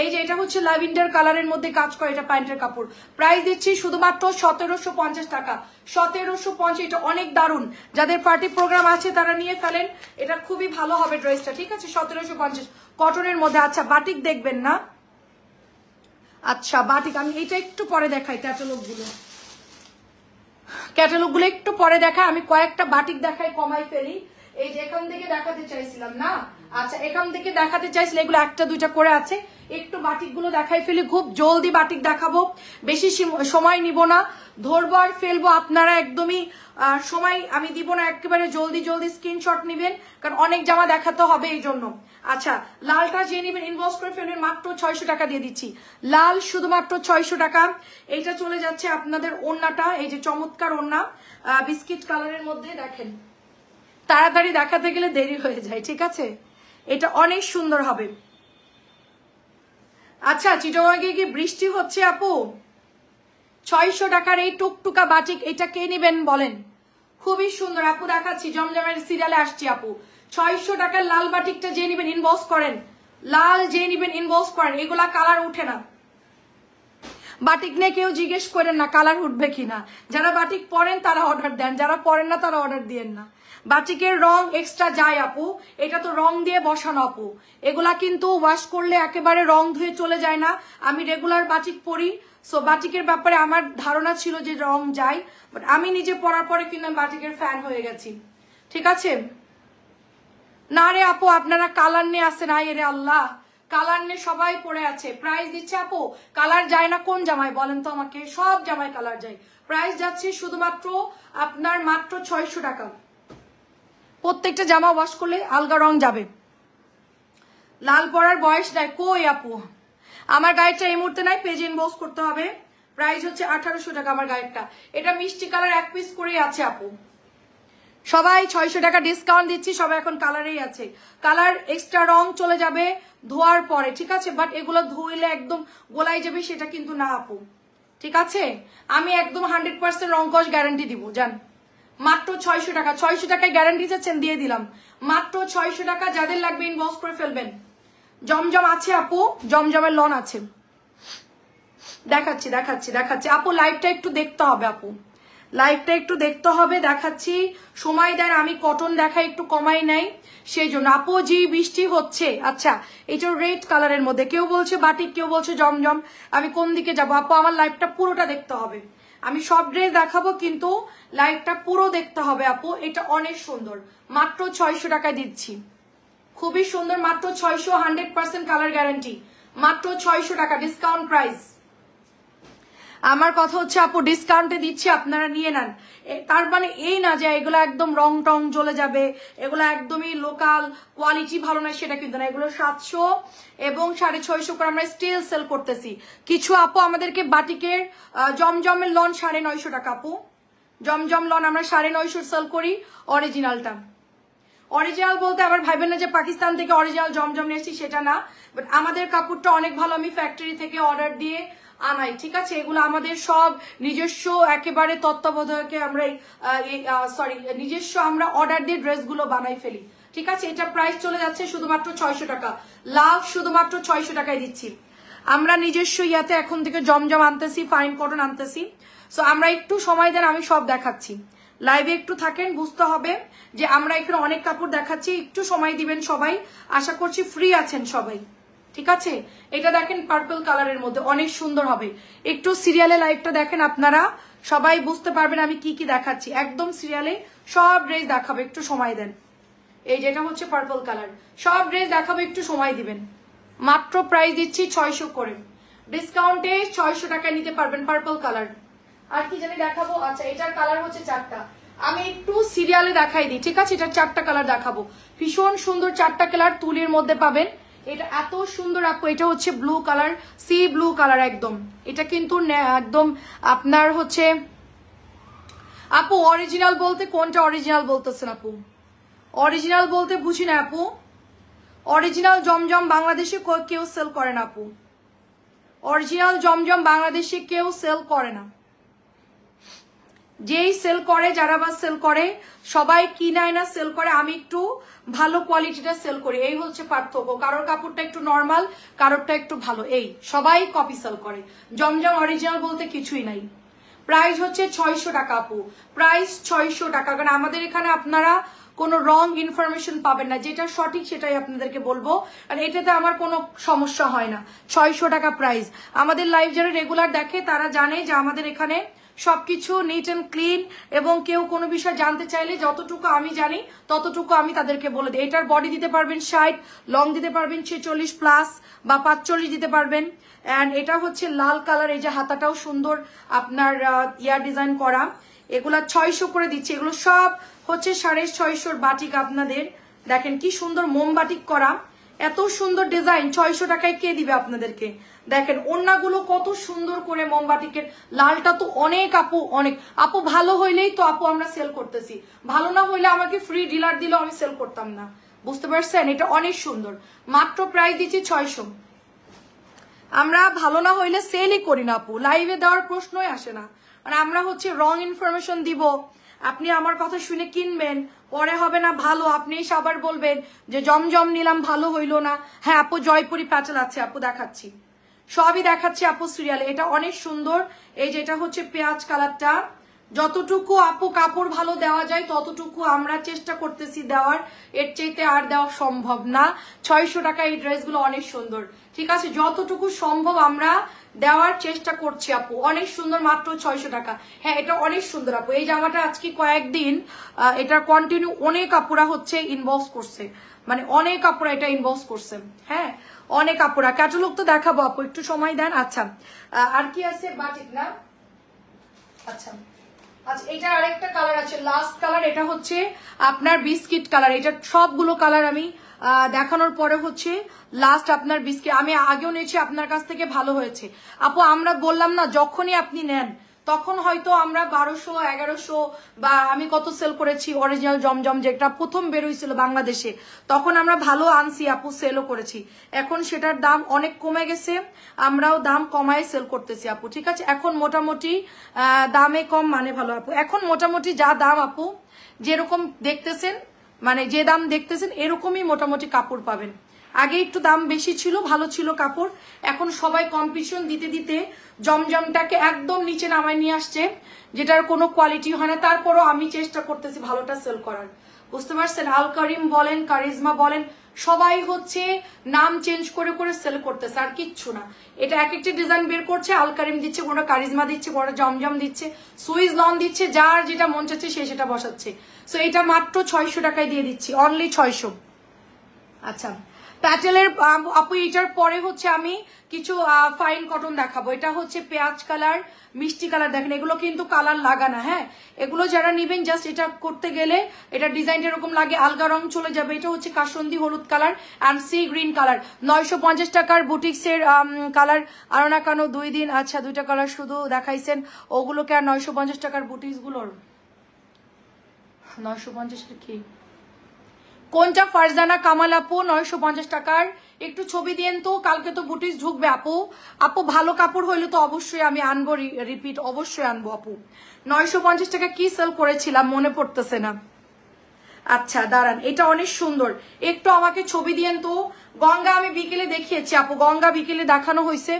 এই যে এটা হচ্ছে ল্যাভেন্ডার কালারের মধ্যে কাজ করে, এটা প্যান্টের কাপড়, প্রাইস দিচ্ছি শুধুমাত্র 1750 টাকা। 1750, এটা অনেক দারুণ, যাদের পার্টি প্রোগ্রাম আছে তারা নিয়ে ফেলেন, এটা খুবই ভালো হবে ড্রেসটা। ঠিক আছে, 1750 কটনের মধ্যে। আচ্ছা, বাটিক দেখবেন না? আচ্ছা, বাটিক আমি এটা একটু পরে দেখাই, ক্যাটালগুলো একটু পরে দেখাই, আমি কয়েকটা বাটিক দেখাই, কমাই ফেলি। এই যে এখান থেকে দেখাতে চাইছিলাম না, আচ্ছা এখান থেকে দেখাতে চাইছিলাম, এগুলো একটা দুইটা করে আছে, একটু বাটিক গুলো দেখাই ফেলি, খুব জলদি বাটিক দেখাবো, বেশি সময় নিব না, ধরবো আর ফেলবো, আপনারা একদমই সময় আমি দিব না, একেবারে জলদি স্ক্রিনশট নিবেন, কারণ অনেক জামা দেখাতে হবে এই জন্য। আচ্ছা, লালটা যে নিবেন ইনবক্স করে ফেলবেন, মাত্র 600 টাকা দিয়ে দিচ্ছি, লাল শুধুমাত্র 600 টাকা। এইটা চলে যাচ্ছে আপনাদের ওড়নাটা, এই যে চমৎকার ওড়না বিস্কিট কালারের মধ্যে, দেখেন তাড়াতাড়ি দেখাতে গেলে দেরি হয়ে যায়। ঠিক আছে, এটা অনেক সুন্দর হবে। আচ্ছা, চিটাগাঙ্গে কি বৃষ্টি হচ্ছে আপু? 600 টাকার এই টুকটুকা বাটিক, এটা কে নিবেন বলেন? খুবই সুন্দর আপু, দেখাচ্ছি, জমজমের সিরিয়ালে আসছি আপু। 600 টাকার লাল বাটিকটা যে নিবেন ইনবক্স করেন, লাল যে নিবেন ইনবক্স করেন, এগুলা কালার উঠে না। বাটিক নিয়ে কেউ জিজ্ঞেস করেন না কালার উঠবে কিনা, যারা বাটিক পরেন তারা অর্ডার দেন, যারা পরেন না তারা অর্ডার দিয়েন না। বাটিকের রং এক্সট্রা যায় আপু, এটা তো রং দিয়ে বসানো আপু, এগুলা কিন্তু ওয়াশ করলে একেবারে রং ধুয়ে চলে যায় না। আমি রেগুলার বাটিক পরি, সো বাটিকের ব্যাপারে আমার ধারণা ছিল যে রং যায়, বাট আমি নিজে পরার পরে কিন্তু আমি বাটিকের ফ্যান হয়ে গেছি। ঠিক আছে, না রে আপু আপনারা কালার নিয়ে আসেন, আয় রে আল্লাহ, কালার নিয়ে সবাই পরে আছে। প্রাইস দিচ্ছে আপু, কালার যায় না কোন জামায় বলেন তো আমাকে? সব জামায় কালার যায়। প্রাইস যাচ্ছে শুধুমাত্র আপনার মাত্র 600 টাকা। প্রত্যেকটা জামা ওয়াশ করলে আলগা রং যাবে। লাল পরার বয়স নাই কই আপু, আমার গায়েরটা এই মুহূর্তে নাই, পেজ ইনবক্স করতে হবে। প্রাইস হচ্ছে 1800 টাকা আমার গায়েরটা, এটা মিষ্টি কালার এক পিস করেই আছে আপু, সবাই 600 টাকা ডিসকাউন্ট দিচ্ছি, সবাই এখন কালারেই আছে। কালার এক্সট্রা রং চলে যাবে ধোয়ার পরে, ঠিক আছে? বাট এগুলো ধুইলে একদম গোলাই যাবে সেটা কিন্তু না আপু, ঠিক আছে? আমি একদম 100% রং কস গ্যারান্টি দিব, জান। মাত্র 600 টাকা, 600 টাকায় গ্যারান্টি চাচ্ছেন, দিয়ে দিলাম মাত্র 600 টাকা। যাদের লাগবে ইনবক্স করে ফেলবেন। জমজম আছে আপু, জমজমের লন আছে, দেখাচ্ছি দেখাচ্ছি দেখাচ্ছি। আপু লাইভটা একটু দেখতে হবে, আপু লাইভটা একটু দেখতে হবে, দেখাচ্ছি। সময় দেন, আমি কটন দেখাই একটু কমাই নাই সেই জন্য। আপু জি বৃষ্টি হচ্ছে, আচ্ছা এটা রেড কালারের মধ্যে, কেউ বলছে বাটিক, কেউ বলছে জমজম, আমি কোন দিকে যাব? আপু আমার লাইভটা পুরোটা দেখতে হবে, আমি সব ড্রেস দেখাবো কিন্তু লাইভটা পুরো দেখতে হবে আপু। এটা অনেক সুন্দর, মাত্র 600 টাকায় দিচ্ছি, খুবই সুন্দর, মাত্র 600, 100% কালার গ্যারান্টি, মাত্র 600 টাকা ডিসকাউন্ট প্রাইস। আমার কথা হচ্ছে আপু ডিসকাউন্টে দিচ্ছি, আপনারা নিয়ে নেন। তার মানে এই না যে এগুলো একদম রং টং চলে যাবে, এগুলো একদমই লোকাল কোয়ালিটি ভালো না, সেটা কিন্তু না। এগুলো 700 এবং 650 করে আমরা স্টিল সেল করতেছি। কিছু আপু আমাদেরকে বাটিকের জমজমের লন 950 টাকা আপু, জমজম লন আমরা 950 সেল করি অরিজিনালটা। অরিজিনাল বলতে আবার ভাইবেন না যে পাকিস্তান থেকে অরিজিনাল জমজম নিয়ে এসেছি, সেটা না। বাট আমাদের কাপড়টা অনেক ভালো, আমি ফ্যাক্টরি থেকে অর্ডার দিয়ে আনাই, ঠিক আছে? এগুলো আমাদের সব নিজস্ব একেবারে তত্ত্বাবধায়কে আমরা নিজস্ব আমরা অর্ডার দিয়ে ড্রেসগুলো বানাই ফেলি, ঠিক আছে? এটা প্রাইস চলে যাচ্ছে শুধুমাত্র 600 টাকা, লাভ শুধুমাত্র 600 টাকায় দিচ্ছি। আমরা নিজস্ব ইয়াতে এখন থেকে জমজম আনতেছি, ফাইন কটন আনতেছি। সো আমরা একটু সময় দেন, আমি সব দেখাচ্ছি। লাইভে একটু থাকেন, বুঝতে হবে যে আমরা এখানে অনেক কাপড় দেখাচ্ছি, একটু সময় দিবেন সবাই। আশা করছি ফ্রি আছেন সবাই, ঠিক আছে? এটা দেখেন পার্পল কালারের মধ্যে অনেক সুন্দর হবে। একটু সিরিয়ালে লাইভটা দেখেন, আপনারা সবাই বুঝতে পারবেন আমি কি কি দেখাচ্ছি। একদম সিরিয়ালে সব ড্রেস দেখাবো, একটু সময় দেন। এই যেটা হচ্ছে পার্পল কালার, সব ড্রেস দেখাবো, একটু সময় দিবেন। মাত্র প্রাইস দিচ্ছি 600 করে, ডিসকাউন্টে 600 টাকায় নিতে পারবেন পার্পল কালার। আর কি জানি দেখাবো, আচ্ছা এটার কালার হচ্ছে 4টা, আমি একটু সিরিয়ালে দেখাই দিই, ঠিক আছে? এটা 4টা কালার দেখাবো, ভীষণ সুন্দর 4টা কালার তুলির মধ্যে পাবেন। এটা এত সুন্দর আপু, এটা হচ্ছে blue colour, C blue colour একদম। এটা কিন্তু একদম আপনার হচ্ছে আপু অরিজিনাল বলতে কোনটা অরিজিনাল বলতেছেন আপু? অরিজিনাল বলতে বুঝি না আপু। অরিজিনাল জমজম বাংলাদেশে কেউ সেল করে না আপু, অরিজিনাল জমজম বাংলাদেশে কেউ সেল করে না। যেই সেল করে, যারা বা সেল করে সবাই কিনায় না সেল করে, আমি একটু ভালো কোয়ালিটিটা সেল করি, এই হচ্ছে পার্থক্য। কারোর কাপড়টা একটু নর্মাল, কারোরটা একটু ভালো, এই সবাই কপি সেল করে। জমজম অরিজিনাল বলতে কিছুই নাই। প্রাইস হচ্ছে 600 টাকা আপু, প্রাইস 600 টাকা। কারণ আমাদের এখানে আপনারা কোনো রং ইনফরমেশন পাবেন না, যেটা সঠিক সেটাই আপনাদেরকে বলবো, আর এটাতে আমার কোনো সমস্যা হয় না। 600 টাকা প্রাইস। আমাদের লাইভ যারা রেগুলার দেখে তারা জানে যে আমাদের এখানে সবকিছু নিট এন্ড ক্লিন, এবং কেউ কোনো বিষয় জানতে চাইলে যতটুকু আমি জানি ততটুকু আমি তাদেরকে বলে দিই। এটার বডি দিতে পারবেন 60, লং দিতে পারবেন 46 প্লাস বা 45 দিতে পারবেন। অ্যান্ড এটা হচ্ছে লাল কালার, এই যে হাতাটাও সুন্দর আপনার ইয়ার ডিজাইন করা। এগুলা 600 করে দিচ্ছে, এগুলো সব হচ্ছে 650 বাটিক। আপনাদের দেখেন কি সুন্দর মোমবাটিক করা, এত সুন্দর ডিজাইন 600 টাকায় কে দিবে আপনাদেরকে? দেখেন ওড়নাগুলো কত সুন্দর করে মোমবাটিকের, লালটা তো অনেক আপু, অনেক আপু ভালো হইলেই তো আপু আমরা সেল করতেছি, ভালো না হইলে আমাকে ফ্রি ডিলার দিলেও আমি সেল করতাম না, বুঝতে পারছেন? এটা অনেক সুন্দর, মাত্র প্রাইস দিচ্ছি 600। আমরা ভালো না হইলে সেলই করি না আপু, লাইভে দেওয়ার প্রশ্নই আসে না। মানে আমরা হচ্ছে রং ইনফরমেশন দিব, আপনি আমার কথা শুনে কিনবেন, পরে হবে না ভালো, আপনি এসে আবার বলবেন যে জমজম নিলাম ভালো হইলো না। হ্যাঁ আপু জয়পুরি প্যাটেল আছে আপু, দেখাচ্ছি সবই দেখাচ্ছি আপু সিরিয়ালে। এটা অনেক সুন্দর, এই যে এটা হচ্ছে পেঁয়াজ কালারটা। যতটুকু আপু কাপড় ভালো দেওয়া যায় ততটুকু আমরা চেষ্টা করতেছি দেওয়ার, এর চাইতে আর দেওয়া সম্ভব না। 600 টাকা এই ড্রেসগুলো অনেক সুন্দর, ঠিক আছে? যতটুকু সম্ভব আমরা দেওয়ার চেষ্টা করছি আপু, অনেক সুন্দর, মাত্র 600 টাকা। হ্যাঁ এটা অনেক সুন্দর আপু, এই জামাটা আজকে কয়েকদিন এটা কন্টিনিউ অনেক আপুরা হচ্ছে ইনবক্স করছে, মানে অনেক আপুরা এটা ইনবক্স করছে। হ্যাঁ অনেক আপুরা, ক্যাটালগ তো দেখাবো আপু, একটু সময় দেন। আচ্ছা আর কি আছে? বাটিক না, আচ্ছা আচ্ছা এটা আরেকটা কালার আছে, লাস্ট কালার, এটা হচ্ছে আপনার বিস্কিট কালার। এটা সবগুলো কালার আমি দেখানোর পরে হচ্ছে লাস্ট আপনার বিস্কিট। আমি আগেও নিয়েছি আপনার কাছ থেকে, ভালো হয়েছে আপু। আমরা বললাম না যখনই আপনি নেন তখন হয়তো আমরা 1200 1100 বা আমি কত সেল করেছি অরিজিনাল জমজম যেটা প্রথম বের হয়েছিল বাংলাদেশে, তখন আমরা ভালো আনছি আপু, সেলও করেছি। এখন সেটার দাম অনেক কমে গেছে, আমরাও দাম কমায় সেল করতেছি আপু, ঠিক আছে। এখন মোটামুটি দামে কম মানে ভালো আপু, এখন মোটামুটি যা দাম আপু যেরকম দেখতেছেন, মানে যে দাম দেখতেছেন এরকমই মোটামুটি কাপড় পাবেন। আগে একটু দাম বেশি ছিল, ভালো ছিল কাপড়, এখন সবাই কম্পিটিশন দিতে দিতে জমজমটাকে একদম নিচে নামায় নিয়ে আসছে, যেটার কোনো কোয়ালিটি হয় না। তারপরও আমি চেষ্টা করতেছি ভালোটা সেল করার, বুঝতে পারছেন। আল কারিম বলেন, কারিজমা বলেন, সবাই হচ্ছে নাম চেঞ্জ করে করে সেল করতেছে, আর কিচ্ছু না। এটা এক একটা ডিজাইন বের করছে, আল কারিম দিচ্ছে, কোনটা কারিজমা দিচ্ছে, কোনটা জমজম দিচ্ছে, সুইস লন দিচ্ছে, যার যেটা মন চাচ্ছে সে সেটা বসাচ্ছে। সো এটা মাত্র 600 টাকায় দিয়ে দিচ্ছি, অনলি 600। আচ্ছা, প্যাটেলের আপু এটার পরে হচ্ছে আমি কিছু ফাইন কটন দেখাবো। এটা হচ্ছে পেঁয়াজ কালার, মিষ্টি কালার, দেখেন এগুলো কিন্তু কালার লাগানা, হ্যাঁ। এগুলো যারা নিবেন জাস্ট এটা করতে গেলে এটা ডিজাইনটা এরকম লাগে, আলগা রং চলে যাবে। এটা হচ্ছে কাসন্দি হলুদ colour and sea green colour, 950 টাকার বুটিক্সের কালার। আর না কেন 2 দিন, আচ্ছা 2টা কালার শুধু দেখাইছেন, ওগুলোকে আর 950 টাকার বুটিক্স গুলোর 950 কি কোনটা? ফারজানা কামাল আপু 950 টাকার, একটু ছবি দিয়েন তো, কালকে তো বুটিক্স ঢুকবে আপু। আপু ভালো কাপড় হইলে তো অবশ্যই আমি আনবো, রিপিট অবশ্যই আনবো আপু। 950 টাকা কি সেল করেছিলাম মনে পড়তেছে না। আচ্ছা দাঁড়ান, এটা অনেক সুন্দর, একটু আমাকে ছবি দিয়েন তো। গঙ্গা আমি বিকেলে দেখিয়েছি আপু, গঙ্গা বিকেলে দেখানো হয়েছে।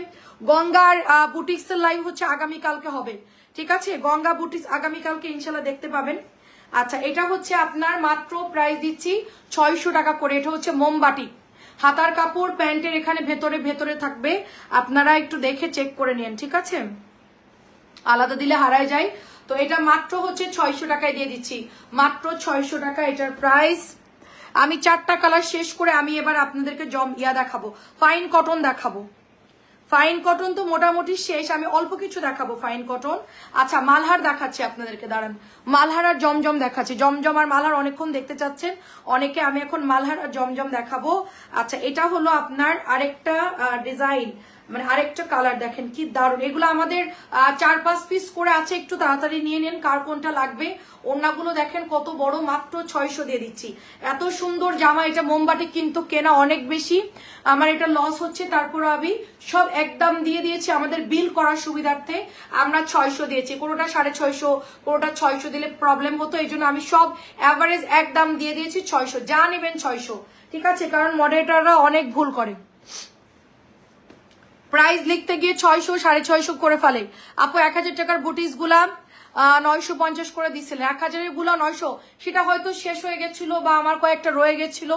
গঙ্গার বুটিক্সের লাইভ হচ্ছে আগামীকালকে হবে, ঠিক আছে। গঙ্গা বুটিক্স আগামীকালকে ইনশাল্লাহ দেখতে পাবেন। আচ্ছা, এটা হচ্ছে আপনার মাত্র প্রাইস দিচ্ছি 600 টাকা করে। এটা হচ্ছে মোমবাটি হাতার কাপড়, প্যান্টের এখানে ভেতরে ভেতরে থাকবে, আপনারা একটু দেখে চেক করে নিন, ঠিক আছে, আলাদা দিলে হারায় যায়। তো এটা মাত্র হচ্ছে 600 টাকায় দিয়ে দিচ্ছি, মাত্র 600 টাকা এটার প্রাইস। আমি 4টা কালার শেষ করে আমি এবার আপনাদেরকে দেখাবো, ফাইন কটন দেখাবো। ফাইন কটন তো মোটামুটি শেষ, আমি অল্প কিছু দেখাবো ফাইন কটন। আচ্ছা, মালহার দেখাচ্ছি আপনাদেরকে, দাঁড়ান। মালহার আর জমজম দেখাচ্ছি, জমজম আর মালহার অনেকক্ষণ দেখতে চাচ্ছেন অনেকে, আমি এখন মালহার আর জমজম দেখাবো। আচ্ছা, এটা হলো আপনার আরেকটা ডিজাইন, মানে আরেকটা কালার, দেখেন কি দারুণ। এগুলো আমাদের 4-5 পিস করে আছে, একটু তাড়াতাড়ি নিয়ে নেন কার কোনটা লাগবে। ওড়নাগুলো দেখেন কত বড়, মাত্র 600 দিয়ে দিচ্ছি। এত সুন্দর জামা, এটা মোমবাটি কিন্তু কেনা অনেক বেশি, আমার এটা লস হচ্ছে, তারপর আমি সব একদম দিয়ে দিয়েছি আমাদের বিল করার সুবিধার্থে। আমরা 600 দিয়েছি, কোনোটা 650, কোনোটা 600 দিলে প্রবলেম হতো, এই জন্য আমি সব অ্যাভারেজ একদম দিয়ে দিয়েছি 600, যা নেবেন 600, ঠিক আছে, কারণ মডারেটররা অনেক ভুল করে, প্রাইস লিখতে গিয়ে 600 650 করে ফেলে। আপু 1000 টাকার বুটিস গুলা 950 করে দিচ্ছিলেন, 1000 গুলা 900, সেটা হয়তো শেষ হয়ে গেছিল বা আমার কয়েকটা রয়ে গেছিল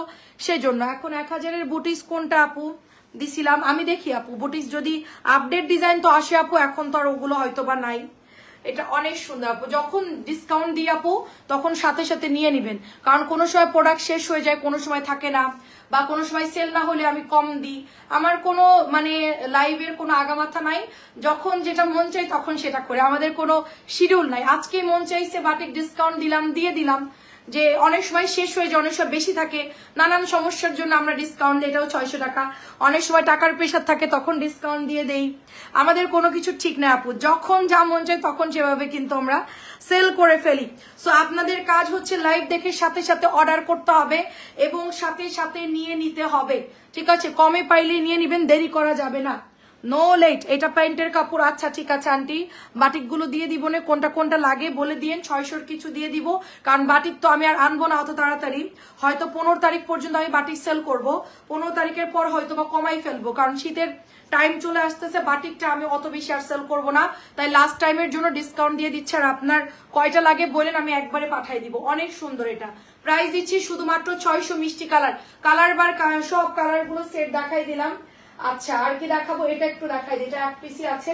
সেজন্য। এখন 1000 বুটিস কোনটা আপু দিছিলাম আমি দেখি আপু, বুটিস যদি আপডেট ডিজাইন তো আসে আপু, এখন তো আর ওগুলো হয়তো বা নাই। এটা অনেক সুন্দর আপু, যখন ডিসকাউন্ট দিই আপু তখন সাথে সাথে নিয়ে নিবেন, কারণ কোনো সময় প্রোডাক্ট শেষ হয়ে যায়, কোনো সময় থাকে না, বা কোনো সময় সেল না হলে আমি কম দিই। আমার কোনো মানে লাইভের কোনো আগামাথা নাই, যখন যেটা মন চাই তখন সেটা করে, আমাদের কোনো শিডিউল নাই। আজকে মন চাইছে বাটিক ডিসকাউন্ট দিলাম, দিয়ে দিলাম, যে অনেক সময় শেষ হয়ে যায়, অনেক সময় বেশি থাকে, নানান সমস্যার জন্য আমরা ডিসকাউন্ট দিই, এটাও 600 টাকা। অনেক সময় টাকার প্রেশার থাকে, তখন ডিসকাউন্ট দিয়ে দেই। আমাদের কোনো কিছু ঠিক নাই আপু, যখন যা মন চায় তখন সেভাবে কিন্তু আমরা সেল করে ফেলি। সো আপনাদের কাজ হচ্ছে লাইভ দেখে সাথে সাথে অর্ডার করতে হবে এবং সাথে সাথে নিয়ে নিতে হবে, ঠিক আছে। কমে পাইলে নিয়ে নিবেন, দেরি করা যাবে না, নো লেট। এটা প্যান্টের কাপড়, আচ্ছা ঠিক আছে আন্টি, বাটিক গুলো দিয়ে দিব না, কোনটা কোনটা লাগে বলে দিয়েন, 600 কিছু দিয়ে দিব, কারণ বাটিক তো আমি আর আনবো না অত তাড়াতাড়ি, হয়তো 15 তারিখ পর্যন্ত আমি বাটিক সেল করব, 15 তারিখের পর হয়তো বা কমাই ফেলবো, কারণ শীতের টাইম চলে আসতেছে, বাটিকটা আমি অত বেশি আর সেল করবো না, তাই লাস্ট টাইমের জন্য ডিসকাউন্ট দিয়ে দিচ্ছে। আর আপনার কয়টা লাগে বলেন, আমি একবারে পাঠাই দিব। অনেক সুন্দর, এটা প্রাইস দিচ্ছি শুধুমাত্র 600। মিষ্টি কালার, কালার বার সব কালার গুলো সেট দেখাই দিলাম। আচ্ছা, আর কি দেখাবো, এটা একটু দেখাই দিই, এটা এক পিসি আছে।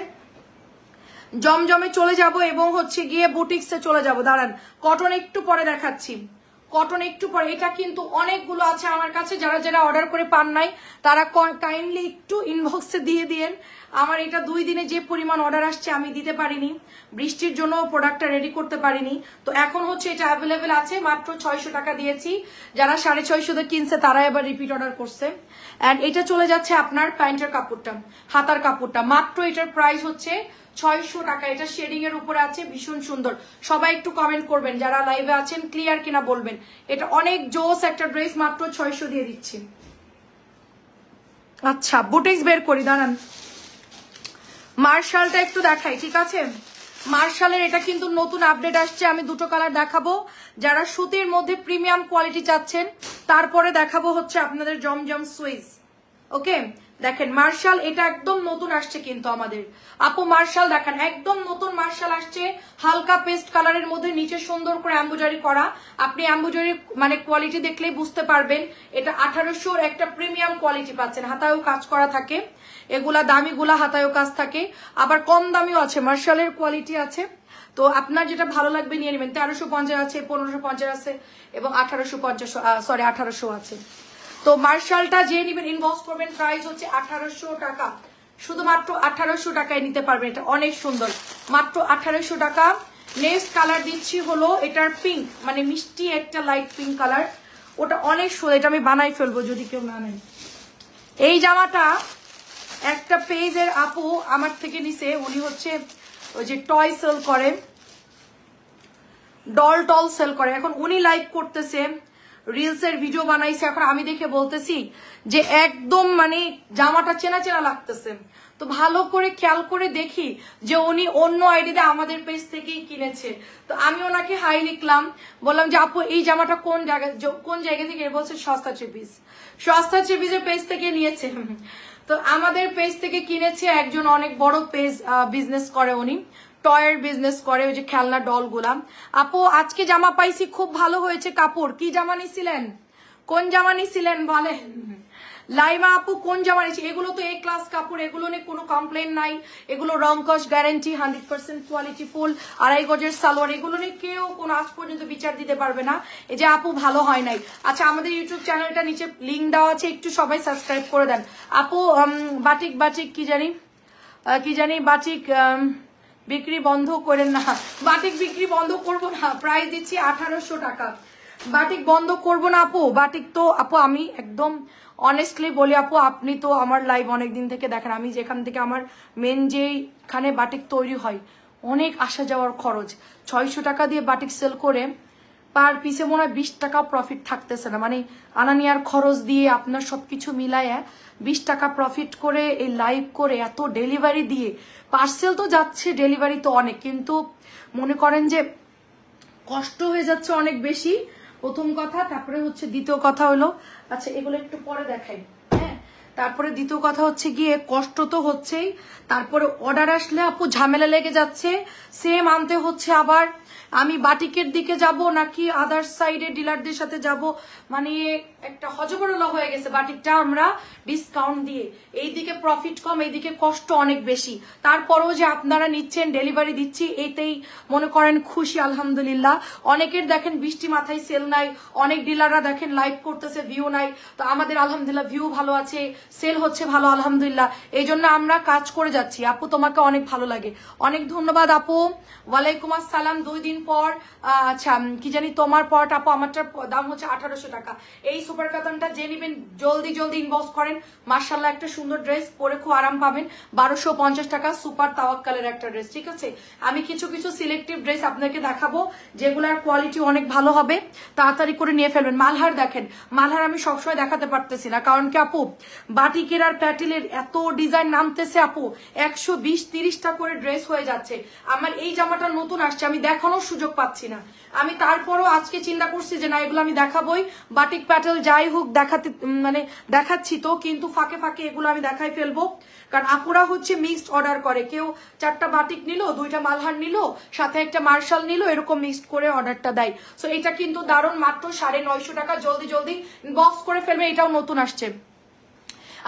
জমজমে চলে যাব এবং হচ্ছে গিয়ে বুটিক্সে চলে যাব, দাঁড়ান, কটন একটু পরে দেখাচ্ছি, কটন একটু পরে। এটা কিন্তু অনেকগুলো আছে আমার কাছে, যারা যারা অর্ডার করে পান নাই তারা কাইন্ডলি একটু ইনবক্সে দিয়ে দিয়েন। আমার এটা 2 দিনে যে পরিমাণ অর্ডার আসছে আমি দিতে পারিনি, বৃষ্টির জন্য প্রোডাক্টটা রেডি করতে পারিনি, তো এখন হচ্ছে এটা অ্যাভেলেবেল আছে, মাত্র 600 টাকা দিয়েছি। যারা 650 কিনছে তারা এবার রিপিট অর্ডার করছে। অ্যান্ড এটা চলে যাচ্ছে আপনার প্যান্টের কাপড়টা, হাতার কাপড়টা, মাত্র এটার প্রাইস হচ্ছে 600 টাকা। এটা শেডিং এর উপরে আছে, ভীষণ সুন্দর। সবাই একটু কমেন্ট করবেন যারা লাইভে আছেন, ক্লিয়ার কিনা বলবেন। এটা অনেক জোস একটা ড্রেস, মাত্র 600 দিয়ে দিচ্ছি। আচ্ছা বুটিক্স বের করি, দাঁড়ান। মার্শালটা একটু দেখাই, ঠিক আছে? মার্শালের এটা কিন্তু নতুন আপডেট আসছে, আমি দুটো কালার দেখাবো। যারা সুতির মধ্যে প্রিমিয়াম কোয়ালিটি চাচ্ছেন, তারপরে দেখাবো হচ্ছে আপনাদের জমজম সুইস। ওকে, দেখেন মার্শাল এটা একদম নতুন আসছে কিন্তু আমাদের আপু। মার্শাল দেখেন একদম নতুন মার্শাল আসছে, হালকা পেস্ট কালারের মধ্যে, নিচে সুন্দর করে এমব্রয়ডারি করা। আপনি এমব্রয়ডারি মানে কোয়ালিটি দেখলেই বুঝতে পারবেন এটা 1800 একটা প্রিমিয়াম কোয়ালিটি পাচ্ছেন। হাতায়ও কাজ করা থাকে, এগুলা দামিগুলা হাতায়ও কাজ থাকে, আবার কম দামিও আছে, মার্শালের কোয়ালিটি আছে। তো আপনার যেটা ভালো লাগবে নিয়ে নেবেন। 1350 আছে, 1550 আছে এবং 1850 সরি 1800 আছে। তো মার্শালটা যে নেবেন ইনবক্স করবেন, প্রাইস হচ্ছে 1800 টাকা, শুধুমাত্র 1800 টাকায় নিতে পারবেন। এটা অনেক সুন্দর, মাত্র 1800 টাকা। নেক্সট কালার দিচ্ছি হলো এটার পিঙ্ক, মানে মিষ্টি একটা লাইট পিঙ্ক কালার, ওটা অনেক সুন্দর। এটা আমি বানাই ফেলবো যদি কেউ না নেন। এই জামাটা একটা পেজের আপু আমার থেকে নিছে, উনি হচ্ছে ওই যে টয় সেল করেন, ডল টল সেল করে, এখন উনি লাইভ করতেছে, রিলসের ভিডিও বানাইছে। এখন আমি দেখে বলতেছি যে একদম মানে জামাটা চেনা চেনা লাগতেছে। তো ভালো করে খেয়াল করে দেখি যে উনি অন্য আইডিতে আমাদের পেজ থেকেই কিনেছে। তো আমি ওনাকে হাই লিখলাম, বললাম যে আপু এই জামাটা কোন জায়গা থেকে? বলছে সস্তা ট্রিপিস, সস্তা ট্রিপিসের পেজ থেকে নিয়েছে। তো আমাদের পেজ থেকে কিনেছে, একজন অনেক বড় পেজ বিজনেস করে, উনি টয়ের বিজনেস করে, ওই যে খেলনা ডল গুলা। আপু আজকে জামা পাইছি, খুব ভালো হয়েছে কাপড়। কি জামা নিছিলেন? কোন জামা নিছিলেন বলেন? লাইমা আপু কোন জামা নিয়েছি? এগুলো তো এ ক্লাস কাপড়, এগুলো নিয়ে কোনো কমপ্লেন নাই, এগুলো রং কস গ্যারান্টি, 100% কোয়ালিটি ফুল, 2.5 গজের সালোয়ার, এগুলো নিয়ে কেউ কোনো আজ পর্যন্ত বিচার দিতে পারবে না এই যে আপু ভালো হয় নাই। আচ্ছা আমাদের ইউটিউব চ্যানেলটা নিচে লিঙ্ক দেওয়া আছে, একটু সবাই সাবস্ক্রাইব করে দেন। আপু বাটিক বাটিক কি জানি বাটিক বিক্রি বন্ধ করেন না। বাটিক বিক্রি বন্ধ করব না, প্রাইস দিচ্ছি 1800 টাকা। বাটিক বন্ধ করব না আপু, বাটিক তো আপু আমি একদম অনেস্টলি বলি আপু, আপনি তো আমার লাইভ অনেকদিন থেকে দেখেন, আমি যেখান থেকে আমার মেন যেখানে বাটিক তৈরি হয়, অনেক আসা যাওয়ার খরচ, 600 টাকা দিয়ে বাটিক সেল করে পার পিসে মনে হয় 20 টাকা প্রফিট থাকতেছে না, মানে আনানিয়ার খরচ দিয়ে আপনার সবকিছু মিলায় 20 টাকা প্রফিট করে এই লাইভ করে, এত ডেলিভারি দিয়ে, পার্সেল তো যাচ্ছে, ডেলিভারি তো অনেক, কিন্তু মনে করেন যে কষ্ট হয়ে যাচ্ছে অনেক বেশি, প্রথম কথা। তারপরে হচ্ছে দ্বিতীয় কথা হলো, আচ্ছা এগুলো একটু পরে দেখাই, হ্যাঁ। তারপরে দ্বিতীয় কথা হচ্ছে গিয়ে কষ্ট তো হচ্ছেই, তারপরে অর্ডার আসলে আপু ঝামেলা লেগে যাচ্ছে, সেম আনতে হচ্ছে, আবার আমি বাটিকের দিকে যাব নাকি আদার সাইডে ডিলারদের সাথে যাব, মানে একটা হজবরল হয়ে গেছে। বাটিকটা আমরা ডিসকাউন্ট দিয়ে, এইদিকে প্রফিট কম, এইদিকে কষ্ট অনেক বেশি, তারপরেও যে আপনারা নিচ্ছেন, ডেলিভারি দিচ্ছি, এইতেই মনে করেন খুশি আলহামদুলিল্লাহ। অনেকের দেখেন বৃষ্টি মাথায় সেল নাই, অনেক ডিলাররা দেখেন লাইভ করতেছে, ভিউ নাই, তো আমাদের আলহামদুলিল্লাহ ভিউ ভালো আছে, সেল হচ্ছে ভালো আলহামদুলিল্লাহ, এই জন্য আমরা কাজ করে যাচ্ছি। আপু তোমাকে অনেক ভালো লাগে, অনেক ধন্যবাদ আপু। ওয়ালাইকুম আসসালাম। 2 দিন পর, আচ্ছা কি জানি তোমার পরটা আপু, আমারটার দাম হচ্ছে 1800 টাকা। এই সুপার কাতানটা যে নেবেন জলদি জলদি ইনবক্স করেন, মার্শাল্লাহ একটা সুন্দর ড্রেস পরে খুব আরাম পাবেন। 1250 টাকা সুপার তাওয়াক্কালের একটা ড্রেস, ঠিক আছে? আমি কিছু কিছু সিলেক্টিভ ড্রেস আপনাকে দেখাবো যেগুলোর কোয়ালিটি অনেক ভালো হবে, তাড়াতাড়ি করে নিয়ে ফেলবেন। মালহার দেখেন, মালহার আমি সবসময় দেখাতে পারতেছি না, কারণ কি আপু বাটিকের আর প্যাটেলের এত ডিজাইন নামতেছে আপু, 120-30টা করে ড্রেস হয়ে যাচ্ছে। আমার এই জামাটা নতুন আসছে, আমি দেখানোর সুযোগ পাচ্ছি না, আমি তারপরও আজকে চিন্তা করছি যে না এগুলো আমি দেখাবোই, বাটিক প্যাটেল যাই হোক দেখাতে, মানে দেখাচ্ছি তো, কিন্তু ফাঁকে ফাঁকে এগুলো আমি দেখাই ফেলবো, কারণ আপুরা হচ্ছে মিক্সড অর্ডার করে, কেউ 4টা বাটিক নিল, 2টা মালহার নিল, সাথে একটা মার্শাল নিল, এরকম মিক্সড করে অর্ডারটা দেয়। সো এটা কিন্তু দারুণ, মাত্র 950 টাকা, জলদি জলদি বক্স করে ফেলবে, এটাও নতুন আসছে।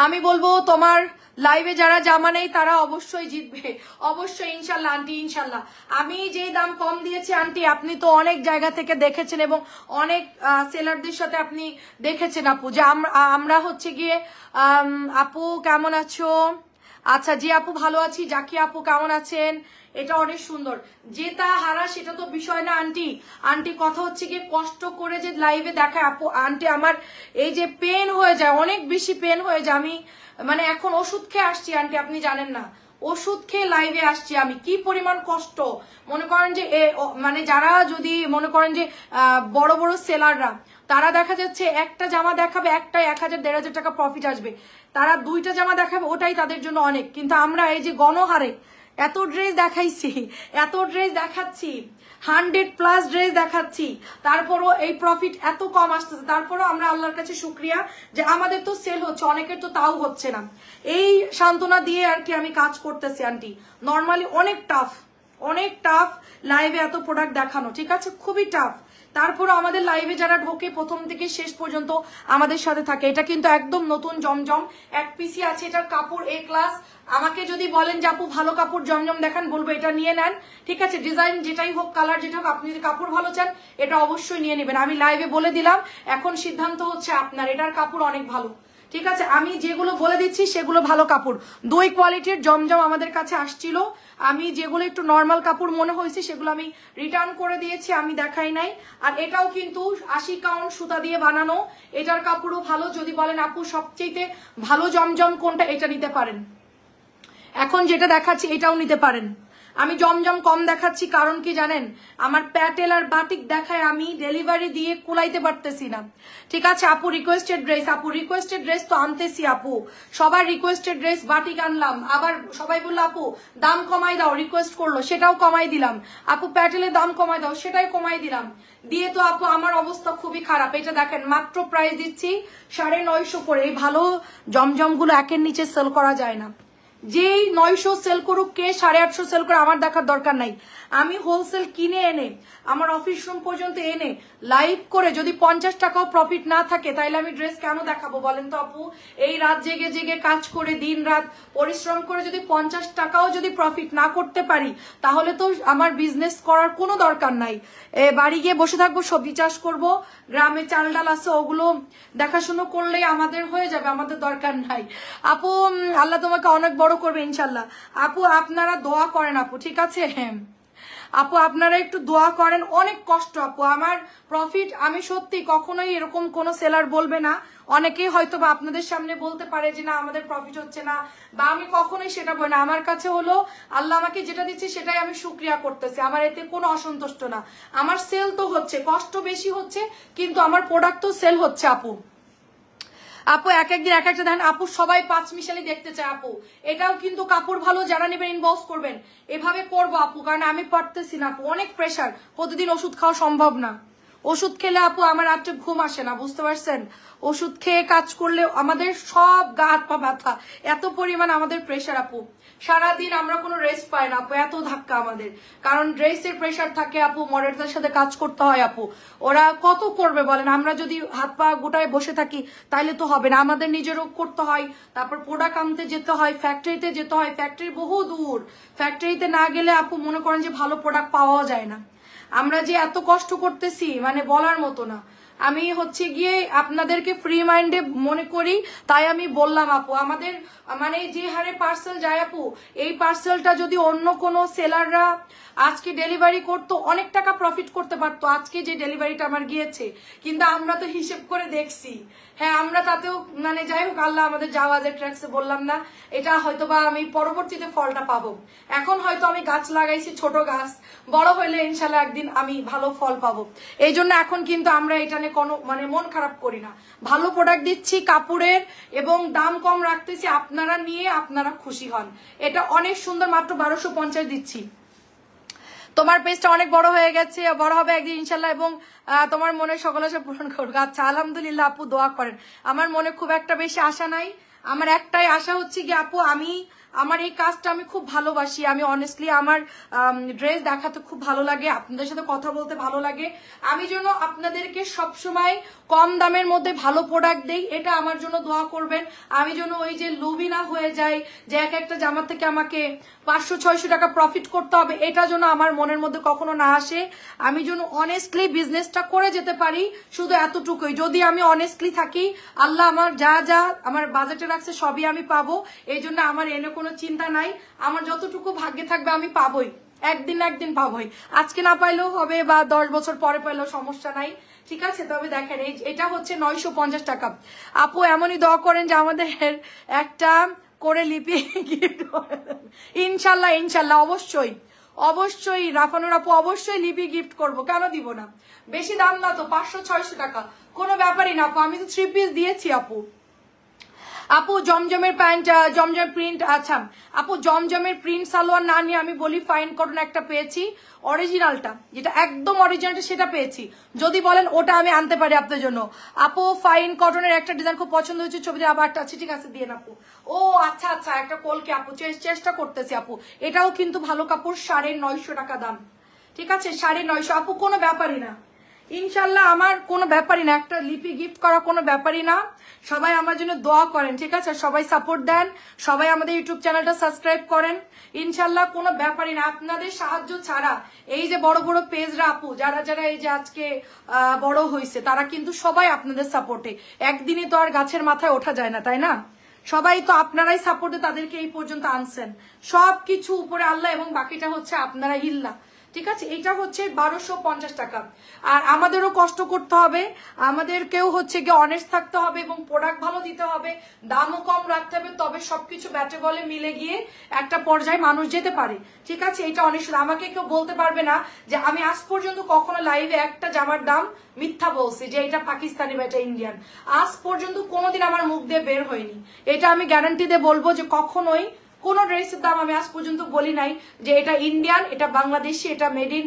আমি বলবো তোমার লাইভে যারা জামা নেই তারা অবশ্যই জিতবে, অবশ্যই ইনশাল্লাহ আন্টি, ইনশাল্লাহ। আমি যে দাম কম দিয়েছি আন্টি, আপনি তো অনেক জায়গা থেকে দেখেছেন এবং অনেক সেলারদের সাথে আপনি দেখেছেন আপু, যে আমরা হচ্ছে গিয়ে আপু কেমন আছো? আচ্ছা জি আপু ভালো আছি। জাকি আপু কেমন আছেন? এটা অনেক সুন্দর, জেতা হারা সেটা তো বিষয় না আন্টি, আন্টি কথা হচ্ছে গিয়ে কষ্ট করে যে লাইভে দেখায় আপু, আন্টি আমার এই যে পেন হয়ে যায়, অনেক বেশি পেন হয়ে যায়, আমি মানে এখন ওষুধ খেয়ে আসছি আন্টি, আপনি জানেন না, ওষুধ খেয়ে লাইভে আসছি আমি, কি পরিমাণ কষ্ট। মনে করেন যে মানে যারা যদি মনে করেন যে বড় বড় সেলাররা, তারা দেখা যাচ্ছে একটা জামা দেখাবে, একটাই 1000-1500 টাকা প্রফিট আসবে, তারা 2টা জামা দেখাবে, ওটাই তাদের জন্য অনেক। কিন্তু আমরা এই যে গণহারে এত ড্রেস দেখাইছি, এত ড্রেস দেখাচ্ছি, 100+ ড্রেস দেখাচ্ছি, তারপরও এই প্রফিট এত কম আসতেছে। তারপরও আমরা আল্লাহর কাছে শুকরিয়া যে আমাদের তো সেল হচ্ছে, অনেকের তো তাও হচ্ছে না। এই সান্ত্বনা দিয়ে আর কি আমি কাজ করতেছি আন্টি। নর্মালি অনেক টাফ লাইভে এত প্রোডাক্ট দেখানো, ঠিক আছে, খুবই টাফ। তারপরও আমাদের লাইভে যারা ঢোকে প্রথম থেকে শেষ পর্যন্ত আমাদের সাথে থাকে। এটা কিন্তু একদম নতুন জমজম, এক পিসি আছে, এটার কাপড় A ক্লাস। আমাকে যদি বলেন যে আপু ভালো কাপড় জমজম দেখান, বলবো এটা নিয়ে নেন, ঠিক আছে, ডিজাইন যেটাই হোক, কালার যেটা হোক, আপনি যদি কাপড় ভালো চান এটা অবশ্যই নিয়ে নেবেন। আমি লাইভে বলে দিলাম, এখন সিদ্ধান্ত হচ্ছে আপনার। এটার কাপড় অনেক ভালো, ঠিক আছে, আমি যেগুলো বলে দিচ্ছি সেগুলো ভালো কাপড়। 2 কোয়ালিটির জমজম আমাদের কাছে আসছিল, আমি যেগুলো একটু নর্মাল কাপড় মনে হয়েছে সেগুলো আমি রিটার্ন করে দিয়েছি, আমি দেখাই নাই। আর এটাও কিন্তু 80 কাউন্ট সুতা দিয়ে বানানো, এটার কাপড়ও ভালো। যদি বলেন আপু সবচেয়ে ভালো জমজম কোনটা, এটা নিতে পারেন। এখন যেটা দেখাচ্ছি এটাও নিতে পারেন। আমি জমজম কম দেখাচ্ছি কারণ কি জানেন, আমার প্যাটেল আর বাটিক দেখায় আমি ডেলিভারি দিয়ে কুলাইতে পারতেছি না, ঠিক আছে। আপু রিকোয়েস্টেড ড্রেস, আপু রিকোয়েস্টেড ড্রেস তো আনতেছি আপু, সবার রিকোয়েস্টেড ড্রেস বাটিক আনলাম। আবার সবাই বললো আপু দাম কমাই দাও, রিকোয়েস্ট করলো সেটাও কমাই দিলাম। আপু প্যাটেলের দাম কমাই দাও, সেটাই কমাই দিলাম। দিয়ে তো আপু আমার অবস্থা খুবই খারাপ। এটা দেখেন মাত্র প্রাইস দিচ্ছি 950 করে। এই ভালো জমজম গুলো একের নিচে সেল করা যায় না। যেই 900 সেল করুক, কে 850 সেল করে, আমার দেখার দরকার নাই। আমি হোলসেল কিনে এনে আমার অফিস রুম পর্যন্ত এনে লাইভ করে যদি 50 টাকাও প্রফিট না থাকে, তাইলে আমি ড্রেস কেন দেখাবো বলেন তো আপু? এই রাত জেগে জেগে কাজ করে, দিন রাত পরিশ্রম করে যদি 50 টাকাও যদি প্রফিট না করতে পারি, তাহলে তো আমার বিজনেস করার কোনো দরকার নাই। বাড়ি গিয়ে বসে থাকবো, সবজি চাষ করব, গ্রামে চাল ডাল আছে, ওগুলো দেখাশুনো করলেই আমাদের হয়ে যাবে, আমাদের দরকার নাই। আপু আল্লাহ তোমাকে অনেক বড় করবে ইনশাল্লাহ। আপু আপনারা দোয়া করেন আপু, ঠিক আছে, আপু আপনারা একটু দোয়া করেন। অনেক কষ্ট আপু আমার প্রফিট, আমি সত্যি কখনোই এরকম কোনো সেলার বলবে না, অনেকেই হয়তো বা আপনাদের সামনে বলতে পারে যে না আমাদের প্রফিট হচ্ছে না, বা আমি কখনোই সেটা বলি না। আমার কাছে হলো আল্লাহ আমাকে যেটা দিচ্ছে সেটাই আমি শুকরিয়া করতেছি, আমার এতে কোনো অসন্তুষ্ট না। আমার সেল তো হচ্ছে, কষ্ট বেশি হচ্ছে, কিন্তু আমার প্রোডাক্ট তো সেল হচ্ছে আপু। আপু এক একদিন এক একটা দেখেন আপু, সবাই 5 মিশালি দেখতে চায় আপু। এটাও কিন্তু কাপড় ভালো, যারা নেবেন ইনবক্স করবেন। এভাবে করবো আপু, কারণ আমি পারতেছি না আপু, অনেক প্রেশার, প্রতিদিন ওষুধ খাওয়া সম্ভব না। ওষুধ খেলে আপু আমার রাত্রে ঘুম আসে না, বুঝতে পারছেন? ওষুধ খেয়ে কাজ করলে আমাদের সব গা হাত পা ব্যথা, এত পরিমাণ আমাদের প্রেশার আপু। সারাদিন আমরা কোনো রেস্ট পাই না আপু, এত ধাক্কা আমাদের, কারণ ড্রেসের প্রেশার থাকে আপু, মডেলদের সাথে কাজ করতে হয় আপু। ওরা কত করবে বলেন? আমরা যদি হাত পা গোটায় বসে থাকি তাইলে তো হবে না, আমাদের নিজেরও করতে হয়। তারপর প্রোডাক্ট আনতে যেতে হয়, ফ্যাক্টরিতে যেতে হয়, ফ্যাক্টরি বহু দূর, ফ্যাক্টরিতে না গেলে আপু মনে করেন যে ভালো প্রোডাক্ট পাওয়া যায় না। আমরা যে এত কষ্ট করতেছি মানে বলার মতো না। আমি হচ্ছে গিয়ে আপনাদেরকে ফ্রি মাইন্ডে মনে করি, তাই আমি বললাম আপু, আমাদের মানে যে হারে পার্সেল যায় আপু, এই পার্সেলটা যদি অন্য কোনো সেলাররা আজকে ডেলিভারি করতো, অনেক টাকা প্রফিট করতে পারতো। আজকে যে ডেলিভারিটা আমার গিয়েছে, কিন্তু আমরা তো হিসেব করে দেখছি, হ্যাঁ আমরা তাতেও মানে যাই হোক, আল্লাহ আমাদের জাওয়াজের ট্র্যাক্সে বললাম না, এটা হয়তো বা আমি পরবর্তীতে ফলটা পাবো। এখন হয়তো আমি গাছ লাগাইছি, ছোট গাছ, বড় হইলে ইনশাল্লাহ একদিন আমি ভালো ফল পাবো। এই জন্য এখন কিন্তু আমরা এটা নিয়ে কোনো মানে মন খারাপ করি না। ভালো প্রোডাক্ট দিচ্ছি কাপড়ের, এবং দাম কম রাখতেছি, আপনারা নিয়ে আপনারা খুশি হন। এটা অনেক সুন্দর, মাত্র 1250 দিচ্ছি। তোমার পেজটা অনেক বড় হয়ে গেছে, বড় হবে একদিন ইনশাল্লাহ, এবং তোমার মনে সকল আশা পূরণ করুক। আচ্ছা আলহামদুলিল্লাহ আপু, দোয়া করেন। আমার মনে খুব একটা বেশি আশা নাই, আমার একটাই আশা হচ্ছে কি আপু, আমার এই কাজটা আমি খুব ভালোবাসি। আমি অনেস্টলি আমার ড্রেস দেখাতে খুব ভালো লাগে, আপনাদের সাথে কথা বলতে ভালো লাগে। আমি যেন আপনাদেরকে সবসময় কম দামের মধ্যে ভালো প্রোডাক্ট দেই, এটা আমার জন্য দোয়া করবেন। আমি যেন ওই যে লোভী না হয়ে যাই যে এক একটা জামা থেকে আমাকে 500-600 টাকা প্রফিট করতে হবে, এটা যেন আমার মনের মধ্যে কখনো না আসে। আমি যেন অনেস্টলি বিজনেসটা করে যেতে পারি, শুধু এতটুকুই। যদি আমি অনেস্টলি থাকি, আল্লাহ আমার যা যা আমার বাজেটে রাখছে সবই আমি পাবো। এই জন্য আমার এনে কোনো চিন্তা নাই, আমার যতটুকু ভাগ্যে থাকবে আমি পাবোই, একদিন না একদিন পাবোই। আজকে না পাইলেও হবে, বা 10 বছর পরে পাইলেও সমস্যা নাই, ঠিক আছে। তবে দেখেন এটা হচ্ছে 950 টাকা। আপু এমনই দোয়া করেন যে আমাদের একটা করে লিপি গিফট ইনশাল্লাহ ইনশাল্লাহ অবশ্যই অবশ্যই রাফানুর আপু অবশ্যই লিপি গিফট করব, কেন দিব না। বেশি দাম না তো, 500-600 টাকা, কোনো ব্যাপারই না আপু। আমি তো 3 পিস দিয়েছি আপু। আপু জমজমের প্যান্ট, জমজম প্রিন্ট, আচ্ছা আপু জমজমের প্রিন্ট সালোয়ার না নিয়ে আমি বলি ফাইন কটন একটা পেয়েছি, অরিজিনালটা যেটা একদম অরিজিনালটা সেটা পেয়েছি, যদি বলেন ওটা আমি আনতে পারি আপনার জন্য। আপু ফাইন কটনের একটা ডিজাইন খুব পছন্দ হয়েছে, ছবিতে আবার একটা আছে, ঠিক আছে দিয়ে আপু। ও আচ্ছা আচ্ছা, একটা কলকে আপু চেষ্টা করতেছি আপু, এটাও কিন্তু ভালো কাপড়, 950 টাকা দাম, ঠিক আছে 950 আপু, কোনো ব্যাপারই না ইনশাল্লাহ, আমার কোনো ব্যাপারই না, একটা লিপি গিফট করা কোনো ব্যাপারই না। সবাই আমার জন্য দোয়া করেন, ঠিক আছে, সবাই সাপোর্ট দেন, সবাই আমাদের ইউটিউব চ্যানেলটা সাবস্ক্রাইব করেন, ইনশাল্লাহ কোনো ব্যাপারই না। আপনাদের সাহায্য ছাড়া এই যে বড় বড় পেজরা আপু, যারা যারা এই যে আজকে বড় হয়েছে, তারা কিন্তু সবাই আপনাদের সাপোর্টে, একদিনে তো আর গাছের মাথায় ওঠা যায় না, তাই না? সবাই তো আপনারাই সাপোর্টে তাদেরকে এই পর্যন্ত আনছেন, সবকিছু উপরে আল্লাহ এবং বাকিটা হচ্ছে আপনারা হিল্লা, ঠিক আছে। এটা হচ্ছে 1250 টাকা। আর আমাদেরও কষ্ট করতে হবে, আমাদেরকেও হচ্ছে গিয়ে অনেস্ট থাকতে হবে এবং প্রোডাক্ট ভালো দিতে হবে, দামও কম রাখতে হবে, তবে সবকিছু ব্যাটে বলে মিলে গিয়ে একটা পর্যায়ে মানুষ যেতে পারে, ঠিক আছে। এটা অনেক, আমাকে কেউ বলতে পারবে না যে আমি আজ পর্যন্ত কখনো লাইভে একটা জামার দাম মিথ্যা বলছি যে এটা পাকিস্তানি বা এটা ইন্ডিয়ান, আজ পর্যন্ত কোনোদিন আমার মুখ দিয়ে বের হয়নি। এটা আমি গ্যারান্টি দিয়ে বলবো যে কখনোই কোনো ড্রেসের দাম আমি আজ পর্যন্ত বলি নাই যে এটা ইন্ডিয়ান, এটা বাংলাদেশি, এটা মেড ইন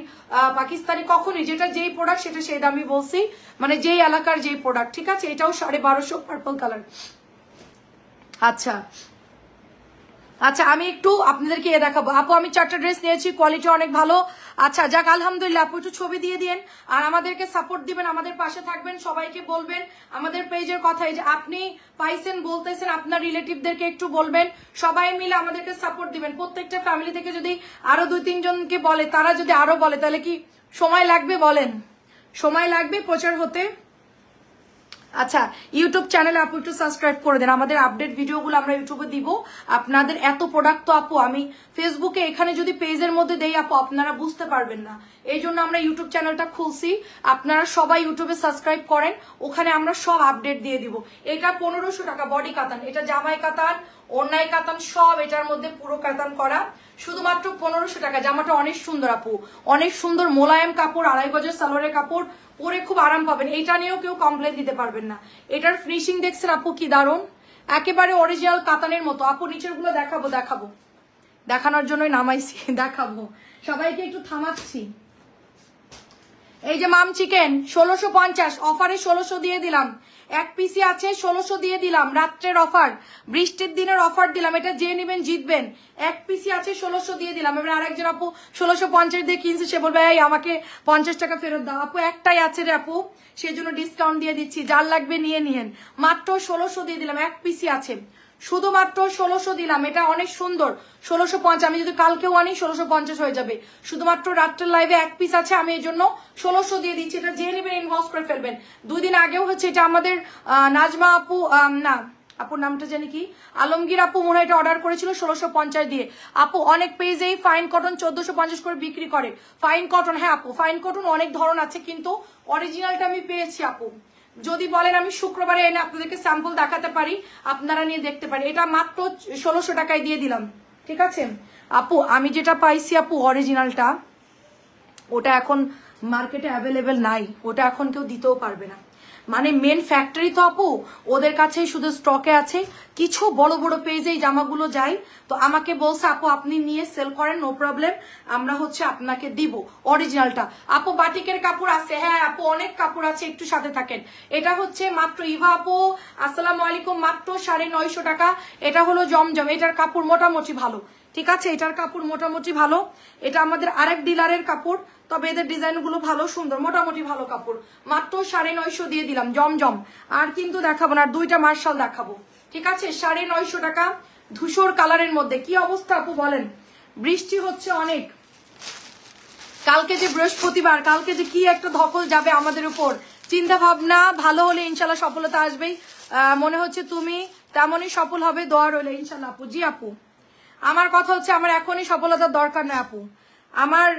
পাকিস্তানি, কখনোই। যেটা যেই প্রোডাক্ট সেটা সেই দামই বলছি, মানে যেই এলাকার যেই প্রোডাক্ট, ঠিক আছে। এটাও 1250 পার্পল কালার। আচ্ছা আচ্ছা, আমি একটু আপনাদেরকে এ দেখাবো আপু, আমি 4টা ড্রেস নিয়েছি, কোয়ালিটি অনেক ভালো। আচ্ছা যাক আলহামদুলিল্লাহ, আপু একটু ছবি দিয়ে দিন আর আমাদেরকে সাপোর্ট দিবেন, আমাদের পাশে থাকবেন, সবাইকে বলবেন আমাদের পেজের কথা, এই যে আপনি পাইছেন বলতেছেন আপনার রিলেটিভদেরকে একটু বলবেন, সবাই মিলে আমাদেরকে সাপোর্ট দিবেন। প্রত্যেকটা ফ্যামিলি থেকে যদি আরো 2-3 জনকে বলে, তারা যদি আরো বলে, তাহলে কি সময় লাগবে বলেন? সময় লাগবে প্রচার হতে। আচ্ছা ইউটিউব চ্যানেলে আপু একটু সাবস্ক্রাইব করে দেন, আমাদের আপডেট ভিডিওগুলো আমরা ইউটিউবে দিব। আপনাদের এত প্রোডাক্ট তো আপু আমি ফেসবুকে এখানে যদি পেজের মধ্যে দেই আপু আপনারা বুঝতে পারবেন না, এই জন্য আমরা ইউটিউব চ্যানেলটা খুলছি। আপনারা সবাই ইউটিউবে সাবস্ক্রাইব করেন, ওখানে আমরা সব আপডেট দিয়ে দিব। এটা 1500 টাকা বডি কাতান, এটা জামাই কাতান, ওড়নাই কাতান, সব এটার মধ্যে পুরো কাতান করা, শুধুমাত্র 1500 টাকা। জামাটা অনেক সুন্দর আপু, অনেক সুন্দর মোলায়েম কাপড়, 2.5 গজের সালোয়ারের কাপড়, পরে খুব আরাম পাবেন, এটা নিয়েও কেউ কমপ্লেন দিতে পারবেন না। এটার ফিনিশিং দেখছেন আপু কি দারুণ, একেবারে অরিজিনাল কাতানের মতো। আপু নিচের গুলো দেখাবো, দেখানোর জন্যই নামাইছি, দেখাবো, সবাইকে একটু থামাচ্ছি। এই যে মাম চিকেন 1650 অফারে 1600 দিয়ে দিলাম, এক পিসি আছে 1600 দিয়ে দিলাম, রাত্রের অফার, বৃষ্টির দিনের অফার দিলাম, এটা যে নেবেন জিতবেন। এক পিসি আছে 1600 দিয়ে দিলাম। এবার আরেকজন আপু 1650 দিয়ে কিনছে, সে বলবে এই আমাকে 50 টাকা ফেরত দাও। আপু একটাই আছে রে আপু, সেজন্য ডিসকাউন্ট দিয়ে দিচ্ছি, যার লাগবে নিয়ে নিয়েন, মাত্র 1600 দিয়ে দিলাম, এক পিসি আছে, শুধুমাত্র 1600 দিলাম। এটা অনেক সুন্দর, 1650, আমি যদি কালকেও আনি 1650 হয়ে যাবে। শুধুমাত্র রাত্রের লাইভে এক পিস আছে, আমি এই জন্য 1600 দিয়ে দিচ্ছি। এটা যে নেবেন ইনবক্স করে ফেলবেন। 2 দিন আগেও হচ্ছে, এটা আমাদের নাজমা আপু, না আপুর নামটা জানি কি, আলমগীর আপু মনে হয় এটা অর্ডার করেছিল 1650 দিয়ে। আপু অনেক পেজেই ফাইন কটন 1450 করে বিক্রি করে। ফাইন কটন, হ্যাঁ আপু ফাইন কটন অনেক ধরন আছে, কিন্তু অরিজিনালটা আমি পেয়েছি আপু। যদি বলেন আমি শুক্রবারে এনে আপনাদেরকে স্যাম্পল দেখাতে পারি, আপনারা নিয়ে দেখতে পারি। এটা মাত্র 1600 টাকায় দিয়ে দিলাম, ঠিক আছে আপু। আমি যেটা পাইছি আপু অরিজিনালটা, ওটা এখন মার্কেটে অ্যাভেলেবেল নাই, ওটা এখন কেউ দিতেও পারবে না, মানে মেন ফ্যাক্টরি তো আপু ওদের কাছেই শুধু স্টকে আছে। কিছু বড় বড় পেজে এই জামাগুলো যায়, তো আমাকে বলছে আপু আপনি নিয়ে সেল করেন, নো প্রবলেম, আমরা হচ্ছে আপনাকে দিব অরিজিনালটা। আপু বাটিকের কাপড় আছে, হ্যাঁ আপু অনেক কাপড় আছে, একটু সাথে থাকেন। এটা হচ্ছে মাত্র, ইভা আপু আসসালামু আলাইকুম, মাত্র 950 টাকা। এটা হলো জমজম, এটার কাপড় মোটামুটি ভালো, ঠিক আছে, এটার কাপড় মোটামুটি ভালো। এটা আমাদের আরেক ডিলারের কাপড়, তবে এদের ডিজাইনগুলো ভালো, সুন্দর, মোটামুটি ভালো কাপড়, মাত্র 950 দিয়ে দিলাম জমজম। আর কিন্তু দেখাবো না, আর 2টা মার্শাল দেখাবো, ঠিক আছে 950 টাকা, ধূসর কালারের মধ্যে। কি অবস্থা আপু বলেন, বৃষ্টি হচ্ছে অনেক, কালকে যে বৃহস্পতিবার, কালকে যে কি একটা ধকল যাবে আমাদের উপর, চিন্তা ভাবনা ভালো হলে ইনশাল্লাহ সফলতা আসবেই। মনে হচ্ছে তুমি তেমনই সফল হবে, দোয়া রইলে ইনশাল্লাহ আপু। জি আপু, আমার কথা হচ্ছে আমার এখনই সফলতার দরকার নেই আপু, আমার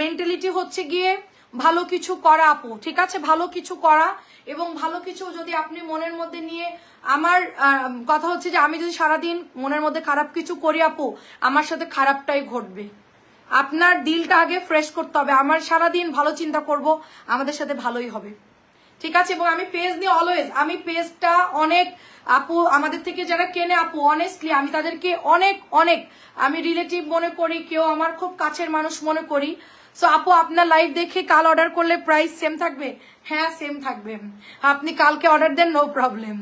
মেন্টালিটি হচ্ছে গিয়ে ভালো কিছু করা আপু, ঠিক আছে, ভালো কিছু করা, এবং ভালো কিছু যদি আপনি মনের মধ্যে নিয়ে, আমার কথা হচ্ছে যে আমি যদি সারাদিন মনের মধ্যে খারাপ কিছু করি আপু, আমার সাথে খারাপটাই ঘটবে। আপনার দিলটা আগে ফ্রেশ করতে হবে। আমার সারাদিন ভালো চিন্তা করব, আমাদের সাথে ভালোই হবে, ঠিক আছে? এবং আমি পেজ নিয়ে অলওয়েজ, আমি পেজটা অনেক আপু আমাদের থেকে যারা কেনে আপু, অনেস্টলি আমি তাদেরকে অনেক অনেক আমি রিলেটিভ মনে করি, কেউ আমার খুব কাছের মানুষ মনে করি। সো আপু আপনার লাইভ দেখে কাল অর্ডার করলে প্রাইস সেম থাকবে? হ্যাঁ সেম থাকবে, আপনি কালকে অর্ডার দেন, নো প্রবলেম,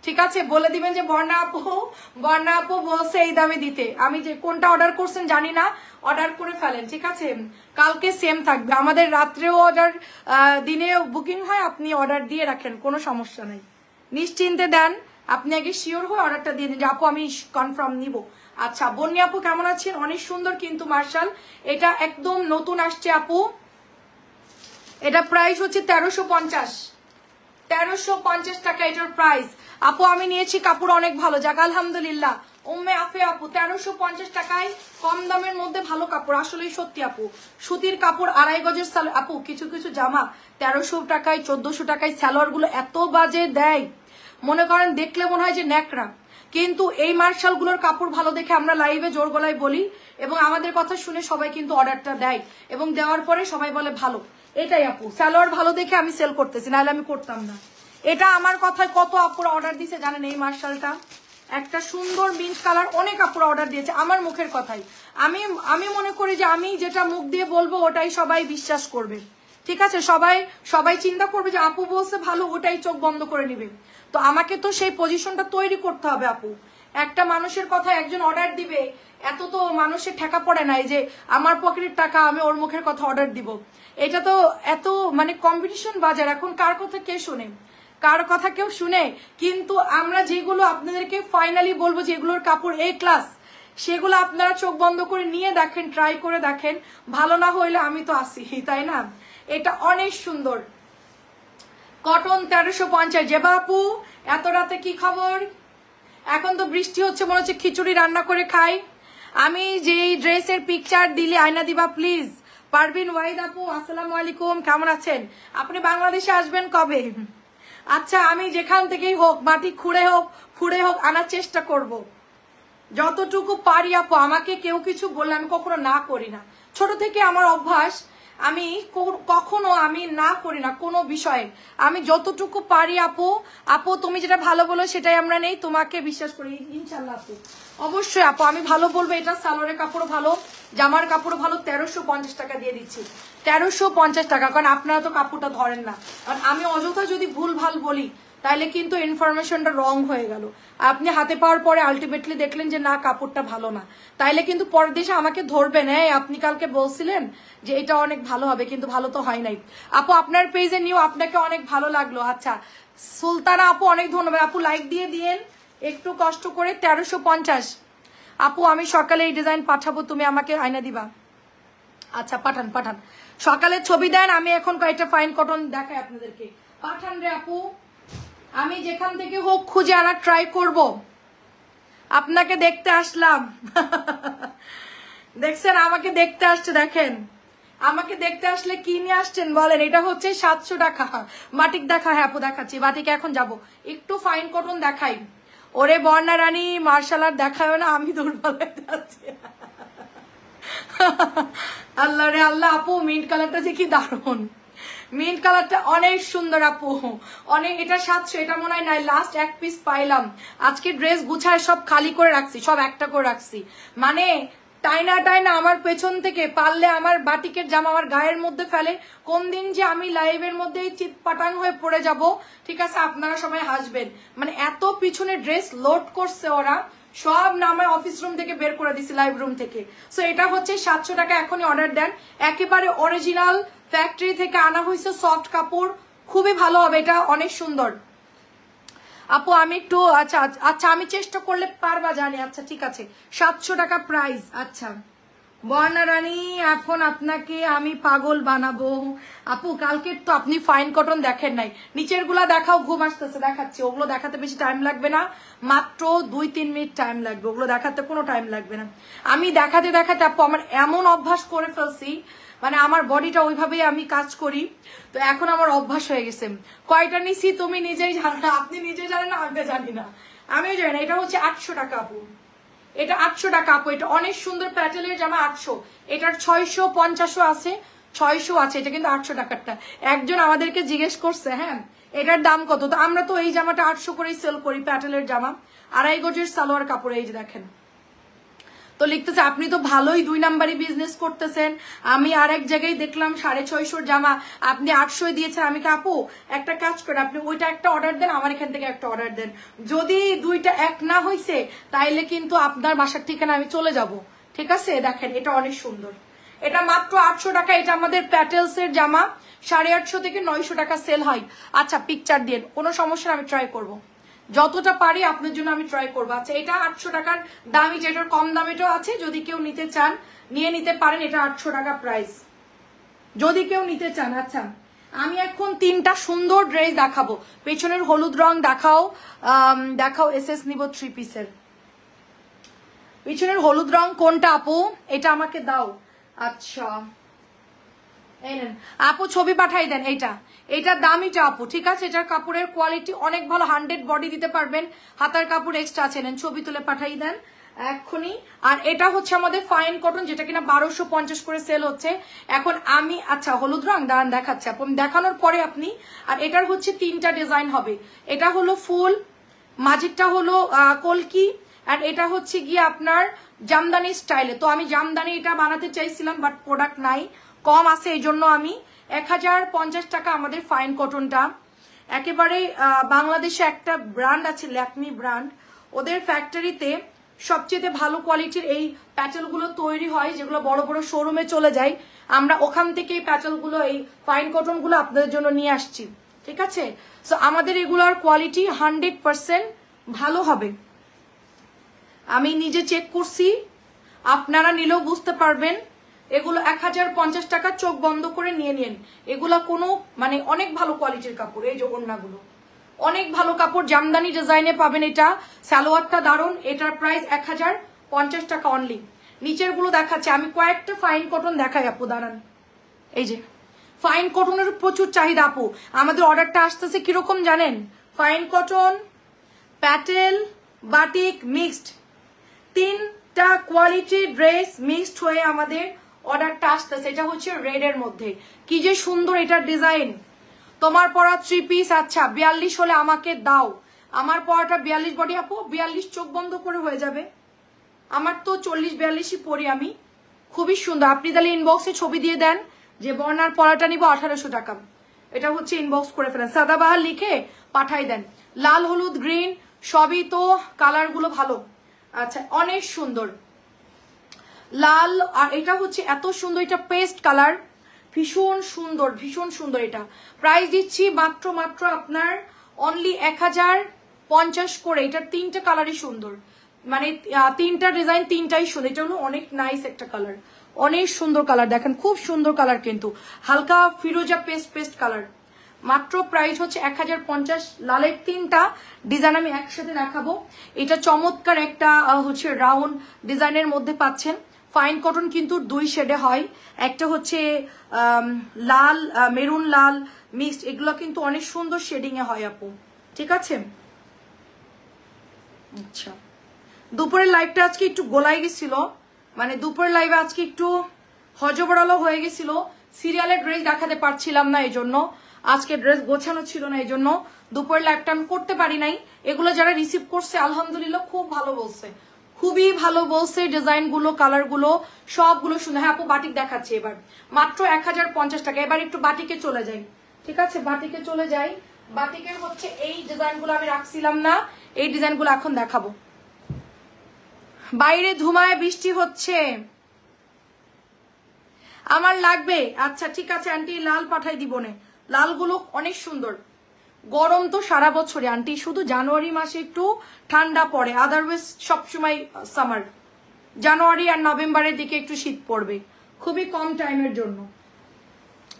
ঠিক আছে? বলে দিবেন যে বর্ণা আপু বলছে এই দামে দিতে, আমি যে কোনটা অর্ডার করছেন জানি না, অর্ডার করে ফেলেন, ঠিক আছে? কালকে সেম থাকবে। আমাদের রাত্রেও অর্ডার, দিনে বুকিং হয়, আপনি অর্ডার দিয়ে রাখেন, কোনো সমস্যা নেই, নিশ্চিন্তে দেন। আপনি আগে শিওর হয়ে অর্ডারটা দিয়ে দিন যে আপু আমি কনফার্ম নিব। আচ্ছা বন্যা আপু কেমন আছেন? অনেক সুন্দর কিন্তু মার্শাল, এটা একদম নতুন আসছে আপু, এটা প্রাইস হচ্ছে 1350 টাকা এটার প্রাইস। আপু আমি নিয়েছি, কাপড় অনেক ভালো, যাক আলহামদুলিল্লাহ। উম্মে আফে আপু 1350 টাকায় কম দামের মধ্যে ভালো কাপড়, আসলেই সত্যি আপু। সুতির কাপড়, 2.5 গজের আপু কিছু কিছু জামা 1300 টাকায় 1400 টাকায় সালোয়ার গুলো এত বাজে দেয়, মনে করেন দেখলে মনে হয় যে ন্যাকড়া। কিন্তু এই মার্শাল গুলোর কাপড় ভালো দেখে আমরা লাইভে জোর গলায় বলি, এবং আমাদের কথা শুনে সবাই কিন্তু অর্ডারটা দেয়, এবং দেওয়ার পরে সবাই বলে ভালো। এটাই আপু, সালোয়ার ভালো দেখে আমি সেল করতেছি, নাহলে আমি করতাম না। এটা আমার কথায় কত আপুরা অর্ডার দিয়েছে জানেন? এই মার্শালটা একটা সুন্দর মিন্ট কালার, অনেক আপুরা অর্ডার দিয়েছে আমার মুখের কথাই। আমি মনে করি যে আমি যেটা মুখ দিয়ে বলবো ওটাই সবাই বিশ্বাস করবে, ঠিক আছে? সবাই চিন্তা করবে যে আপু বলছে ভালো, ওটাই চোখ বন্ধ করে নিবে। তো আমাকে তো সেই পজিশনটা তৈরি করতে হবে আপু। একটা মানুষের কথা একজন অর্ডার দিবে, এত তো মানুষের ঠেকা পড়ে নাই যে আমার পকেটের টাকা আমি ওর মুখের কথা অর্ডার দিব। এটা তো এত মানে কম্পিটিশন বাজার, এখন কার কথা কে শুনে, কার কথা কেউ শুনে? কিন্তু আমরা যেগুলো আপনাদেরকে ফাইনালি বলবো যেগুলোর কাপড় এ ক্লাস, সেগুলো আপনারা চোখ বন্ধ করে নিয়ে দেখেন, ট্রাই করে দেখেন, ভালো না হইলে আমি তো আসি, তাই না? এটা অনেক সুন্দর কটন 1350। জেবা আপু এত রাতে কি খবর? এখন তো বৃষ্টি হচ্ছে, মনে হচ্ছে খিচুড়ি রান্না করে খাই। আমি যেই ড্রেসের পিকচার দিলে আয়না দিবা প্লিজ। পারভিন ওয়াহিদ আপু আসসালামু আলাইকুম, কেমন আছেন? আপনি বাংলাদেশে আসবেন কবে? আচ্ছা আমি যেখান থেকেই হোক, মাটি খুঁড়ে হোক ফুড়ে হোক আনার চেষ্টা করব, যতটুকু পারি আপু। আমাকে কেউ কিছু বললে আমি কখনো না করি না, ছোট থেকে আমার অভ্যাস, আমি কখনো আমি না করি না কোনো বিষয়ে। আমি যতটুকু পারি আপু তুমি যেটা ভালো বলো সেটাই আমরা নেই, তোমাকে বিশ্বাস করি ইনশাল্লাহ আপু। অবশ্যই আপু আমি ভালো বলবো। এটা সালোয়ারের কাপড় ভালো, জামার কাপড় ভালো, 1350 টাকা দিয়ে দিচ্ছি, 1350 টাকা। কারণ আপনারা তো কাপড়টা ধরেন না, কারণ আমি অযথা যদি ভুল ভাল বলি তাহলে কিন্তু ইনফরমেশনটা রং হয়ে গেল। আপনি হাতে পাওয়ার পরে আলটিমেটলি দেখলেন যে না কাপড়টা ভালো না, তাইলে কিন্তু পরের দেশে আমাকে ধরবেন, হ্যাঁ আপনি কালকে বলছিলেন যে এটা অনেক ভালো হবে, কিন্তু ভালো তো হয় নাই। আপু আপনার পেজে নিউ, আপনাকে অনেক ভালো লাগলো। আচ্ছা সুলতানা আপু অনেক ধন্যবাদ আপু, লাইক দিয়ে দিয়েন একটু কষ্ট করে। 1350 আপু আমি সকালে এই ডিজাইন পাঠাবো, তুমি আমাকে আয়না দিবা। আচ্ছা পাঠান, সকালে ছবি দেন, আমি এখন কয়েকটা ফাইন কটন দেখাই আপনাদেরকে। পাঠান রে আপু, আমি যেখান থেকে হোক খুঁজে আনার ট্রাই করব। আপনাকে দেখতে আসলাম দেখছেন আমাকে দেখতে আসছে, দেখেন আমাকে দেখতে আসলে কি নিয়ে আসছেন বলেন? এটা হচ্ছে 700 টাকা বাটিক। দেখা হ্যাঁ আপু দেখাচ্ছি, বাটিকে এখন যাব। একটু ফাইন কটন দেখাই। ওরে বর্ণা রানী মার্শাল আর্ট দেখায় না, আমি দুর্বল হয়ে যাচ্ছি আল্লাহ রে আল্লাহ। আপু মিন্ট কালারটা যে কি দারুণ, মিন্ট কালারটা অনেক সুন্দর আপু, অনেক। এটা 700, এটা মনে হয় নাই, লাস্ট এক পিস পাইলাম। আজকে ড্রেস গুছায় সব খালি করে রাখছি, সব একটা করে রাখছি। মানে টাইনা আমার পেছন থেকে পারলে আমার বাটিকের জামা আমার গায়ের মধ্যে ফেলে, কোন দিন যে আমি লাইভের মধ্যেই চিৎপাটাং হয়ে পড়ে যাব, ঠিক আছে? আপনারা সবাই হাসবেন। মানে এত পিছনে ড্রেস লোড করছে ওরা, সব নামে অফিস রুম থেকে বের করে দিছি, লাইভ রুম থেকে। সো এটা হচ্ছে 700 টাকা, এখনই অর্ডার দেন। একেবারে অরিজিনাল ফ্যাক্টরি থেকে আনা হয়েছে, সফট কাপড়, খুবই ভালো হবে, এটা অনেক সুন্দর আপু। আমি একটু আচ্ছা আমি চেষ্টা করলে পারবা জানি। আচ্ছা ঠিক আছে, 700 টাকা প্রাইস। আচ্ছা বর্ণা রানী এখন আপনাকে আমি পাগল বানাবো আপু। কালকে তো আপনি ফাইন কটন দেখেন নাই, নিচের গুলা দেখাও, ঘুম আসতেছে, দেখাচ্ছি। ওগুলো দেখাতে বেশি টাইম লাগবে না, মাত্র 2-3 মিনিট টাইম লাগবে, ওগুলো দেখাতে কোনো টাইম লাগবে না। আমি দেখাতে আপু আমার এমন অভ্যাস করে ফেলছি, মানে আমার বডিটা ওইভাবেই আমি কাজ করি, তো এখন আমার অভ্যাস হয়ে গেছে। কয়টা নিছি তুমি নিজেই জানো না, আপনি নিজেই জানেন না, আমি জানি না, আমিও জানি না। এটা হচ্ছে 800 টাকা আপু, এটা 800 টাকা আপু। এটা অনেক সুন্দর প্যাটেলের জামা 800, এটার 650 আছে, 600 আছে, এটা কিন্তু 800 টাকারটা। একজন আমাদেরকে জিজ্ঞেস করছে হ্যাঁ এটার দাম কত, তো আমরা তো এই জামাটা 800 করেই সেল করি, প্যাটেলের জামা, 2.5 গজের সালোয়ার কাপড়। এই যে দেখেন, তো লিখতেছে আপনি তো ভালোই 2 নাম্বারই বিজনেস করতেছেন, আমি আর এক জায়গায় দেখলাম 650 জামা আপনি 800 দিয়েছেন। আমি আপু একটা কাজ করেন, আপনি ওইটা একটা অর্ডার দেন, আমার এখান থেকে একটা অর্ডার দেন, যদি দুইটা এক না হয়েছে তাইলে কিন্তু আপনার বাসার ঠিকানা আমি চলে যাব, ঠিক আছে? দেখেন এটা অনেক সুন্দর, এটা মাত্র 800 টাকা। এটা আমাদের প্যাটেলস এর জামা 850 থেকে 900 টাকা সেল হয়। আচ্ছা পিকচার দিয়ে কোনো সমস্যা, আমি ট্রাই করব, যতটা পারি আপনার জন্য আমি ট্রাই করবো। আচ্ছা এটা 800 টাকার দামি, যেটার কম দামেটাও আছে, যদি কেউ নিতে চান নিয়ে নিতে পারেন, এটা 800 টাকা প্রাইস, যদি কেউ নিতে চান। আচ্ছা আমি এখন 3টা সুন্দর ড্রেস দেখাবো, পেছনের হলুদ রং দেখাও, দেখাও এসএস নিব 3 পিসের। পিছনের হলুদ রং কোনটা আপু, এটা আমাকে দাও। আচ্ছা আপু ছবি পাঠাই দেন, এইটার দামিটা আপু, ঠিক আছে? এটার কাপড়ের কোয়ালিটি অনেক ভালো, 100 বডি দিতে পারবেন, হাতার কাপড় এক্সট্রা আছে, নেন ছবি তুলে পাঠাই দেন এক্ষুনি। আর এটা হচ্ছে আমাদের ফাইন কটন, যেটা কিনা 1250 করে সেল হচ্ছে এখন। আমি আচ্ছা হলুদ রং দাঁড়ান দেখাচ্ছে আপু, দেখানোর পরে আপনি। আর এটার হচ্ছে 3টা ডিজাইন হবে, এটা হলো ফুল, মাঝেরটা হলো কলকি, আর এটা হচ্ছে গিয়ে আপনার জামদানি স্টাইলে। তো আমি জামদানি এটা বানাতে চাইছিলাম, বাট প্রোডাক্ট নাই, কম আছে, এই জন্য আমি 1050 টাকা আমাদের ফাইন কটনটা। একেবারে বাংলাদেশে একটা ব্র্যান্ড আছে ল্যাকমি ব্র্যান্ড, ওদের ফ্যাক্টরিতে সবচেয়ে ভালো কোয়ালিটির এই প্যাটেলগুলো তৈরি হয়, যেগুলো বড় বড় শোরুমে চলে যায়, আমরা ওখান থেকে এই প্যাটেলগুলো, এই ফাইন কটনগুলো আপনাদের জন্য নিয়ে আসছি, ঠিক আছে? সো আমাদের এগুলোর কোয়ালিটি 100% ভালো হবে, আমি নিজে চেক করছি, আপনারা নিলেও বুঝতে পারবেন। এগুলো 1050 টাকা, চোখ বন্ধ করে নিয়ে নিন, এগুলা কোনো মানে অনেক ভালো কোয়ালিটির কাপড়। এই যে ওড়নাগুলো অনেক ভালো কাপড়, জামদানি ডিজাইনে পাবেন, এটা সালোয়ারটা দারুন, এটার প্রাইস 1050 টাকা অনলি। নিচের গুলো দেখাচ্ছে, আমি কয়েকটা ফাইন কটন দেখাই আপু, দাঁড়ান। এই যে ফাইন কটনের প্রচুর চাহিদা আপু, আমাদের অর্ডারটা আসতেছে কিরকম জানেন, fine cotton, Patel, batik mixed, 3টা কোয়ালিটি ড্রেস মিক্সড হয়ে আমাদের অর্ডারটা আসতেছে। এটা হচ্ছে রেড এর মধ্যে, কি যে সুন্দর এটার ডিজাইন। তোমার পরা 3 পিস, আচ্ছা 42 হলে আমাকে দাও, আমার পরাটা 42 বডি আপু, 42 চোখ বন্ধ করে হয়ে যাবে, আমার তো 40-42ই পরি আমি, খুবই সুন্দর। আপনি তাহলে ইনবক্সে ছবি দিয়ে দেন যে বর্ণার পরাটা নিব 1800 টাকা, এটা হচ্ছে ইনবক্স করে ফেলেন, সাদাবাহার লিখে পাঠাই দেন। লাল হলুদ গ্রিন সবই তো কালার গুলো ভালো, আচ্ছা অনেক সুন্দর লাল। আর এটা হচ্ছে এত সুন্দর, এটা পেস্ট কালার, ভীষণ সুন্দর ভীষণ সুন্দর। এটা প্রাইস দিচ্ছি মাত্র আপনার অনলি 1050 করে। এটার 3টা কালারই সুন্দর, মানে 3টা ডিজাইন 3টাই সুন্দর। এটা হলো অনেক নাইস একটা কালার, অনেক সুন্দর কালার, দেখেন খুব সুন্দর কালার, কিন্তু হালকা ফিরোজা পেস্ট কালার। মাত্র প্রাইস হচ্ছে 1050। লালের 3টা ডিজাইন আমি একসাথে দেখাবো। এটা চমৎকার একটা হচ্ছে রাউন্ড ডিজাইনের মধ্যে পাচ্ছেন। ফাইন কটন কিন্তু 2 শেডে হয়, একটা হচ্ছে লাল, মেরুন লাল মিক্সড, এগুলো কিন্তু অনেক সুন্দর শেডিং এ হয় আপু, ঠিক আছে? আচ্ছা দুপুরের লাইভটা আজকে একটু গোলাই গেছিল, মানে দুপুরের লাইভে আজকে একটু হজবড়ালো হয়ে গেছিল, সিরিয়ালের ড্রেস দেখাতে পারছিলাম না, এই জন্য আজকে ড্রেস গোছানো ছিল না, এই জন্য দুপুরের লাইভটা আমি করতে পারি নাই। এগুলো যারা রিসিভ করছে আলহামদুলিল্লাহ খুব ভালো বলছে, খুবই ভালো বলছে, ডিজাইন গুলো কালার গুলো সবগুলো সুন্দর। হ্যাঁ আপু বাটিক দেখাচ্ছি এবার, মাত্র 1050 টাকা। এবার একটু বাটিকে চলে যাই, ঠিক আছে? বাটিকে চলে যাই। বাটিকের হচ্ছে এই ডিজাইন গুলো আমি রাখছিলাম না, এই ডিজাইন গুলো এখন দেখাবো। বাইরে ধুমায় বৃষ্টি হচ্ছে, আমার লাগবে, আচ্ছা ঠিক আছে আন্টি, লাল পাঠাই দিব নে, লালগুলো অনেক সুন্দর। গরম তো সারা বছরে আন্টি, শুধু জানুয়ারি মাসে একটু ঠান্ডা পড়ে, আদারওয়াইজ সবসময় সামার। জানুয়ারি আর নভেম্বরের দিকে একটু শীত পড়বে, খুবই কম টাইমের জন্য।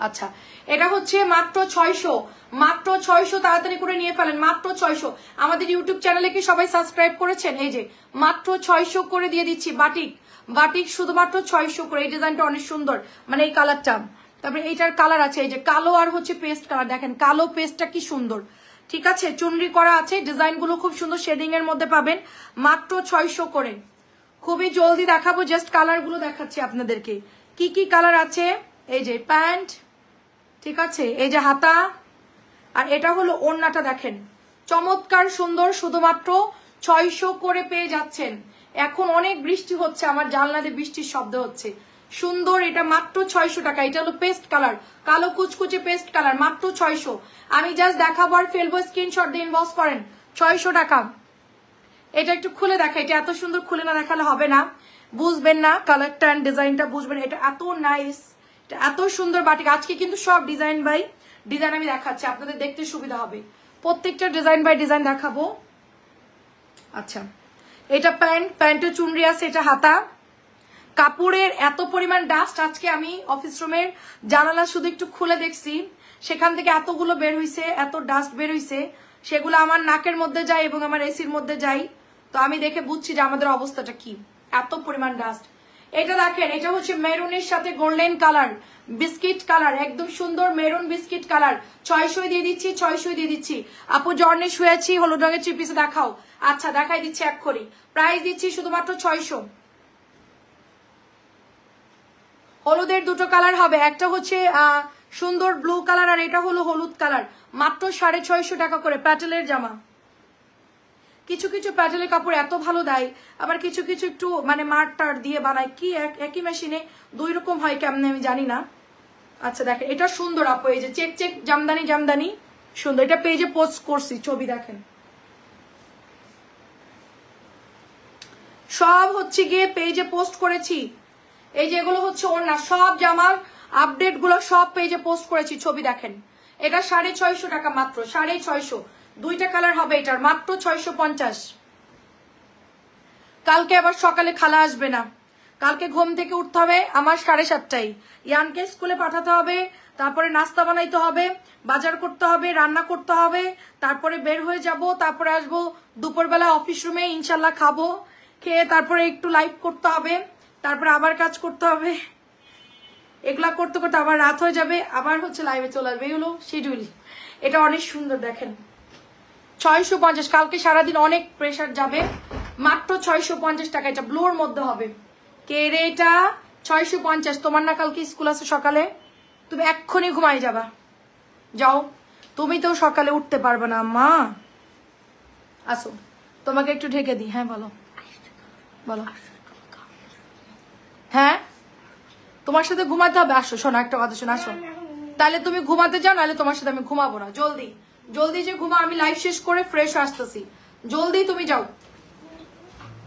আচ্ছা এটা হচ্ছে মাত্র 600, মাত্র 600, তাড়াতাড়ি করে নিয়ে ফেলেন, মাত্র 600। আমাদের ইউটিউব চ্যানেলে কি সবাই সাবস্ক্রাইব করেছেন? এই যে মাত্র 600 করে দিয়ে দিচ্ছি। বাটিক বাটিক শুধুমাত্র 600 করে। এই ডিজাইনটা অনেক সুন্দর, মানে এই কালারটা। তারপরে এইটার কালার আছে এই যে কালো আর হচ্ছে পেস্ট কালার, দেখেন কালো পেস্টটা কি সুন্দর, ঠিক আছে, চুনরি করা আছে, ডিজাইনগুলো খুব সুন্দর শেডিং এর মধ্যে পাবেন, মাত্র 600 করে। খুবই জলদি দেখাবো, জাস্ট কালারগুলো দেখাচ্ছি আপনাদেরকে কি কি কালার আছে। এই যে প্যান্ট, ঠিক আছে, এই যে হাতা, আর এটা হলো ওড়নাটা, দেখেন চমৎকার সুন্দর, শুধুমাত্র 600 করে পেয়ে যাচ্ছেন। এখন অনেক বৃষ্টি হচ্ছে, আমার জানলা দিয়ে বৃষ্টির শব্দ হচ্ছে, সুন্দর, এটা মাত্র 600 টাকা। এটা হলো পেস্ট কালার, কালো কুচকুচে পেস্ট কালার, মাত্র 600। আমি জাস্ট দেখাবো আর ফেলবো, স্ক্রিনশট দিয়ে ইনবক্স করেন, 600 টাকা। এটা একটু খুলে দেখা, এটা এত সুন্দর, খুলে না দেখালে হবে না, বুঝবেন না কালারটা এন্ড ডিজাইনটা, বুঝবেন এটা এত নাইস, এটা এত সুন্দর বাটিক। আজকে কিন্তু সব ডিজাইন বাই ডিজাইন আমি দেখাচ্ছি, আপনাদের দেখতে সুবিধা হবে, প্রত্যেকটা ডিজাইন বাই ডিজাইন দেখাবো। আচ্ছা, এটা প্যান্ট, প্যান্টের চুনরি আছে, এটা হাতা। কাপড়ের এত পরিমাণ ডাস্ট, আজকে আমি অফিস রুমের জানালা শুধু একটু খুলে দেখছি, সেখান থেকে এতগুলো বের হইছে, এত ডাস্ট বের হইছে, সেগুলো আমার নাকের মধ্যে যায় এবং আমার এসির মধ্যে যায়। তো আমি দেখে বুঝছি যে আমাদের অবস্থাটা কি, এত পরিমাণ ডাস্ট। এটা দেখেন, এটা হচ্ছে মেরুনের সাথে গোল্ডেন কালার, বিস্কিট কালার, একদম সুন্দর মেরুন বিস্কিট কালার। 600 দিয়ে দিচ্ছি, 600 দিয়ে দিচ্ছি। আপু জর্নে শুয়েছি, হলুদ রঙের থ্রি পিসে দেখাও। আচ্ছা দেখাই দিচ্ছি এক করি, প্রাইস দিচ্ছি শুধুমাত্র 600। হলুদের দুটো কালার হবে, একটা হচ্ছে সুন্দর ব্লু কালার, আর এটা হলো হলুদ কালার, মাত্র 650 টাকা করে। প্যাটেলের জামা, কিছু কিছু প্যাটেলের কাপড় এত ভালো দেয়, আবার কিছু কিছু একটু মানে মার টার দিয়ে বানায়, কি একই মেশিনে দুই রকম হয় কেমনে আমি জানি না। আচ্ছা দেখেন, এটা সুন্দর আপু, এই যে চেক চেক জামদানি, জামদানি সুন্দর, এটা পেজে পোস্ট করছি, ছবি দেখেন, সব হচ্ছে গিয়ে পেজে পোস্ট করেছি। এই যে এগুলো হচ্ছে ওড়না, সব জামার আপডেট গুলো সব পেজে পোস্ট করেছি, ছবি দেখেন। এটা 650 টাকা মাত্র, 650। দুইটা কালার হবে এটার, মাত্র 650। কালকে আবার সকালে খালা আসবে না, কালকে ঘুম থেকে উঠতে হবে আমার 7:30টায়, ইয়ানকে স্কুলে পাঠাতে হবে, তারপরে নাস্তা বানাইতে হবে, বাজার করতে হবে, রান্না করতে হবে, তারপরে বের হয়ে যাব, তারপরে আসবো দুপুরবেলা অফিস রুমে, ইনশাল্লাহ খাবো, খেয়ে তারপরে একটু লাইভ করতে হবে, তারপরে আবার কাজ করতে হবে, এগুলা করতে করতে আবার রাত হয়ে যাবে, আবার হচ্ছে লাইভে চলে আসবে, এগুলো শিডিউল। এটা অনেক সুন্দর দেখেন, 650। কালকে সারাদিন অনেক প্রেশার যাবে, মাত্র 650 টাকা। এটা ব্লুর মধ্যে হবে, কে রে এটা? 650। তোমার না কালকে স্কুল আছে সকালে, তুমি এক্ষুনি ঘুমাই যাবা, যাও, তুমি তো সকালে উঠতে পারবে না মা। আসো তোমাকে একটু ঢেকে দিই, হ্যাঁ বলো বলো। হ্যাঁ তোমার সাথে ঘুমাতে হবে, আসো, শোনো একটা কথা শোনো, আসো, তাহলে তুমি ঘুমাতে যাও, নাহলে তোমার সাথে আমি ঘুমাবো না। জলদি জলদি যে ঘুমা, আমি লাইভ শেষ করে ফ্রেশ আসতেছি, জলদি তুমি যাও,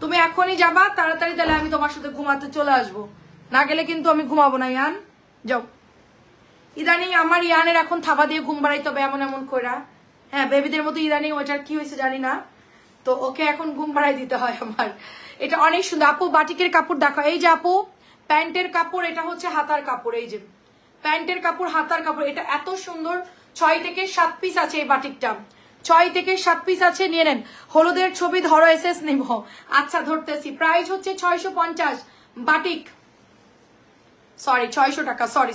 তুমি এখনই যাবা তাড়াতাড়ি, তাহলে আমি তোমার সাথে ঘুমাতে চলে আসবো, না গেলে কিন্তু আমি ঘুমাবো না। ইয়ান যাও, ইদানিং আমার ইয়ানের এখন থাবা দিয়ে ঘুম বাড়াইতে হবে এমন এমন কইরা, হ্যাঁ বেবিদের মতো ইদানিং ওইটার কি হয়েছে জানি না, তো ওকে এখন ঘুম বাড়াই দিতে হয় আমার। এটা অনেক সুন্দর আপু, বাটিকের কাপড় দেখো, এই যে আপু প্যান্টের কাপড়, এটা হচ্ছে হাতার কাপড়, এই যে প্যান্টের কাপড়, হাতার কাপড়, এটা এত সুন্দর। 6 থেকে 7 পিস আছে এই বাটিকটা, 6 থেকে 7 পিস আছে, নিয়ে নেন। হলুদের ছবি ধরো, এসএস নিব, আচ্ছা ধরতেছি। প্রাইস হচ্ছে 650 বাটিক, সরি 600 টাকা, সরি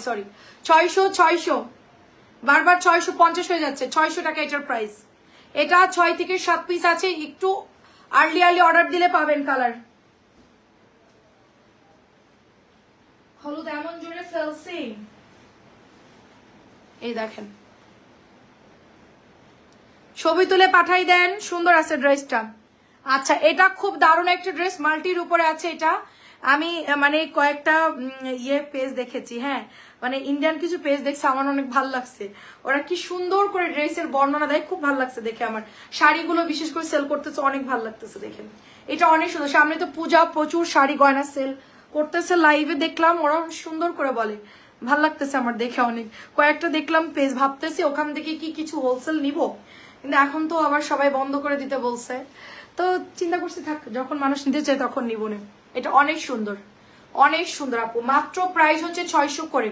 600 বারবার 650 হয়ে যাচ্ছে, 600 টাকা এটার প্রাইস। এটা 6 থেকে 7 পিস আছে, একটু আর্লি অর্ডার দিলে পাবেন কালার। হলুদ এমন জোরে ফেলছি, এই দেখেন, ছবি তুলে পাঠাই দেন, সুন্দর আছে ড্রেসটা। আচ্ছা এটা খুব দারুণ একটা ড্রেস, মাল্টির উপরে আছে। এটা আমি মানে কয়েকটা পেজ দেখেছি, হ্যাঁ মানে ইন্ডিয়ান কিছু পেজ দেখছি, আমার অনেক ভালো লাগছে, ওরা কি সুন্দর করে ড্রেসের বর্ণনা দেয়, খুব ভালো লাগছে দেখে। আমার শাড়িগুলো বিশেষ করে সেল করতেছে, অনেক ভালো লাগতেছে দেখেন, এটা অনেক সুন্দর। সামনে তো পূজা, প্রচুর শাড়ি গয়না সেল করতেছে, লাইভে দেখলাম ওরা সুন্দর করে বলে, ভাল লাগতেছে আমার দেখে। অনেক কয়েকটা দেখলাম পেজ, ভাবতেছি ওখান থেকে কি কিছু হোলসেল নিব, কিন্তু এখন তো আবার সবাই বন্ধ করে দিতে বলছে, তো চিন্তা করছি থাক, যখন মানুষ নিতে চায় তখন নিব না। এটা অনেক সুন্দর, অনেক সুন্দর আপু, মাত্র প্রাইস হচ্ছে 600 করে।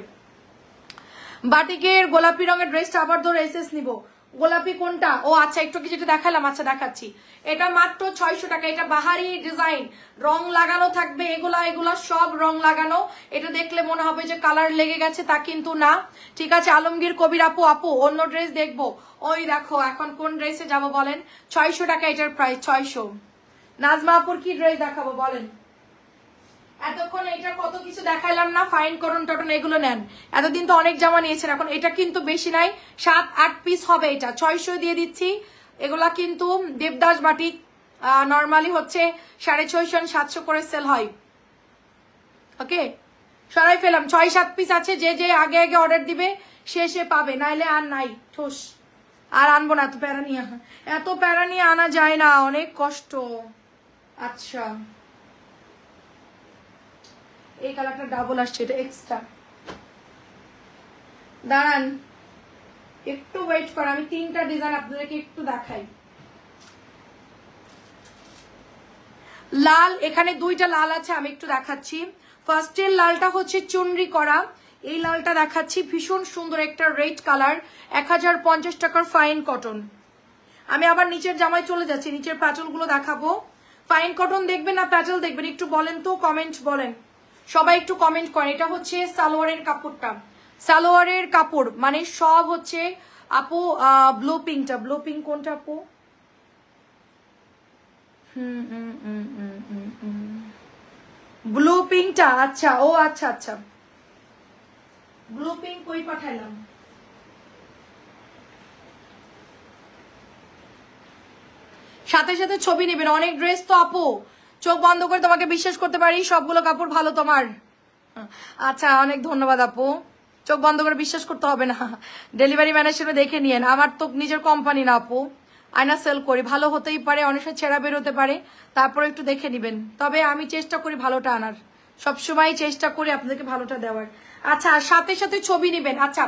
বাটিকের গোলাপি রঙের ড্রেসটা আবার ধরে এসএস নিব, গোলাপি কোনটা? ও আচ্ছা, একটু কি যেটা দেখালাম, আচ্ছা দেখাচ্ছি। এটা মাত্র 600 টাকা। এটা বাহারি ডিজাইন, রং লাগানো থাকবে, এগুলা সব রং লাগানো। এটা দেখলে মনে হবে যে কালার লেগে গেছে, তা কিন্তু না। ঠিক আছে, আলমগীর কবির আপু অন্য ড্রেস দেখবো। ওই দেখো এখন কোন ড্রেসে যাব বলেন? 600 টাকা এটার প্রাইস, 600। নাজমা আপুর কি ড্রেস দেখাবো বলেন? এতক্ষণ এটা কত কিছু দেখাইলাম না, ফাইন কটন টটন এগুলো নেন। এতদিন তো অনেক জামা নিয়েছেন, এখন এটা কিন্তু বেশি নাই, 7-8 পিস হবে। এটা 600 দিয়ে দিচ্ছি। এগুলা কিন্তু দেবদাস বাটিক, নর্মালি হচ্ছে 650-700 করে সেল হয়। ওকে, সরাই ফেলাম। 6-7 পিস আছে, যে যে আগে আগে অর্ডার দিবে সে পাবে, নাইলে আর নাই, ঠোস। আর আনবো না, এত প্যারা নিয়ে আনা যায় না, অনেক কষ্ট। আচ্ছা, এই কালারটা ডাবল আসছে, এটা এক্সট্রা। দাঁড়ান একটু ওয়েট কর, আমি 3টা ডিজাইন আপনাদেরকে একটু দেখাই। লাল, এখানে 2টা লাল আছে, আমি একটু দেখাচ্ছি। ফার্স্টের লালটা হচ্ছে চুনরি করা, এই লালটা দেখাচ্ছি, ভীষণ সুন্দর একটা রেড কালার, 1050 টাকার ফাইন কটন। আমি আবার নিচের জামায় চলে যাচ্ছি, নিচের প্যাটেলগুলো দেখাবো। ফাইন কটন দেখবেন না প্যাটেল দেখবেন একটু বলেন তো, কমেন্ট বলেন সবাই, একটু কমেন্ট করেন। এটা হচ্ছে সালোয়ারের কাপড়টা, সালোয়ারের কাপড় মানে সব হচ্ছে আপু। ব্লু পিঙ্কটা, ব্লু পিঙ্ক কোনটা আপু? ব্লু পিঙ্কটা, আচ্ছা, ও আচ্ছা আচ্ছা, ব্লু পিঙ্ক কই পাঠাইলাম? সাথে সাথে ছবি নেবেন, অনেক ড্রেস তো আপু, চোখ বন্ধ করে তোমাকে বিশ্বাস করতে পারি সবগুলো কাপড় ভালো তোমার। আচ্ছা, অনেক ধন্যবাদ আপু, চোখ বন্ধ করে বিশ্বাস করতে হবে না, ডেলিভারি ম্যান হিসেবে দেখে নিয়েন। আমার তো নিজের কোম্পানি না আপু, আয়না সেল করি, ভালো হতেই পারে, অনেক সময় ছেঁড়া বের হতে পারে, তারপরে একটু দেখে নিবেন। তবে আমি চেষ্টা করি ভালোটা আনার, সবসময় চেষ্টা করি আপনাদেরকে ভালোটা দেওয়ার। আচ্ছা, সাথে সাথে ছবি নিবেন। আচ্ছা,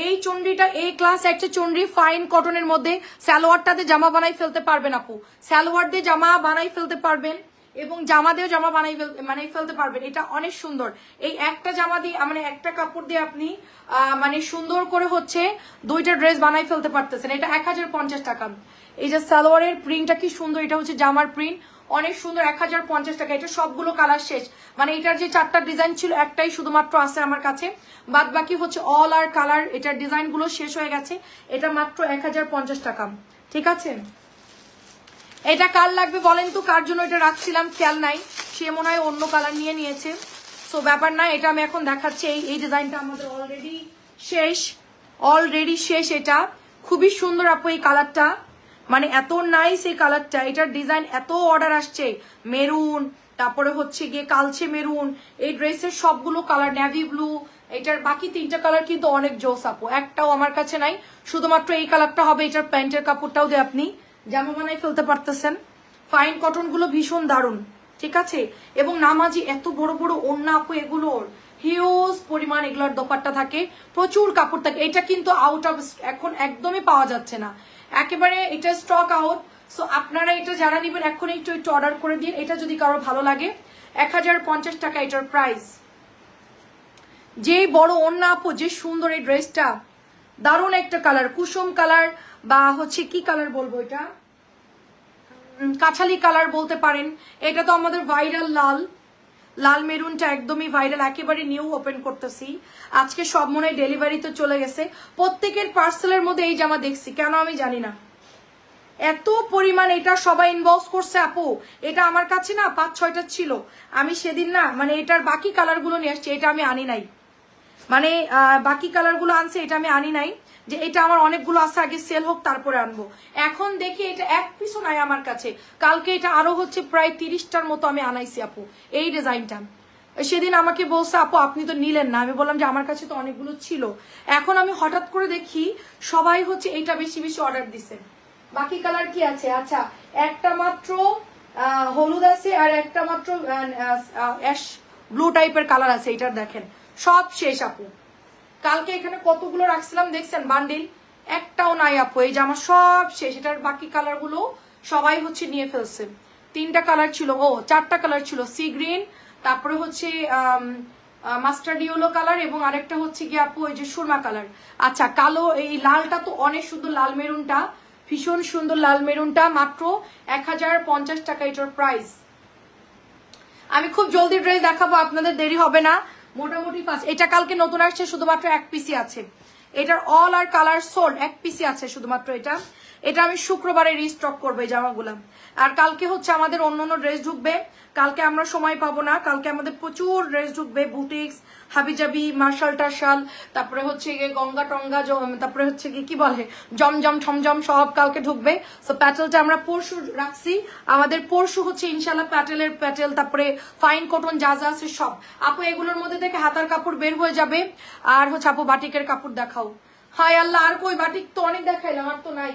এই চুনরিটা এই ক্লাস একটা চুনরি, ফাইন কটনের মধ্যে, সালোয়ারটাতে জামা বানাই ফেলতে পারবেন আপু, সালোয়ার দিয়ে জামা বানাই ফেলতে পারবেন এবং জামা দিয়েও জামা বানাই ফেলতে পারবেন। এটা অনেক সুন্দর। এই একটা জামা দিয়ে মানে একটা কাপড় দিয়ে আপনি মানে সুন্দর করে হচ্ছে 2টা ড্রেস বানাই ফেলতে পারতেছেন। এটা 1050 টাকা। এই যে সালোয়ারের প্রিন্টটা কি সুন্দর, এটা হচ্ছে জামার প্রিন্ট, অনেক সুন্দর, 1050 টাকা। এটা সবগুলো কালার শেষ, মানে এটার যে 4টা ডিজাইন ছিল একটাই শুধুমাত্র আছে আমার কাছে, বাদ বাকি হচ্ছে অল আর কালার। এটার ডিজাইন গুলো শেষ হয়ে গেছে। এটা মাত্র 1050 টাকা। ঠিক আছে, এটা কার লাগবে বলেন তো, কার জন্য এটা রাখছিলাম খেয়াল নাই, সে মনে হয় অন্য কালার নিয়ে নিয়েছে। সো ব্যাপার না, এটা আমি এখন দেখাচ্ছি। এই ডিজাইনটা আমাদের অলরেডি শেষ। এটা খুবই সুন্দর আপু, এই কালারটা মানে এত নাইস এই কালারটা। এটার ডিজাইন এত অর্ডার আসছে, মেরুন, তারপরে হচ্ছে গিয়ে কালচে মেরুন, এই ড্রেসের সবগুলো কালার, নেভি ব্লু, এটার বাকি 3টা কালার কিন্তু অনেক জোস আপু, একটাও আমার কাছে নাই, শুধুমাত্র এই কালারটা হবে। এটার প্যান্টের কাপড়টাও দিয়ে আপনি জামা বানাই ফেলতে পারতেছেন। ফাইন কটন গুলো ভীষণ দারুণ। ঠিক আছে, এবং নামাজি এত বড় বড় ওড়না আপু, এগুলোর হিউজ পরিমাণ এগুলোর দোপাট্টা থাকে, প্রচুর কাপড় থাকে। এটা কিন্তু আউট অফ, এখন একদমই পাওয়া যাচ্ছে না, একেবারে এটা স্টক আউট। সো আপনারা এটা যারা নেবেন এখন একটু অর্ডার করে দিন। এটা যদি কারো ভালো লাগে, 1050 টাকা এটার প্রাইস। যে বড় ওড়না আপু, যে সুন্দর এই ড্রেসটা, দারুণ একটা কালার, কুসুম কালার বা হচ্ছে কি কালার বলবো, এটা কাঁঠালি কালার বলতে পারেন। এটা তো আমাদের ভাইরাল লাল মেরুনটা একদমই ভাইরাল, একেবারে নিউ ওপেন করতেছি আজকে। সব মনে হয় ডেলিভারি তো চলে গেছে, প্রত্যেকের পার্সেলের মধ্যে এই জামা দেখছি, কেন আমি জানি না, এত পরিমাণ। এটা সবাই ইনবক্স করছে আপু, এটা আমার কাছে না 5-6টা ছিল, আমি সেদিন না মানে এটার বাকি কালারগুলো নিয়ে আসছি, এটা আমি আনি নাই, মানে বাকি কালারগুলো আনছে, এটা আমি আনি নাই, যে এটা আমার অনেকগুলো আছে, আগে সেল হোক তারপরে আনবো। এখন দেখি এটা এক পিসও নাই আমার কাছে, কালকে এটা আরো হচ্ছে প্রায় 30টার মতো আমি আনাইছি আপু এই ডিজাইনটা। সেদিন আমাকে বলছে আপু আপনি তো নিলেন না, আমি বললাম যে আমার কাছে তো অনেকগুলো ছিল। এখন আমি হঠাৎ করে দেখি সবাই হচ্ছে এইটা বেশি বেশি অর্ডার দিছে। বাকি কালার কি আছে? আচ্ছা, একটা মাত্র হলুদ আছে আর একটা মাত্র অ্যাশ ব্লু টাইপের কালার আছে, এটার দেখেন সব শেষ আপু। কালকে এখানে কতগুলো রাখছিলাম দেখছেন বান্ডিল, একটাও নাই আপু, এই জামা সব শেষ। এটার বাকি কালার গুলো সবাই হচ্ছে নিয়ে ফেলছে। 3টা কালার ছিল, 4টা কালার ছিল, সি গ্রিন, তারপরে হচ্ছে মাস্টার্ড ইয়েলো কালার এবং আরেকটা হচ্ছে গিয়ে আপু এই যে সুরমা কালার। আচ্ছা কালো, এই লালটা তো অনেক সুন্দর, লাল মেরুনটা ভীষণ সুন্দর, লাল মেরুনটা মাত্র 1050 টাকা এটার প্রাইস। আমি খুব জলদি ড্রেস দেখাবো, আপনাদের দেরি হবে না, মোটামুটি ফাস্ট। এটা কালকে নতুন আসছে, শুধুমাত্র এক পিসি আছে এটার, অল আর কালার সোল্ড, এক পিসি আছে শুধুমাত্র এটা। এটা আমি শুক্রবারে রিস্টক করবো এই জামাগুলা। আর কালকে হচ্ছে আমাদের অন্য ড্রেস ঢুকবে, কালকে আমরা সময় পাবো না, কালকে আমাদের প্রচুর ড্রেস ঢুকবে, বুটিক্স, হাবিজাবি, মার্শাল টার্শাল, তারপরে হচ্ছে গিয়ে গঙ্গা টঙ্গা, তারপরে হচ্ছে গিয়ে কি বলে জমজম ছমজম সব কালকে ঢুকবে। সো প্যাটেলটা আমরা পরশু রাখছি, আমাদের পরশু হচ্ছে ইনশাল্লাহ প্যাটেল, তারপরে ফাইন কটন যা যা আছে সব। আপু এগুলোর মধ্যে থেকে হাতার কাপড় বের হয়ে যাবে। আর হচ্ছে আপু বাটিকের কাপড় দেখাও। হায় আল্লাহ, আর কই বাটিক তো অনেক দেখাইলাম, আর তো নাই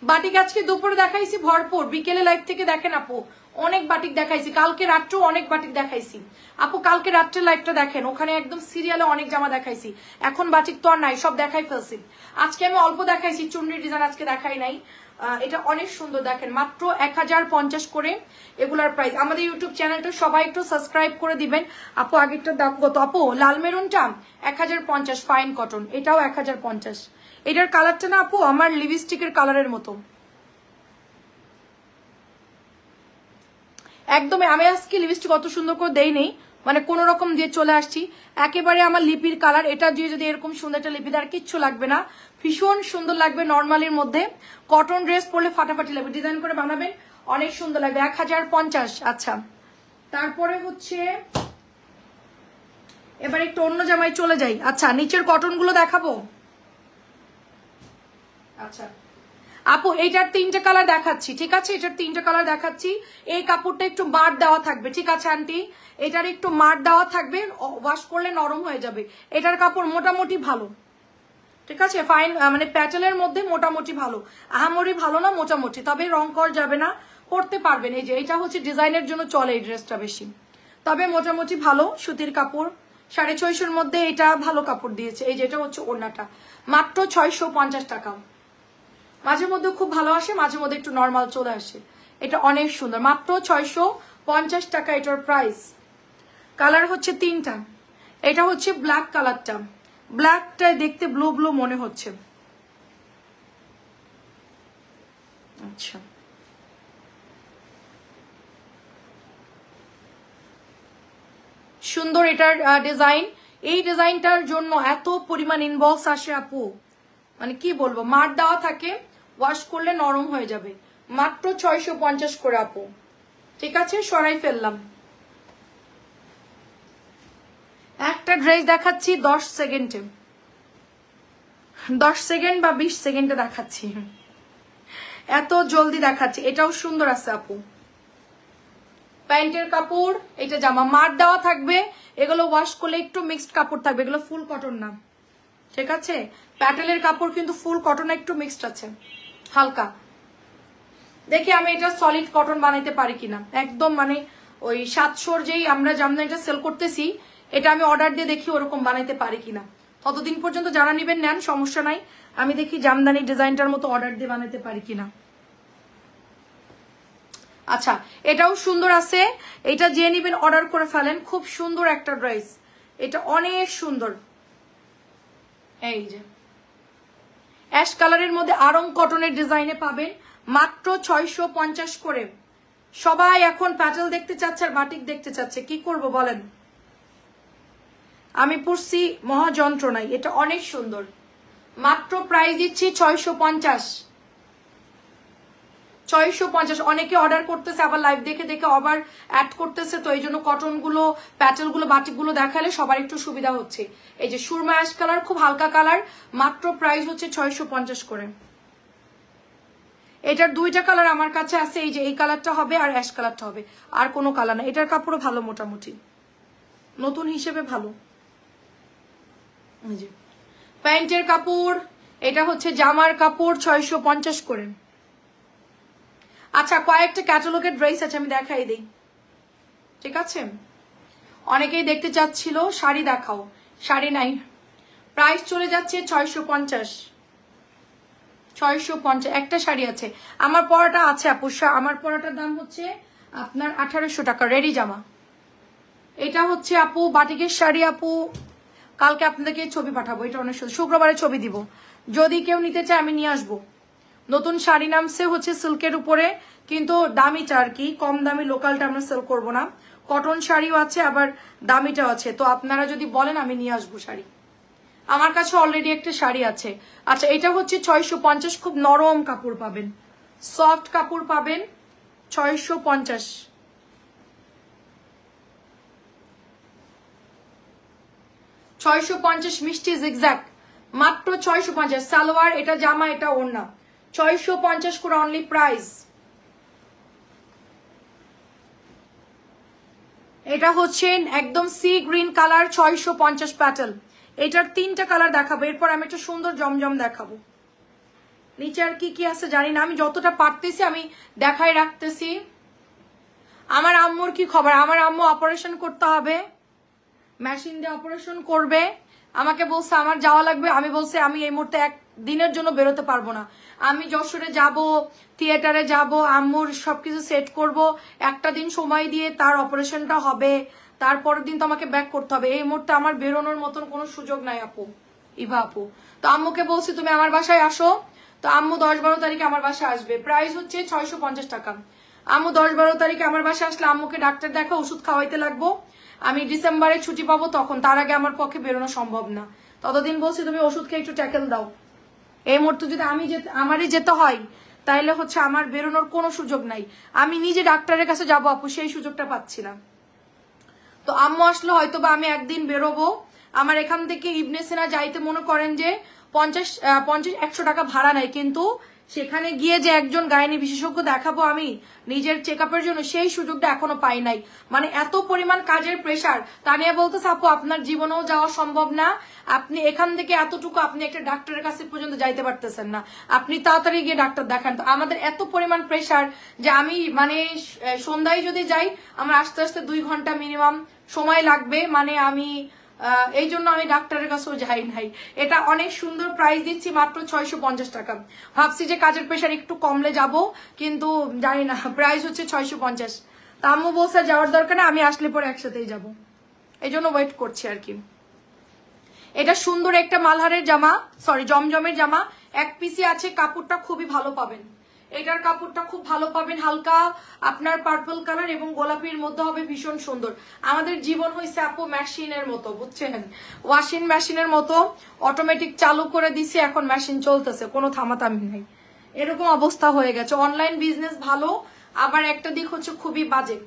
বাটিক। আজকে দুপুরে দেখাইছি ভরপুর, বিকেলে লাইভ থেকে দেখেন আপু, অনেক বাটিক দেখাইছি, কালকে রাত্রেও অনেক বাটিক দেখাইছি আপু, কালকে রাত্রে লাইভটা দেখেন, ওখানে একদম সিরিয়ালে অনেক জামা দেখাইছি। এখন বাটিক তো আর নাই, সব দেখাই ফেলছি। আজকে আমি অল্প দেখাইছি, চুন্ডি ডিজাইন আজকে দেখাই নাই। এটা অনেক সুন্দর, দেখেন মাত্র 1050 করে এগুলার প্রাইস। আমাদের ইউটিউব চ্যানেলটা সবাই একটু সাবস্ক্রাইব করে দিবেন আপু। আগেরটা দাম কত আপু? লাল মেরুনটা 1050 ফাইন কটন, এটাও 1050। এটার কালারটা না আপু আমার লিপস্টিকের কালারের মতো একদমই। আমি আজকে লিপস্টিক অত সুন্দর করে দেই নেই, মানে কোন রকম দিয়ে চলে আসছি, একেবারে আমার লিপির কালার। এটা দিয়ে যদি এরকম সুন্দর একটা লিপি, আর কিচ্ছু লাগবে না, ভীষণ সুন্দর লাগবে। নর্মালির মধ্যে কটন ড্রেস পরলে ফাটাফাটি লাগবে, ডিজাইন করে বানাবেন অনেক সুন্দর লাগবে। 1050। আচ্ছা তারপরে হচ্ছে এবার একটু অন্য জামায় চলে যাই। আচ্ছা নিচের কটন গুলো দেখাবো। আচ্ছা আপু এইটার 3টে কালার দেখাচ্ছি, ঠিক আছে? এটার 3টে কালার দেখাচ্ছি। এই কাপড়টা একটু মার দেওয়া থাকবে, ঠিক আছে আন্টি? এটার একটু মার দেওয়া থাকবে, ওয়াশ করলে নরম হয়ে যাবে। এটার কাপড় মোটামুটি ভালো, ঠিক আছে? ফাইন, মানে প্যাটেলের মধ্যে মোটামুটি ভালো, আহামরি ভালো না, মোটামুটি, তবে রং কর যাবে না, পরতে পারবেন। এই যে এটা হচ্ছে ডিজাইনের জন্য চলে এই ড্রেসটা বেশি, তবে মোটামুটি ভালো সুতির কাপড়। 650-এর মধ্যে এটা ভালো কাপড় দিয়েছে। এই যে এটা হচ্ছে ওড়নাটা, মাত্র 650 টাকা। মাঝে মধ্যে খুব ভালো আসে, মাঝে মধ্যে একটু নর্মাল চলে আসে। এটা অনেক সুন্দর, মাত্র 650 টাকা এটার প্রাইস। কালার হচ্ছে 3টা। এটা হচ্ছে ব্ল্যাক কালারটা, ব্ল্যাকটা দেখতে ব্লু ব্লু মনে হচ্ছে। আচ্ছা সুন্দর এটার ডিজাইন। এই ডিজাইনটার জন্য এত পরিমাণ ইনবক্স আসে আপু, মানে কি বলবো, মার দেওয়া থাকে, ওয়াশ করলে নরম হয়ে যাবে। মাত্র 650 করে আপু, ঠিক আছে? সরাই ফেললাম। একটা ড্রেস দেখাচ্ছি 10 সেকেন্ডে, 10 সেকেন্ড বা 20 সেকেন্ডে দেখাচ্ছি, এত জলদি দেখাচ্ছি। এটাও সুন্দর আছে আপু, প্যান্টের কাপড়, এটা জামা, মার দেওয়া থাকবে। এগুলো ওয়াশ করলে একটু মিক্সড কাপড় থাকবে, এগুলো ফুল কটন না, ঠিক আছে? প্যাটেলের কাপড় কিন্তু ফুল কটন একটু মিক্সড আছে হালকা। দেখি আমি এটা সলিড কটন বানাইতে পারি কিনা, একদম মানে ওই 700-র যেই আমরা জামদানিটা সেল করতেছি, এটা আমি অর্ডার দিয়ে দেখি ওরকম বানাইতে পারি কিনা। ততদিন পর্যন্ত যারা নিবেন নেন, সমস্যা নাই, আমি দেখি জামদানি ডিজাইনটার মতো অর্ডার দিয়ে বানাইতে পারি কিনা। আচ্ছা এটাও সুন্দর আছে, এটা যে নিবেন অর্ডার করে ফেলেন, খুব সুন্দর একটা ড্রেস, এটা অনেক সুন্দর। এই যে অ্যাশ কালারের মধ্যে আরং কটনের ডিজাইনে পাবেন, মাত্র 650 করে। সবাই এখন প্যাটেল দেখতে চাচ্ছে আর বাটিক দেখতে চাচ্ছে, কি করব বলেন? আমি পড়ছি মহা যন্ত্রণায়। এটা অনেক সুন্দর, মাত্র প্রাইস দিচ্ছি 650। 650। অনেকে অর্ডার করতেছে, আবার লাইভ দেখে দেখে আবার অ্যাড করতেছে, তো এই জন্য কটন গুলো, প্যাটেল গুলো, বাটিক গুলো দেখালে সবার একটু সুবিধা হচ্ছে। এই যে সুরমা অ্যাশ কালার, খুব হালকা কালার, মাত্র প্রাইস হচ্ছে 650 করে। এটার 2টা কালার আমার কাছে আছে, এই যে এই কালারটা হবে আর অ্যাশ কালারটা হবে, আর কোনো কালার না। এটার কাপড়ও ভালো, মোটামুটি নতুন হিসেবে ভালো। এই যে প্যান্টের কাপড়, এটা হচ্ছে জামার কাপড়, 650 করে। আচ্ছা কয়েকটা ক্যাটালগের ড্রেস আছে, আমি দেখাই দিই, ঠিক আছে? অনেকেই দেখতে চাচ্ছিল শাড়ি দেখাও, শাড়ি নাই, প্রাইস চলে যাচ্ছে 650। 650 একটা শাড়ি আছে। আমার পরাটা আছে আপু, আমার পরাটার দাম হচ্ছে আপনার 1800 টাকা, রেডি জামা। এটা হচ্ছে আপু বাটিকের শাড়ি আপু, কালকে আপনাদেরকে ছবি পাঠাবো, এটা অনেক সুন্দর, শুক্রবারে ছবি দিব, যদি কেউ নিতে চায় আমি নিয়ে আসবো। নতুন শাড়ি নামছে হচ্ছে সিল্কের উপরে, কিন্তু দামিটা আর কি, কম দামি লোকালটা আমরা সেল করবো না, কটন শাড়িও আছে আবার দামিটাও আছে, তো আপনারা যদি বলেন আমি নিয়ে আসবো শাড়ি। আমার কাছে অলরেডি একটা শাড়ি আছে। আচ্ছা এটা হচ্ছে 650, খুব নরম কাপড় পাবেন, সফট কাপড় পাবেন, 650। 650 মিষ্টি জিগজ্যাগ, মাত্র 650। সালোয়ার, এটা জামা, এটা ওড়না, 650 করে অনলি প্রাইস। এটা হচ্ছে একদম সি গ্রিন কালার, 650 প্যাটেল। এটার 3টা কালার দেখাবো, এরপর আমি একটা সুন্দর জমজম দেখাবো। নিচে আর কি কি আছে জানি না, আমি যতটা পারতেছি আমি দেখাই রাখতেছি। আমার আম্মুর কি খবর? আমার আম্মু অপারেশন করতে হবে, মেশিন দিয়ে অপারেশন করবে, আমাকে বলছে আমার যাওয়া লাগবে। আমি বলছি আমি এই মুহূর্তে একদিনের জন্য বেরোতে পারবো না, আমি যশোরে যাব, থিয়েটারে যাব, আম্মুর সবকিছু সেট করব, একটা দিন সময় দিয়ে তার অপারেশনটা হবে, তারপরের দিন তো আমাকে ব্যাক করতে হবে। এই মুহূর্তে আমার বেরোনোর মতন কোনো সুযোগ নাই আপু, ইভা আপু। তো আম্মুকে বলছি তুমি আমার বাসায় আসো, তো আম্মু 10-12 তারিখে আমার বাসায় আসবে। প্রাইস হচ্ছে 650 টাকা। আম্মু 10-12 তারিখে আমার বাসায় আসলে আম্মুকে ডাক্তার দেখা ওষুধ খাওয়াইতে লাগবো, আমি ডিসেম্বরে ছুটি পাবো তখন, তার আগে আমার পক্ষে বেরোনো সম্ভব না। ততদিন বলছি তুমি ওষুধ খেয়ে একটু ট্যাকেল দাও। এই মুহূর্তে যদি আমারই যেতে হয় তাহলে হচ্ছে আমার বেরোনোর কোনো সুযোগ নাই, আমি নিজে ডাক্তারের কাছে যাবো আপু, সেই সুযোগটা পাচ্ছি না। তো আম্মু আসলে হয়তো বা আমি একদিন বেরোবো। আমার এখান থেকে ইবনে সিনা যাইতে মনে করেন যে 50-100 টাকা ভাড়া নেয়, কিন্তু সেখানে গিয়ে যে একজন গাইনি বিশেষজ্ঞ দেখাবো আমি নিজের চেক আপের জন্য, সেই সুযোগটা এখনো পাই নাই। মানে এত পরিমাণ কাজের প্রেশার, তানিয়া বলতেছে আপু আপনার জীবনেও যাওয়া সম্ভব না, আপনি এখান থেকে এতটুকু আপনি একটা ডাক্তারের কাছে পর্যন্ত যাইতে পারতেছেন না, আপনি তাড়াতাড়ি গিয়ে ডাক্তার দেখান। তো আমাদের এত পরিমাণ প্রেশার যে আমি মানে সন্ধ্যায় যদি যাই আমার আস্তে আস্তে 2 ঘন্টা মিনিমাম সময় লাগবে, মানে আমি এই জন্য আমি ডাক্তারের কাছেও যাই নাই। এটা অনেক সুন্দর প্রাইস দিচ্ছি, মাত্র 650 টাকা। ভাবছি যে কাজের প্রেশার একটু কমলে যাব, কিন্তু জানি না, প্রাইস হচ্ছে 650। তা আম্মু বলছে যাওয়ার দরকার না, আমি আসলে পরে একসাথেই যাব, এই জন্য ওয়েট করছি আর কি। এটা সুন্দর একটা মালহারের জামা, সরি জমজমের জামা, এক পিসি আছে, কাপড়টা খুবই ভালো পাবেন, এটার কাপড়টা খুব ভালো পাবেন, হালকা আপনার পার্পল কালার এবং গোলাপির মধ্যে হবে, ভীষণ সুন্দর। আমাদের জীবন হয়েছে আপু মেশিনের মতো, বুঝছেন, ওয়াশিং মেশিনের মতো, অটোমেটিক চালু করে দিছি, এখন মেশিন চলতেছে, কোনো থামাথামি নাই, এরকম অবস্থা হয়ে গেছে। অনলাইন বিজনেস ভালো, আবার একটা দিক হচ্ছে খুবই বাজে,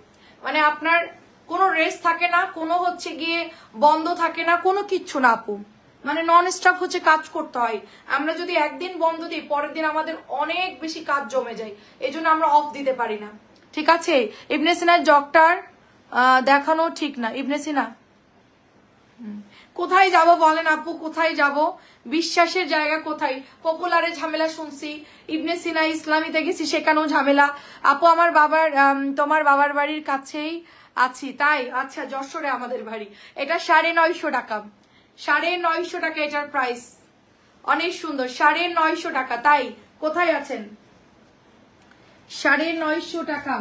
মানে আপনার কোনো রেস্ট থাকে না, কোনো হচ্ছে গিয়ে বন্ধ থাকে না, কোনো কিচ্ছু না আপু, মানে নন স্টপ হচ্ছে কাজ করতে হয়। আমরা যদি একদিন বন্ধ দিই পরের দিন আমাদের অনেক বেশি কাজ জমে যায়, এই জন্য আমরা অফ দিতে পারি না, ঠিক আছে। ইবনে সিনার ডক্টর দেখানো ঠিক না, ইবনে সিনা কোথায় যাব বলেন আপু, কোথায় যাব, বিশ্বাসের জায়গা কোথায়? পপুলারে ঝামেলা শুনছি, ইবনে সিনা ইসলামীতে গেছি সেখানেও ঝামেলা। আপু আমার বাবার তোমার বাবার বাড়ির কাছেই আছি, তাই? আচ্ছা যশোরে আমাদের বাড়ি। এটা 950 টাকা, 950 টাকা এটার প্রাইস, অনেক সুন্দর, 950 টাকা, তাই? কোথায় আছেন? 950 টাকা।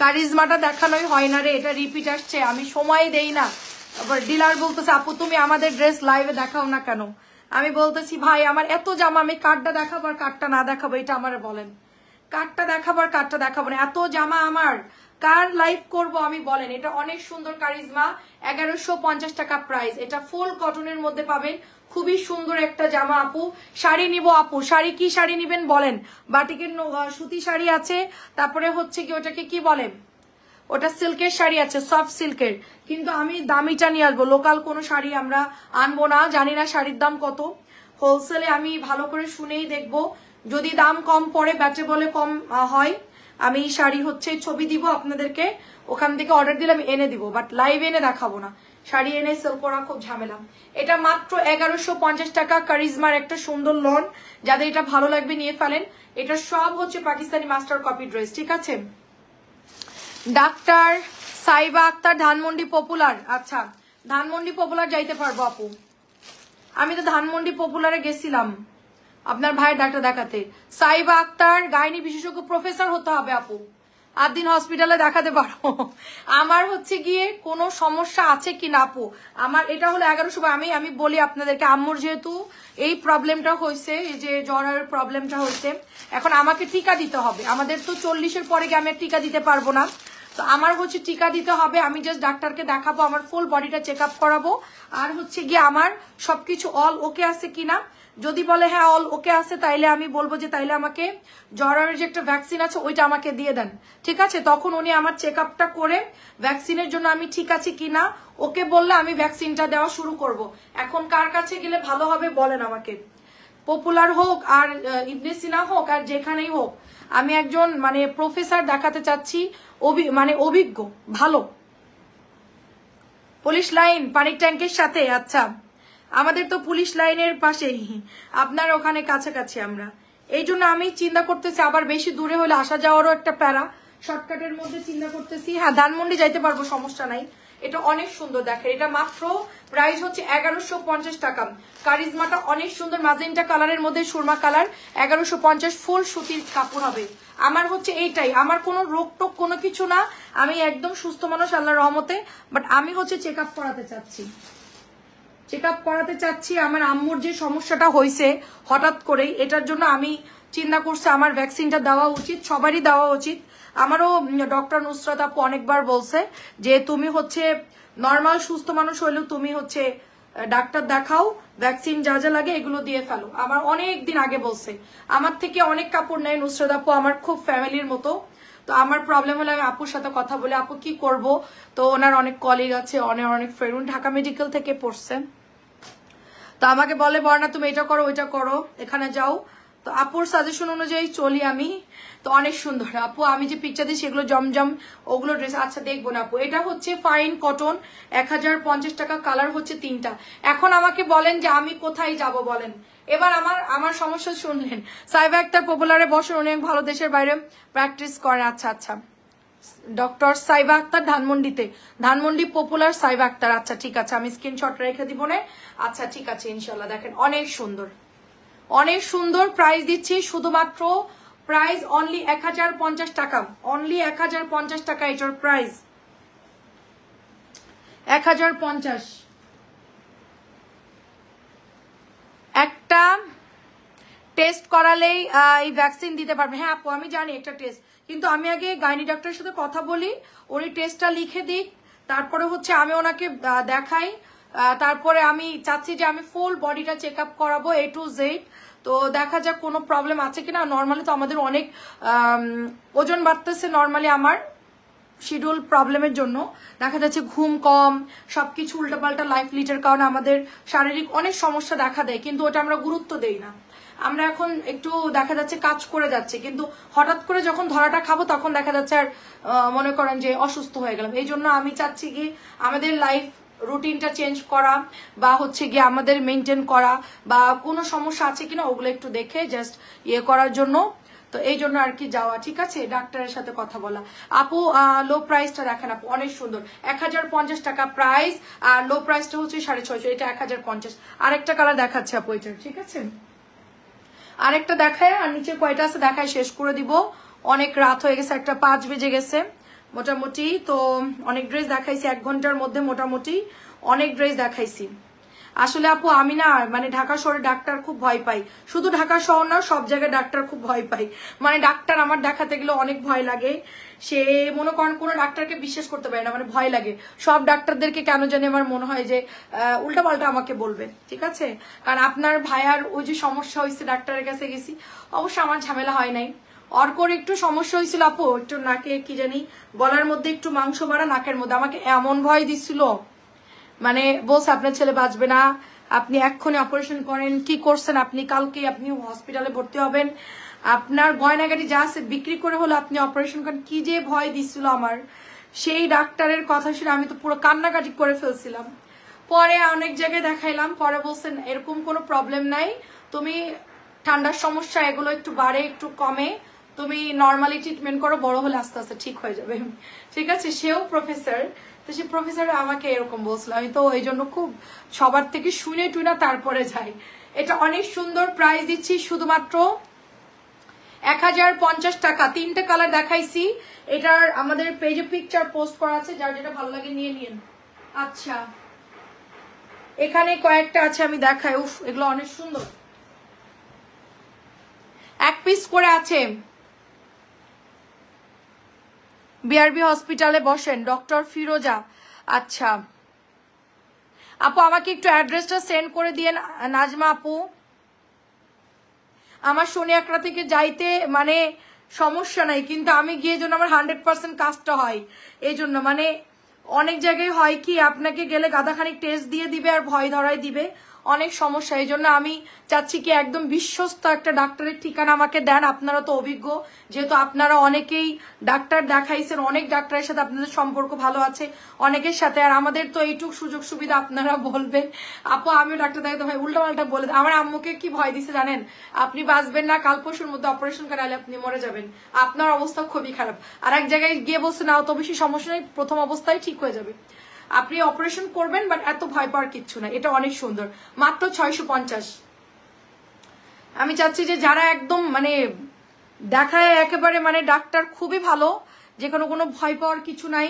কারিজমাটা দেখানোই হয় না রে, এটা রিপিট আসছে, আমি সময় দেই না। আবার ডিলার বলতেছে আপু তুমি আমাদের ড্রেস লাইভে দেখাও না কেন? আমি বলতেছি ভাই আমার এত জামা, আমি কার্ডটা দেখাবো আর কার্ডটা না দেখাবো, এটা আমার বলেন, কার্ডটা দেখাবো আর কার্ডটা দেখাবো না, এত জামা আমার কার লাইভ করব আমি বলেন। এটা অনেক সুন্দর কারিজমা, 1150 টাকা প্রাইস, এটা ফুল কটনের মধ্যে পাবেন, খুবই সুন্দর একটা জামা আপু। শাড়ি নিব আপু, শাড়ি কি শাড়ি নিবেন বলেন? বাটিকের সুতি শাড়ি আছে, তারপরে হচ্ছে কি ওটাকে কি বলে, ওটা সিল্কের শাড়ি আছে, সফট সিল্কের, কিন্তু আমি দামিটা নিয়ে আসবো, লোকাল কোনো শাড়ি আমরা আনবো না, জানি না শাড়ির দাম কত, হোলসেলে আমি ভালো করে শুনেই দেখবো, যদি দাম কম পড়ে ব্যাটে বলে কম হয় আমি শাড়ি হচ্ছে ছবি দিব আপনাদেরকে, ওখান থেকে অর্ডার দিলে আমি এনে দিব, বাট লাইভ এনে দেখাবো না, শাড়ি এনে সেল করা খুব ঝামেলা। এটা মাত্র 1150 টাকা, কারিজমার একটা সুন্দর লন, যাদের এটা ভালো লাগবে নিয়ে ফেলেন। এটা সব হচ্ছে পাকিস্তানি মাস্টার কপি ড্রেস, ঠিক আছে। ডাক্তার সাইবা আক্তার, ধানমন্ডি পপুলার, আচ্ছা ধানমন্ডি পপুলার যাইতে পারবো আপু, আমি তো ধানমন্ডি পপুলারে গেছিলাম আপনার ভাইয়ের ডাক্তার দেখাতে। সাইবা আক্তার গাইনি বিশেষজ্ঞ, প্রফেসর হতে হবে আপু, আদিন হসপিটালে দেখাতে পারো। আমার হচ্ছে গিয়ে কোনো সমস্যা আছে কি না আপু, আমার এটা হলো 1100। আমি বলি আপনাদেরকে, আম্মুর যেহেতু এই প্রবলেমটা হয়েছে, এই যে জ্বরের প্রবলেমটা হয়েছে, এখন আমাকে টিকা দিতে হবে। আমাদের তো 40-এর পরে গিয়ে আমি টিকা দিতে পারবো না, তো আমার হচ্ছে টিকা দিতে হবে। আমি জাস্ট ডাক্তারকে দেখাবো, আমার ফুল বডিটা চেক আপ করাবো, আর হচ্ছে গিয়ে আমার সবকিছু অল ওকে আছে কিনা। যদি বলে হ্যাঁ অল ওকে আছে, তাইলে আমি বলবো যে তাইলে আমাকে জ্বরের যে একটা ভ্যাকসিন আছে ওইটা আমাকে দিয়ে দেন, ঠিক আছে। তখন উনি আমার চেক আপটা করে ভ্যাকসিনের জন্য আমি ঠিক আছি কিনা ওকে বললে আমি ভ্যাকসিনটা দেওয়া শুরু করব। এখন কার কাছে গেলে ভালো হবে বলেন আমাকে, পপুলার হোক আর ইবনে সিনা হোক আর যেখানেই হোক, আমি একজন মানে প্রফেসর দেখাতে চাচ্ছি, মানে অভিজ্ঞ ভালো। পুলিশ লাইন পানির ট্যাঙ্কের সাথে, আচ্ছা আমাদের তো পুলিশ লাইনের পাশেই, আপনার ওখানে কাছাকাছি আমরা, এই জন্য আমি চিন্তা করতেছি আবার বেশি দূরে হলে আসা যাওয়ারও একটা প্যারা, শর্টকাটের মধ্যে চিন্তা করতেছি। হ্যাঁ ধানমন্ডি যাইতে পারবো, সমস্যা নাই। এটা অনেক সুন্দর, দেখেন এটা মাত্র প্রাইস হচ্ছে 1150 টাকা। কারিজমাটা অনেক সুন্দর ম্যাজেন্টা কালারের মধ্যে সুরমা কালার, 1150 ফুল সুতির কাপড় হবে। আমার হচ্ছে এইটাই, আমার কোনো রোগ টোক কোনো কিছু না, আমি একদম সুস্থ মানুষ আল্লাহর রহমতে, বাট আমি হচ্ছে চেক আপ করাতে চাচ্ছি। আমার আম্মুর যে সমস্যাটা হয়েছে হঠাৎ করেই, এটার জন্য আমি চিন্তা করছি আমার ভ্যাকসিনটা দেওয়া উচিত, সবারই দেওয়া উচিত। আমারও ডক্টর নুসরাত আপু অনেকবার বলছে যে তুমি হচ্ছে নর্মাল সুস্থ মানুষ হইলেও তুমি হচ্ছে ডাক্তার দেখাও, ভ্যাকসিন যা যা লাগে এগুলো দিয়ে ফেলো। আমার অনেক দিন আগে বলছে, আমার থেকে অনেক কাপড় নেয় নুসরাত আপু, আমার খুব ফ্যামিলির মতো। তো আমার প্রবলেম হলে আমি আপুর সাথে কথা বলে, আপু কি করব, তো ওনার অনেক কলিগ আছে, অনেক ফ্রেন্ড ঢাকা মেডিকেল থেকে পড়ছে, তো আমাকে বলে বর্ণা তুমি এটা করো ওইটা করো এখানে যাও, তো আপুর সাজেশন অনুযায়ী চলি আমি। তো অনেক সুন্দর আপু, আমি যে পিকচার দিই সেগুলো জমজম ওগুলো ড্রেস, আচ্ছা দেখবো না আপু। এটা হচ্ছে ফাইন কটন, 1050 টাকা, কালার হচ্ছে 3টা। এখন আমাকে বলেন যে আমি কোথায় যাব বলেন, এবার আমার সমস্যা শুনলেন। সাইবা আক্তার পপুলারে বসেন, অনেক ভালো, দেশের বাইরে প্র্যাকটিস করেন। আচ্ছা ডক্টর সাইবা আক্তার ধানমন্ডি পপুলার সাইবা আক্তার, আচ্ছা ঠিক আছে, আমি স্ক্রিনশট রেখে দিব না। আচ্ছা ঠিক আছে, ইনশাল্লাহ। দেখেন অনেক সুন্দর প্রাইস দিচ্ছি, শুধুমাত্র প্রাইস অনলি 1050 টাকা, অনলি 1050 টাকা এটার প্রাইস, 1050। একটা টেস্ট করালেই এই ভ্যাকসিন দিতে পারবে। হ্যাঁ আপু আমি জানি একটা টেস্ট, কিন্তু আমি আগে গাইনি ডাক্তারের সাথে কথা বলি, উনি টেস্টটা লিখে দিক, তারপরে হচ্ছে আমি ওনাকে দেখাই, তারপরে আমি চাচ্ছি যে আমি ফুল বডিটা চেক আপ করাবো A to Z, তো দেখা যাক কোনো প্রবলেম আছে কিনা। নর্মালি তো আমাদের অনেক ওজন বাড়তেছে, নর্মালি আমার শিডিউল প্রবলেমের জন্য দেখা যাচ্ছে ঘুম কম, সবকিছু উল্টাপাল্টা লাইফ লিডের কারণে আমাদের শারীরিক অনেক সমস্যা দেখা দেয়, কিন্তু ওটা আমরা গুরুত্ব দেই না। আমরা এখন একটু দেখা যাচ্ছে কাজ করে যাচ্ছে, কিন্তু হঠাৎ করে যখন ধরাটা খাবো তখন দেখা যাচ্ছে আর মনে করেন যে অসুস্থ হয়ে গেলাম। এই জন্য আমি চাচ্ছি কি আমাদের লাইফ রুটিনটা চেঞ্জ করা, বা হচ্ছে গিয়ে আমাদের মেনটেন করা, বা কোনো সমস্যা আছে কিনা ওগুলো একটু দেখে জাস্ট ইয়ে করার জন্য, তো এই জন্য আর কি যাওয়া। ঠিক আছে, ডাক্তারের সাথে কথা বলা। আপু লো প্রাইসটা দেখেন আপু, অনেক সুন্দর, 1050 টাকা প্রাইস, আর লো প্রাইসটা হচ্ছে 650, এটা 1050। আরেকটা কালার দেখাচ্ছে আপু এটা, ঠিক আছে আরেকটা দেখায়, আর নিচে কয়টা আছে দেখায় শেষ করে দিব, অনেক রাত হয়ে গেছে, একটা 5 বেজে গেছে মোটামুটি। তো অনেক ড্রেস দেখাইছি 1 ঘন্টার মধ্যে, মোটামুটি অনেক ড্রেস দেখাইছি। আসলে আপু আমি না মানে ঢাকা শহরে ডাক্তার খুব ভয় পাই, শুধু ঢাকা শহর না সব জায়গায় ডাক্তার খুব ভয় পাই, মানে ডাক্তার আমার দেখাতে গেলে অনেক ভয় লাগে। সে মনে করেন কোনো ডাক্তারকে বিশ্বাস করতে পারে না, মানে ভয় লাগে। সব ডাক্তারদেরকে কেন জানি আমার মনে হয় যে উল্টাপাল্টা আমাকে বলবে, ঠিক আছে। কারণ আপনার ভাইয়ার ওই যে সমস্যা হয়েছে, ডাক্তারের কাছে গেছি, অবশ্য আমার ঝামেলা হয় নাই। অর্কর একটু সমস্যা হয়েছিল আপু, একটু নাকে কি জানি গলার মধ্যে একটু মাংস বাড়া, নাকের মধ্যে, আমাকে এমন ভয় দিচ্ছিল, মানে বলছে আপনার ছেলে বাঁচবে না, আপনি এক্ষুনি অপারেশন করেন, কি করছেন আপনি, কালকে আপনি হসপিটালে ভর্তি হবেন, আপনার গয়নাগাড়ি যা আছে বিক্রি করে হলো আপনি অপারেশন করেন। কি যে ভয় দিচ্ছিল আমার, সেই ডাক্তারের কথা শুনে আমি তো পুরো কান্নাকাটি করে ফেলছিলাম। পরে অনেক জায়গায় দেখাইলাম, পরে বলছেন এরকম কোনো প্রবলেম নাই, তুমি ঠান্ডার সমস্যা এগুলো একটু বাড়ে একটু কমে, তুমি নর্মালি ট্রিটমেন্ট করো, বড় হলে আস্তে আস্তে ঠিক হয়ে যাবে। ঠিক আছে, সেও প্রফেসর, তো সে প্রফেসর আমাকে এরকম বলছিল, আমি তো এই জন্য খুব সবার থেকে শুনে টুনা তারপরে যাই। এটা অনেক সুন্দর প্রাইস দিচ্ছি, শুধুমাত্র 1050 টাকা। 3টে কালার দেখাইছি, এটার আমাদের পেজে পিকচার পোস্ট করা আছে, যার যেটা ভালো লাগে নিয়ে নিন। আচ্ছা এখানে কয়েকটা আছে আমি দেখাই। উফ এগুলো অনেক সুন্দর, 1 পিস করে আছে। বিআরবি হসপিটালে বসেন ডক্টর ফিরোজা। আচ্ছা আপু আমাকে একটু অ্যাড্রেসটা সেন্ড করে দিয়েন নাজমা আপু। আমার শনি একরা থেকে যাইতে মানে সমস্যা নাই, কিন্তু আমি গিয়ে জন্য আমার 100% কাজটা হয়। এই জন্য মানে অনেক জায়গায় হয় কি আপনাকে গেলে গাদাখানিক টেস্ট দিয়ে দিবে আর ভয় ধরাই দিবে, অনেক সমস্যা। এই জন্য আমি চাচ্ছি কি একদম বিশ্বস্ত একটা ডাক্তারের ঠিকানা আমাকে দেন। আপনারা তো অভিজ্ঞ, যেহেতু আপনারা অনেকেই ডাক্তার দেখাইছেন, অনেক ডাক্তারের সাথে আপনাদের সম্পর্ক ভালো আছে অনেকের সাথে, আর আমাদের তো এইটুক সুযোগ সুবিধা আপনারা বলবেন। আপু আমিও ডাক্তার দেখাতে ভাই উল্টা পাল্টা বলে, আমার আম্মুকে কি ভয় দিছে জানেন, আপনি বাঁচবেন না, কাল পরশুর মধ্যে অপারেশন করালে আপনি মরে যাবেন, আপনার অবস্থা খুবই খারাপ। আর এক জায়গায় গিয়ে বলছে না অত বেশি সমস্যা নেই, প্রথম অবস্থায় ঠিক হয়ে যাবে, আপনি অপারেশন করবেন, বাট এত ভয় পাওয়ার কিচ্ছু না। এটা অনেক সুন্দর, মাত্র 650। আমি চাচ্ছি যে যারা একদম মানে দেখায় একেবারে মানে ডাক্তার খুবই ভালো, যে কোনো ভয় পাওয়ার কিছু নাই,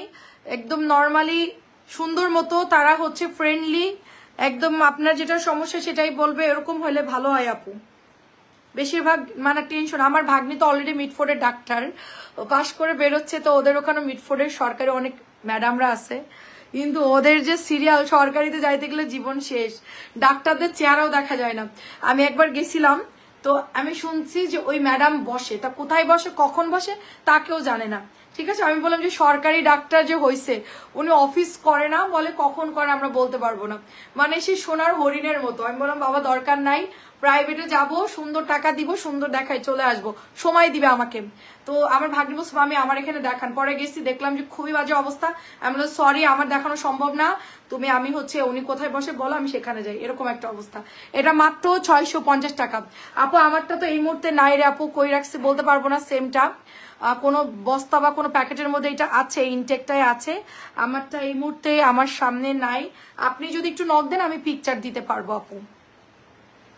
একদম নর্মালি সুন্দর মতো, তারা হচ্ছে ফ্রেন্ডলি, একদম আপনার যেটা সমস্যা সেটাই বলবে, এরকম হলে ভালো হয় আপু। বেশিরভাগ মানে টেনশন, আমার ভাগ্নি তো অলরেডি মিডফোর্ডের ডাক্তার, পাশ করে বেরোচ্ছে, তো ওদের ওখানে মিডফোর্ডের সরকারি অনেক ম্যাডামরা আছে, কিন্তু ওদের যে সিরিয়াল সরকারিতে যাইতে গেলে জীবন শেষ, ডাক্তারদের চেহারাও দেখা যায় না। আমি একবার গেছিলাম, তো আমি শুনছি যে ওই ম্যাডাম বসে, তা কোথায় বসে কখন বসে তা কেউ জানে না। ঠিক আছে, আমি বললাম যে সরকারি ডাক্তার যে হয়েছে উনি অফিস করে না, বলে কখন করে আমরা বলতে পারবো না, মানে সে সোনার হরিণের মতো। আমি বললাম বাবা দরকার নাই, প্রাইভেটে যাব, সুন্দর টাকা দিব, সুন্দর দেখাই চলে আসবো, সময় দিবে আমাকে। তো আমার ভাগ্নি বলছে আমি আমার এখানে দেখান, পরে গেছি দেখলাম যে খুবই বাজে অবস্থা। আমি বললাম সরি আমার দেখানো সম্ভব না, তুমি আমি হচ্ছে উনি কোথায় বসে বলো আমি সেখানে যাই, এরকম একটা অবস্থা। এটা মাত্র 650 টাকা। আপু আমারটা তো এই মুহূর্তে নাই রে আপু, কই রাখছি বলতে পারবো না, সেমটা কোনো বস্তা বা কোনো প্যাকেটের মধ্যে এটা আছে, ইনটেকটাই আছে, আমারটা এই মুহূর্তে আমার সামনে নাই। আপনি যদি একটু নক দেন আমি পিকচার দিতে পারবো আপু।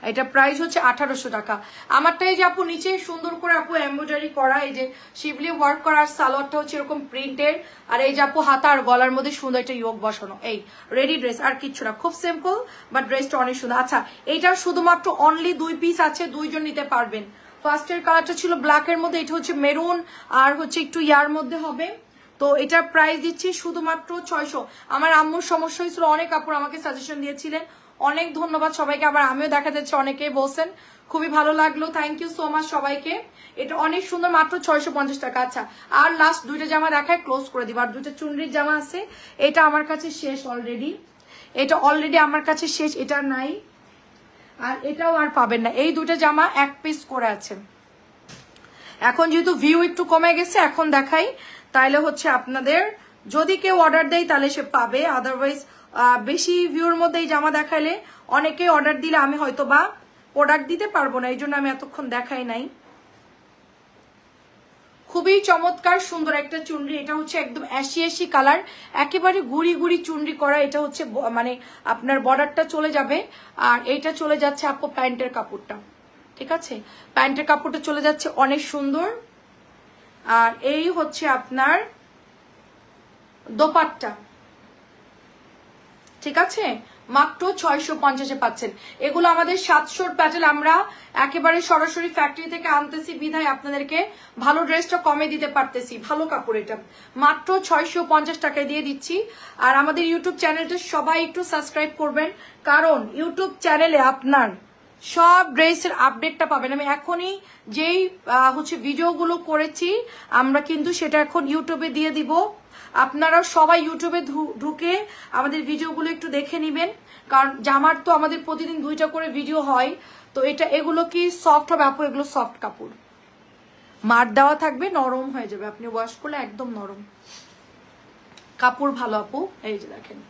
এটা প্রাইস হচ্ছে 1800 টাকা। আমারটাই যে আপু নিচে সুন্দর করে আপু এমব্রয়ডারি করা, এই যে শিবলি ওয়ার্ক করা, আর সালোয়ারটা হচ্ছে এরকম প্রিন্টের, আর এই যে আপু হাতা আর গলার মধ্যে সুন্দর একটা ইয়োগ বসানো, এই রেডি ড্রেস, আর কিচ্ছু না, খুব সিম্পল বাট ড্রেসটা অনেক সুন্দর। আচ্ছা এইটার শুধুমাত্র অনলি 2 পিস আছে, 2জন নিতে পারবেন। ফার্স্টের কালারটা ছিল ব্ল্যাকের মধ্যে, এটা হচ্ছে মেরুন আর হচ্ছে একটু ইয়ার মধ্যে হবে। তো এটার প্রাইস দিচ্ছি শুধুমাত্র 600। আমার আম্মুর সমস্যা হয়েছিল, অনেক কাপড় আমাকে সাজেশন দিয়েছিলেন, অনেক ধন্যবাদ সবাইকে। আবার আমিও দেখা যাচ্ছে অনেকেই বলছেন, খুবই ভালো লাগলো, থ্যাংক ইউ সো মাচ সবাইকে। এটা অনেক সুন্দর, মাত্র 650 টাকা। আচ্ছা আর লাস্ট 2টা জামা দেখায় ক্লোজ করে দিব, আর 2টা চুনরির জামা আছে, এটা আমার কাছে শেষ অলরেডি, এটা অলরেডি আমার কাছে শেষ, এটা নাই, আর এটাও আর পাবেন না। এই 2টা জামা 1 পিস করে আছে। এখন যেহেতু ভিউ একটু কমে গেছে, এখন দেখাই, তাইলে হচ্ছে আপনাদের যদি কেউ অর্ডার দেয় তাহলে সে পাবে, আদারওয়াইজ বেশি ভিউর মধ্যে এই জামা দেখাইলে অনেকে অর্ডার দিলে আমি হয়তো বা প্রোডাক্ট দিতে পারবো না, এই জন্য আমি এতক্ষণ দেখাই নাই। খুবই চমৎকার সুন্দর একটা চুনরি, এটা হচ্ছে একদম অ্যাশি কালার, একেবারে গুড়ি গুড়ি চুনরি করা, এটা হচ্ছে মানে আপনার বর্ডারটা চলে যাবে, আর এইটা চলে যাচ্ছে আপু প্যান্টের কাপড়টা, ঠিক আছে, প্যান্টের কাপড়টা চলে যাচ্ছে অনেক সুন্দর, আর এই হচ্ছে আপনার দোপাট্টা, ঠিক আছে, মাত্র 650-এ পাচ্ছেন। এগুলো আমাদের 700 প্যাটেল, আমরা একেবারে সরাসরি ফ্যাক্টরি থেকে আনতেছি বিধায় আপনাদেরকে ভালো ড্রেসটা কমে দিতে পারতেছি, ভালো কাপড়, এটা মাত্র 650 টাকায় দিয়ে দিচ্ছি। আর আমাদের ইউটিউব চ্যানেলটা সবাই একটু সাবস্ক্রাইব করবেন, কারণ ইউটিউব চ্যানেলে আপনার সব ড্রেসের আপডেটটা পাবেন। আমি এখনই যেই হচ্ছে ভিডিওগুলো করেছি আমরা কিন্তু সেটা এখন ইউটিউবে দিয়ে দিব, আপনারা সবাই ইউটিউবে ঢুকে আমাদের ভিডিওগুলো একটু দেখে নেবেন, কারণ জামার তো আমাদের প্রতিদিন 2টা করে ভিডিও হয়। তো এগুলো কি সফট হবে আপু, এগুলো সফট কাপড়, মার দেওয়া থাকবে, নরম হয়ে যাবে, আপনি ওয়াশ করলে একদম নরম কাপড়, ভালো আপু। এই যে দেখেন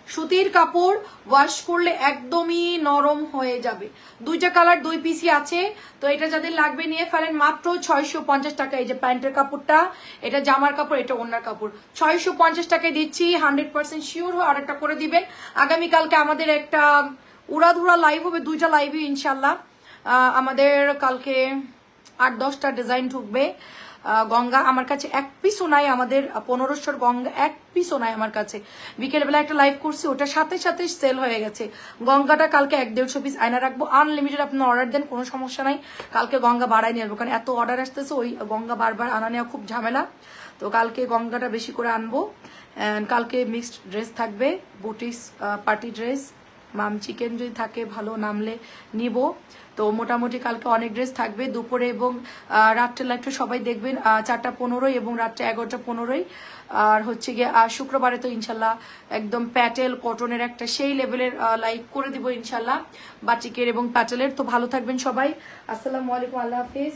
সুতির কাপড়, ওয়াশ করলে একদমই নরম হয়ে যাবে। 2টা কালার 2 পিসই আছে, তো এটা যাদের লাগবে নিয়ে ফেলেন, মাত্র 650 টাকা। এই যে প্যান্টের কাপড়টা, এটা জামার কাপড়, এটা ওড়নার কাপড়, 650 টাকায় দিচ্ছি। 100% শিওর আর একটা করে দিবেন। আগামীকালকে আমাদের একটা উড়াধুরা লাইভ হবে, 2টা লাইভই ইনশাল্লাহ আমাদের কালকে 8-10টা ডিজাইন ঢুকবে। গঙ্গা আমার কাছে এক পিসও নাই, আমাদের 1500 গঙ্গা এক পিসও নাই আমার কাছে। বিকেলবেলা একটা লাইভ করছি, ওটার সাথে সাথে সেল হয়ে গেছে। গঙ্গাটা কালকে 1-150 পিস আয়না রাখবো, আনলিমিটেড আপনার অর্ডার দেন, কোনো সমস্যা নাই। কালকে গঙ্গা বাড়াই নিয়ে আসবো, কারণ এত অর্ডার আসতেছে, ওই গঙ্গা বারবার আনা নেওয়া খুব ঝামেলা। তো কালকে গঙ্গাটা বেশি করে আনবো। কালকে মিক্সড ড্রেস থাকবে, বুটিস পার্টি ড্রেস, মাম চিকেন যদি থাকে ভালো নামলে নিব। তো মোটামুটি কালকে অনেক ড্রেস থাকবে। দুপুরে এবং রাত্রে লাইভটা সবাই দেখবেন 4:15 এবং রাত্রে 11:15। আর হচ্ছে গিয়ে শুক্রবারে তো ইনশাল্লাহ একদম প্যাটেল কটনের একটা সেই লেভেলের লাইভ করে দিব ইনশাল্লাহ, বাটিকের এবং প্যাটেলের। তো ভালো থাকবেন সবাই, আসসালামু আলাইকুম, আল্লাহ হাফিজ।